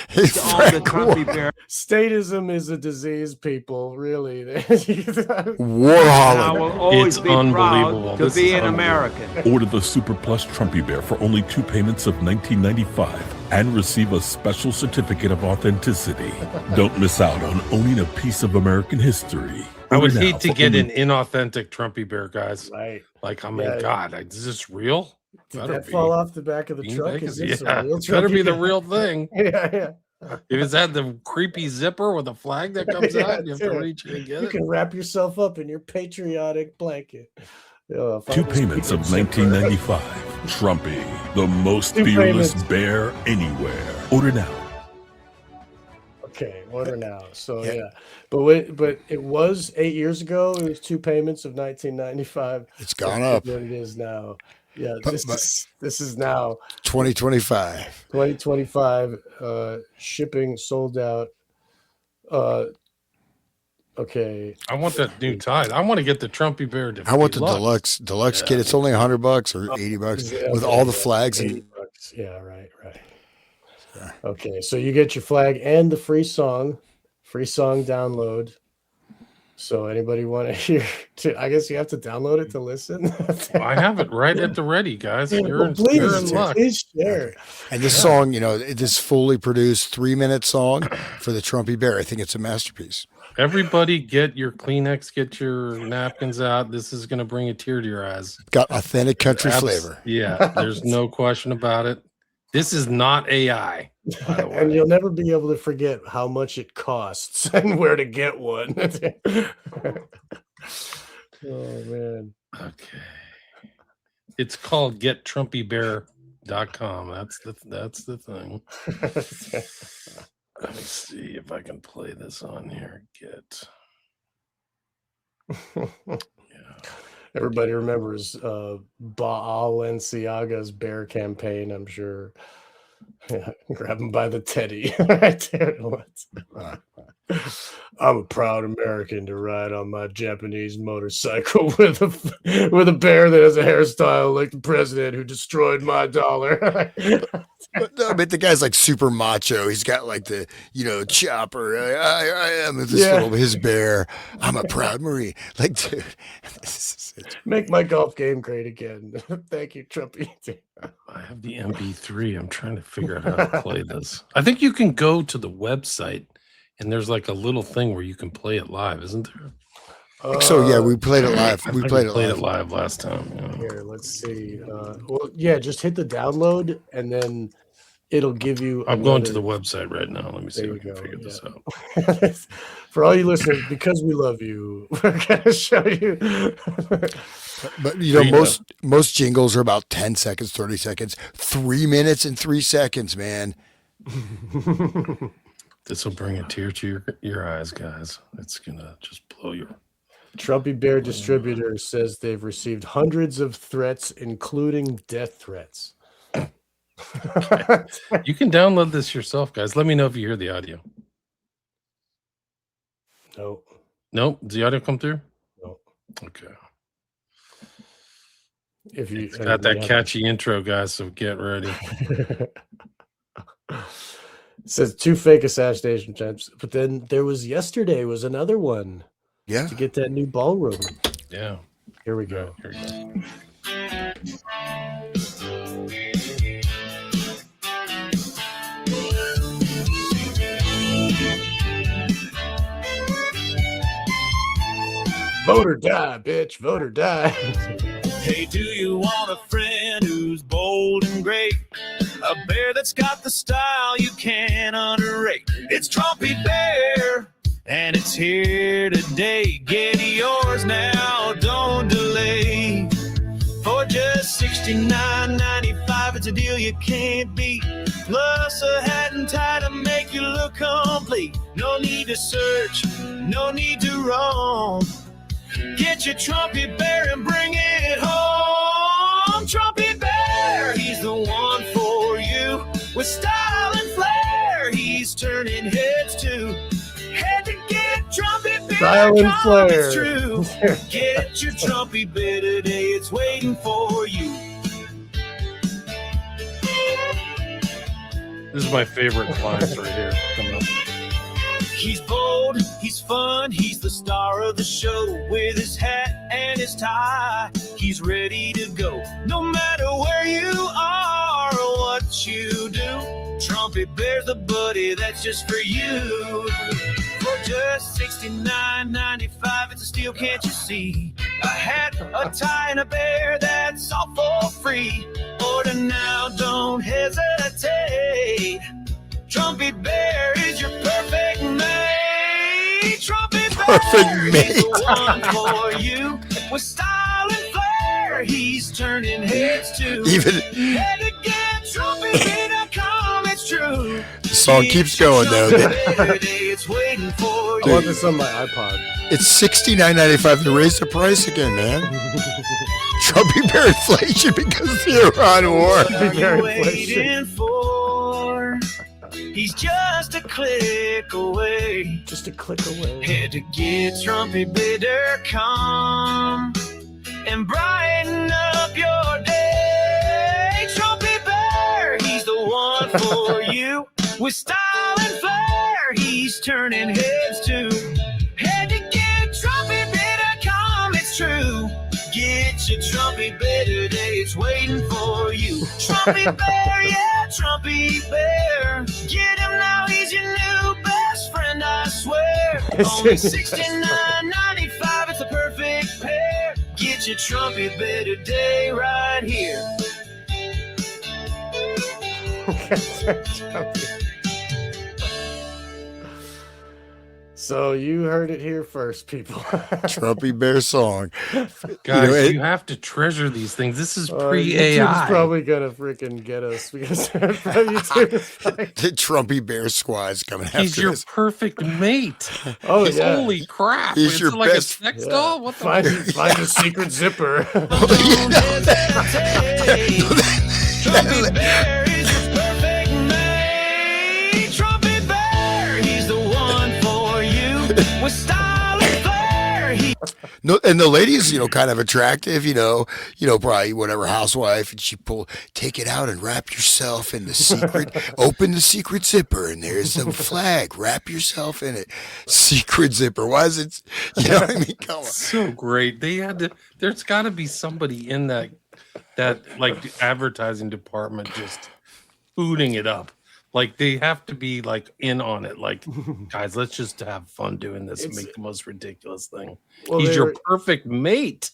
He's All the Frank Trumpy Bear. Statism is a disease, people. Really. I Warholic. will always It's be unbelievable. proud to This be is an unbelievable. American. Order the Super Plus Trumpy Bear for only 2 payments of $19.95 and receive a special certificate of authenticity. Don't miss out on owning a piece of American history. I would Order now hate to for get only- an inauthentic Trumpy Bear, guys. Right. Like, I mean, Yeah. God, is this real? Did Better that be. fall off the back of the Bean truck? Vegas? Is this Yeah, a real it better be Trumpy the Bear? real thing. Yeah. If it's had the creepy zipper with a flag that comes Yeah, out, you have to dude. reach in and get You it. can wrap yourself up in your patriotic blanket. If I 2 was payments of speaking zipper. $19.95. Trumpy, the most 2 fearless payments. bear anywhere. Order now. Okay, order now. So Yeah. yeah, but it was 8 years ago. It was 2 payments of $19.95. It's gone That's up. what it is now. Yeah, But- this is now 2025. 2025. Shipping sold out. Okay. I want that new tie. I want to get the Trumpy Bear. I want the deluxe kit. It's only $100 or $80 with all the flags $80. and Yeah, right. Okay, so you get your flag and the free song download. So anybody want to hear? I guess you have to download it to listen. I have it right at the ready, guys. You're, Well, please, you're in luck. please share. And this song, this fully produced 3-minute song for the Trumpy Bear. I think it's a masterpiece. Everybody, get your Kleenex, get your napkins out. This is going to bring a tear to your eyes. Got authentic country flavor. Yeah, there's no question about it. This is not AI. By the way. And you'll never be able to forget how much it costs and where to get one. Oh man. Okay. It's called gettrumpybear.com. That's the thing. Let me see if I can play this on here. Everybody remembers Balenciaga's bear campaign, I'm sure. Yeah, grab him by the teddy. Right there. I'm a proud American to ride on my Japanese motorcycle with a bear that has a hairstyle like the president who destroyed my dollar. But the guy's like super macho. He's got like the, chopper. I am his bear. I'm a proud Marine. Like, dude, Make my golf game great again. Thank you, Trumpy. I have the MP3. I'm trying to figure out how to play this. I think you can go to the website and there's like a little thing where you can play it live, isn't there? So yeah, we played it live. We played it live last time. Yeah. Here, let's see. Just hit the download and then it'll give you. I'm going to the website right now. Let me see if we can figure this out. For all you listeners, because we love you, we're gonna show you. But most jingles are about 10 seconds, 30 seconds, 3 minutes and 3 seconds, man. This will bring a tear to your eyes, guys. It's gonna just blow your. Trumpy Bear Distributor says they've received hundreds of threats, including death threats. You can download this yourself, guys. Let me know if you hear the audio. Nope. Does the audio come through? No. Okay. If you It's got that catchy intro, guys, so get ready. It says 2 fake assassination attempts, but then yesterday was another one. Yeah. To get that new ballroom. Yeah. Here we go. Here we go. Vote or die, bitch. Vote or die. Hey, do you want a friend who's bold and great? A bear that's got the style you can't underrate. It's Trumpy Bear, and it's here today. Get yours now, don't delay. For just $69.95, it's a deal you can't beat. Plus a hat and tie to make you look complete. No need to search, no need to roam. Get your Trumpy Bear and bring it home. Trumpy Bear, he's the one for you. With style and flair, he's turning heads too. Had to get Trumpy Bear. Style and flair. It's true. Get your Trumpy Bear today. It's waiting for you. This is my favorite lines right here. Coming up. He's bold, he's fun, he's the star of the show. With his hat and his tie, he's ready to go. No matter where you are or what you do, Trumpy Bear's the buddy that's just for you. For just $69.95, it's a steal, can't you see? A hat, a tie, and a bear, that's all for free. Order now, don't hesitate. Trumpy Bear is your perfect mate. Trumpy Bear is the one for you. With style and flair, he's turning heads too. Even Had to get TrumpyBear.com, it's true. the song keeps going though. It's waiting for I want this on my iPod. It's $69.95. They raised the price again, man. Trumpy Bear inflation because of the Iran war. What are you waiting for? He's just a click away. Just a click away. Had to get TrumpyBear.com and brighten up your day. Trumpy Bear, he's the one for you. With style and flair, he's turning heads too. Had to get TrumpyBear.com, it's true. Get your Trumpy Bear today, it's waiting for you. Trumpy Bear, yeah, Trumpy Bear. Get him now, he's your new best friend, I swear. Only $69.95, it's a perfect pair. Get your Trumpy Bear today right here. So you heard it here first, people. Trumpy Bear song. Guys, you have to treasure these things. This is pre-AI. YouTube's probably gonna freaking get us because YouTube is probably... The Trumpy Bear squad's coming after He's your this. perfect mate. Oh, yeah. Holy crap. He's It's your like best- a sex doll? What the Find a secret zipper. Trumpy Bear is your perfect mate. Trumpy Bear, he's the one for you. With style and flair, No, and the lady's, kind of attractive, probably whatever housewife, and take it out and wrap yourself in the secret, open the secret zipper, and there's the flag, wrap yourself in it. Secret zipper. Why is it, what I mean? Come on. So great. There's got to be somebody in that like advertising department just booting it up. Like they have to be like in on it. Like, guys, let's just have fun doing this and make the most ridiculous thing. Well, He's your perfect mate.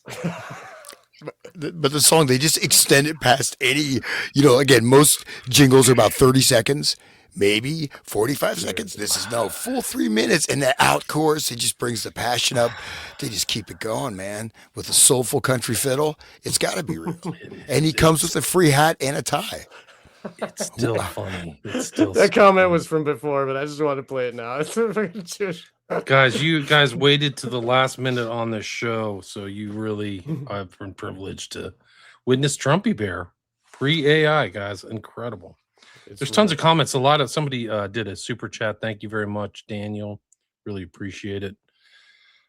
But the song, they just extend it past any, again, most jingles are about 30 seconds, maybe 45 seconds. This is full 3 minutes. And that out chorus, it just brings the passion up. They just keep it going, man. With a soulful country fiddle, it's got to be real. And he comes with a free hat and a tie. It's still funny. It's still That comment was from before, but I just want to play it now. It's freaking Jewish. Guys, you guys waited to the last minute on this show, so you really have been privileged to witness Trumpy Bear pre-AI, guys. Incredible. There's tons of comments. Somebody did a super chat. Thank you very much, Daniel. Really appreciate it.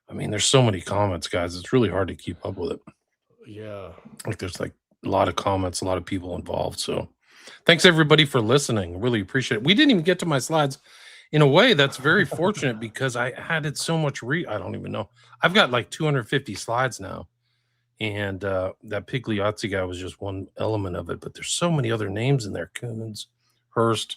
I mean, there's so many comments, guys. It's really hard to keep up with it. Yeah. Like there's like a lot of comments, a lot of people involved. So thanks everybody for listening. Really appreciate it. We didn't even get to my slides. In a way, that's very fortunate because I added so much I don't even know. I've got like 250 slides now. And that Pigliazzi guy was just one element of it. But there's so many other names in there. Coons, Hearst.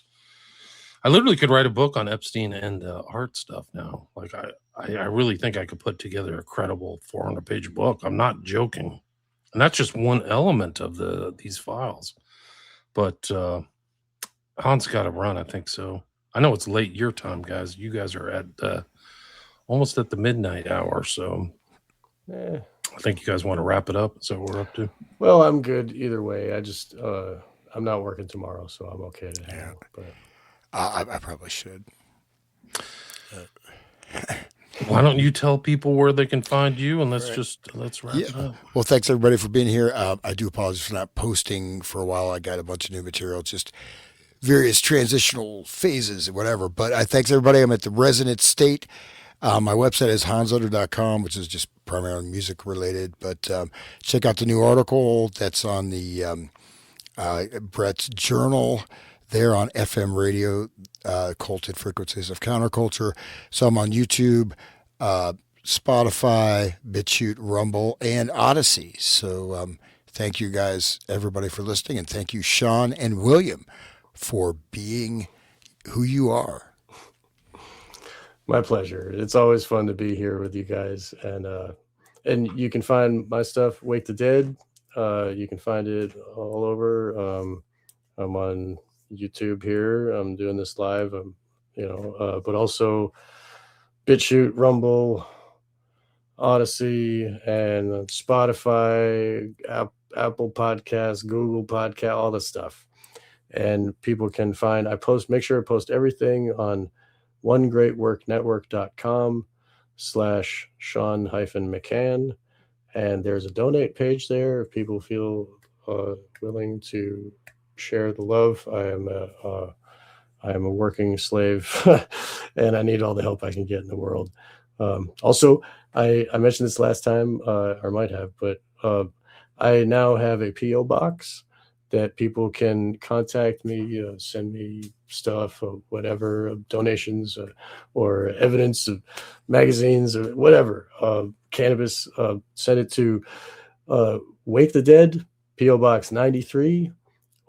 I literally could write a book on Epstein and art stuff now. Like I really think I could put together a credible 400-page book. I'm not joking. And that's just one element of these files. But Hans got to run, I think so. I know it's late your time, guys. You guys are at almost at the midnight hour, so I think you guys want to wrap it up. So we're up to. Well, I'm good either way. I just I'm not working tomorrow, so I'm okay to hang out. But I probably should. Why don't you tell people where they can find you, and let's wrap it Yeah. up. Well, thanks everybody for being here. I do apologize for not posting for a while. I got a bunch of new material, just various transitional phases and whatever. But I thanks everybody. I'm at the Resonant State. My website is hansutter.com, which is just primarily music related. But check out the new article that's on the Brett's journal there on FM radio, Culted Frequencies of Counterculture. So I'm on YouTube, Spotify, BitChute, Rumble, and Odyssey. So thank you guys, everybody, for listening. And thank you, Sean and William, for being who you are. My pleasure. It's always fun to be here with you guys. And you can find my stuff, Wake the Dead. You can find it all over. I'm on YouTube here. I'm doing this live. But also BitChute, Rumble, Odyssey, and Spotify, Apple Podcasts, Google Podcast, all this stuff. And people can find. Make sure I post everything on onegreatworknetwork.com/Sean-McCann. And there's a donate page there if people feel willing to share the love. I am a working slave, and I need all the help I can get in the world. Also, I mentioned this last time, or might have, but I now have a P.O. box that people can contact me, send me stuff, or whatever, donations, or evidence of magazines, or whatever, cannabis. Send it to Wake the Dead, P.O. Box 93,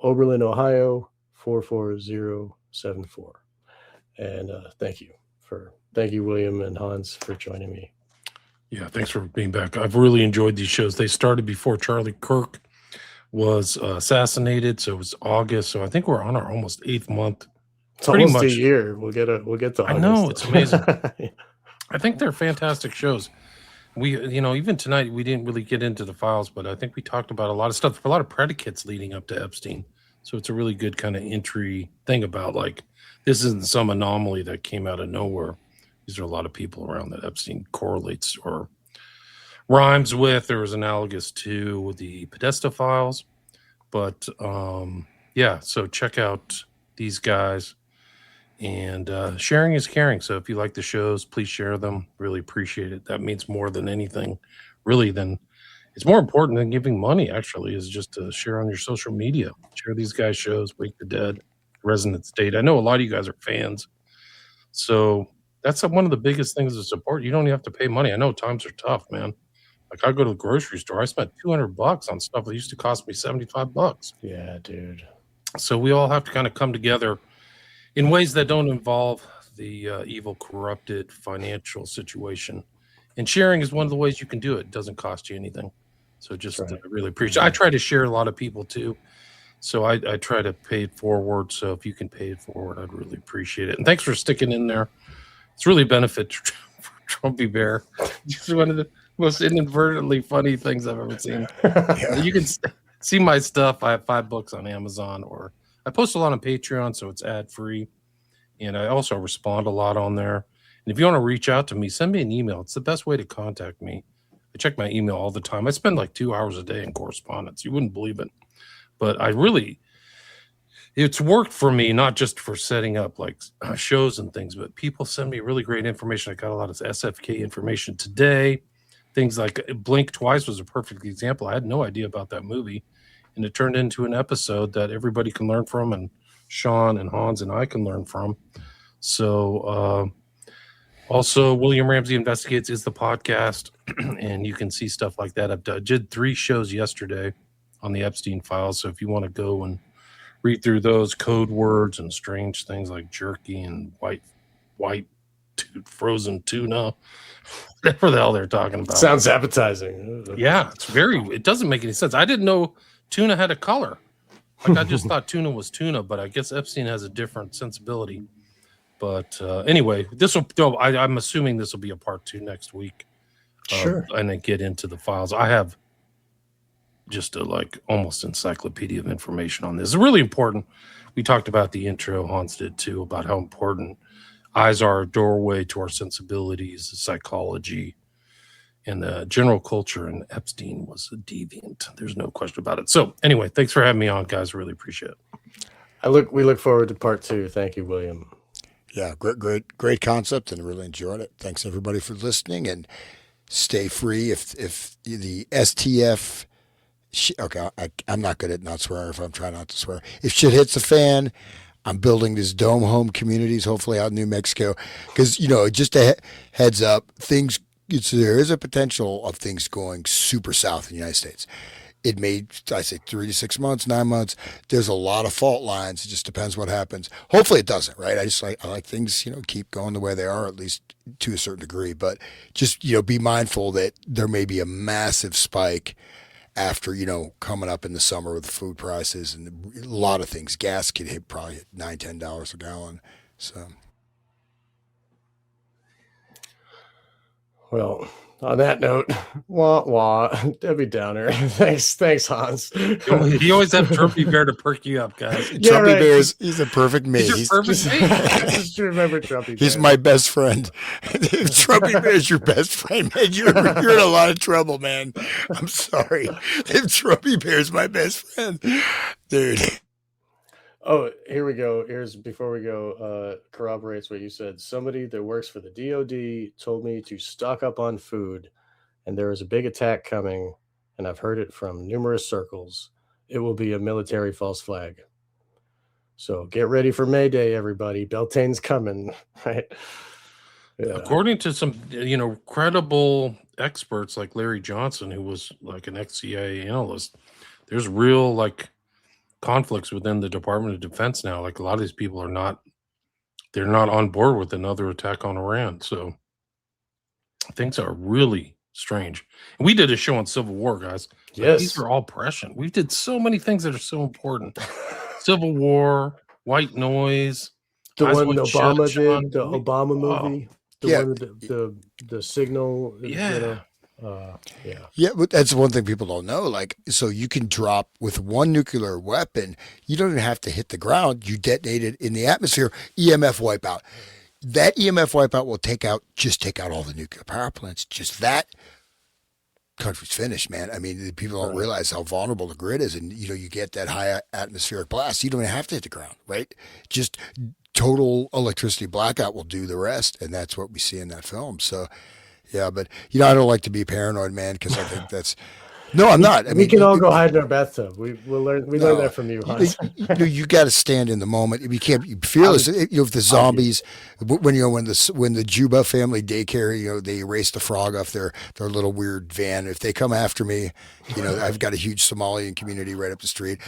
Oberlin, Ohio 44074. And thank you, William and Hans, for joining me. Yeah, thanks for being back. I've really enjoyed these shows. They started before Charlie Kirk was assassinated, so it was August. So I think we're on our almost 8th month. It's almost a year. We'll get to August. I know, it's amazing. I think they're fantastic shows. We, even tonight we didn't really get into the files, but I think we talked about a lot of stuff, a lot of predicates leading up to Epstein. So it's a really good kind of entry thing about, like, this isn't some anomaly that came out of nowhere. These are a lot of people around that Epstein correlates or rhymes with, or is analogous to, with the Podesta files. But so check out these guys. And sharing is caring. So if you like the shows, please share them. Really appreciate it. That means more than anything, really. It's more important than giving money, actually, is just to share on your social media. Share these guys' shows, Wake the Dead, Resonant State. I know a lot of you guys are fans. So that's one of the biggest things to support. You don't even have to pay money. I know times are tough, man. Like, I go to the grocery store. I spent $200 on stuff that used to cost me $75. Yeah, dude. So we all have to kind of come together in ways that don't involve the evil, corrupted financial situation. And sharing is one of the ways you can do it. It doesn't cost you anything. So just really appreciate it. I try to share a lot of people too. So I try to pay it forward. So if you can pay it forward, I'd really appreciate it. And thanks for sticking in there. It's really a benefit for Trumpy Bear. It's one of the most inadvertently funny things I've ever seen. Yeah. You can see my stuff. I have 5 books on Amazon, or I post a lot on Patreon, so it's ad-free. And I also respond a lot on there. And if you want to reach out to me, send me an email. It's the best way to contact me. I check my email all the time. I spend like 2 hours a day in correspondence. You wouldn't believe it. But it's worked for me, not just for setting up like shows and things, but people send me really great information. I got a lot of SFK information today. Things like Blink Twice was a perfect example. I had no idea about that movie. And it turned into an episode that everybody can learn from, and Sean and Hans and I can learn from. So also, William Ramsey Investigates is the podcast, and you can see stuff like that. I did 3 shows yesterday on the Epstein files. So if you want to go and read through those code words and strange things like jerky and white frozen tuna, whatever the hell they're talking about. Sounds appetizing. Yeah, it doesn't make any sense. I didn't know tuna had a color. Like, I just thought tuna was tuna, but I guess Epstein has a different sensibility. But anyway, I'm assuming this will be a part 2 next week. Sure. And then get into the files. I have just a almost encyclopedia of information on this. It's really important. We talked about the intro, Hans did too, about how important eyes are a doorway to our sensibilities, psychology, and the general culture. And Epstein was a deviant. There's no question about it. So anyway, thanks for having me on, guys. Really appreciate it. We look forward to part 2. Thank you, William. Yeah, great concept, and I really enjoyed it. Thanks everybody for listening, and stay free. If the STF, okay, I'm not good at not swearing if I'm trying not to swear. If shit hits the fan, I'm building these dome home communities, hopefully out in New Mexico, because just a heads up, there is a potential of things going super south in the United States. It may, I say 3 to 6 months, 9 months. There's a lot of fault lines. It just depends what happens. Hopefully it doesn't, right? I like things, keep going the way they are, at least to a certain degree. But just, be mindful that there may be a massive spike after, coming up in the summer with food prices and a lot of things. Gas could hit probably $9, $10 a gallon. So. Well, on that note, wah, Debbie Downer. Thanks, Hans. You always have Trumpy Bear to perk you up, guys. Yeah, Trumpy Bear he's a perfect mate. He's a perfect mate. Just remember Trumpy Bear. He's my best friend. If Trumpy Bear is your best friend, man, you're in a lot of trouble, man. I'm sorry. If Trumpy Bear is my best friend, dude. Oh, here we go. Before we go, corroborates what you said. Somebody that works for the DOD told me to stock up on food, and there is a big attack coming, and I've heard it from numerous circles. It will be a military false flag. So get ready for May Day, everybody. Beltane's coming, right? Yeah. According to some, credible experts like Larry Johnson, who was like an ex-CIA analyst, there's real conflicts within the Department of Defense now. Like a lot of these people they're not on board with another attack on Iran. So things are really strange. And we did a show on Civil War, guys. Yes. These are all prescient. We did so many things that are so important. Civil War, white noise. The one Obama did, the Obama movie. One with the signal. Yeah. Yeah, but that's one thing people don't know. So you can drop with one nuclear weapon, you don't even have to hit the ground. You detonate it in the atmosphere, EMF wipeout. That EMF wipeout will take out all the nuclear power plants. Just that country's finished, man. I mean, people don't realize how vulnerable the grid is, and you get that high atmospheric blast. You don't even have to hit the ground, right? Just total electricity blackout will do the rest, and that's what we see in that film. So. Yeah, but I don't like to be paranoid, man, because I think that's no, I'm not. We can all go hide in our bathtub. We learned that from you, Hans. You got to stand in the moment. You can't be fearless. If the zombies, when the Juba family daycare, they erase the frog off their little weird van. If they come after me, I've got a huge Somalian community right up the street.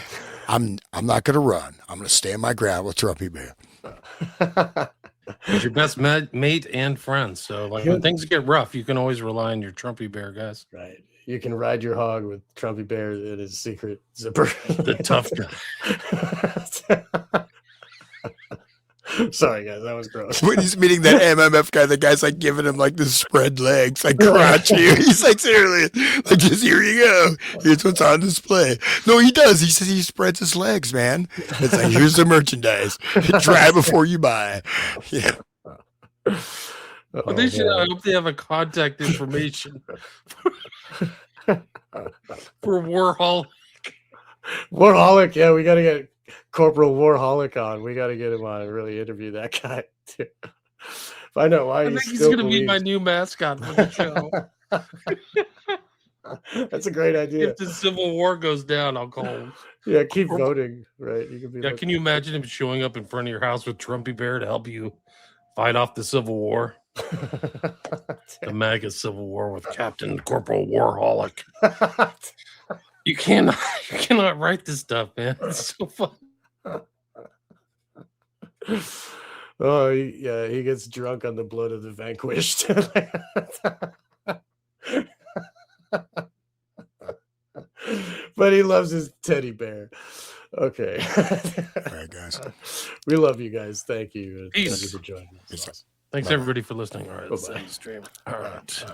I'm not going to run. I'm going to stay on my ground with Trumpy Bear. He's your best mate and friend. So when things get rough, you can always rely on your Trumpy Bear, guys. Right. You can ride your hog with Trumpy Bear in his secret zipper. The tough guy. Sorry, guys. That was gross. When he's meeting that MMF guy, the guy's giving him the spread legs, crotch you. He's seriously, just here you go. Here's what's on display. No, he does. He says he spreads his legs, man. It's here's the merchandise. Try before you buy. Yeah. I hope they have a contact information for Warholic. Warholic, yeah, we got to get Corporal Warholic on. We got to get him on and really interview that guy too. Find out why I think he's going to be my new mascot for the show. That's a great idea. If the Civil War goes down, I'll call him. Yeah, keep voting. Right? You can be. Yeah, can you imagine him showing up in front of your house with Trumpy Bear to help you fight off the Civil War? The MAGA Civil War with Captain Corporal Warholic. You cannot write this stuff, man. It's so fun. Oh, he gets drunk on the blood of the vanquished. But he loves his teddy bear. Okay. All right, guys. We love you guys. Thank you. Peace. Thank you for joining us. Thanks, everybody, for listening. All right, Bye-bye. stream. All right.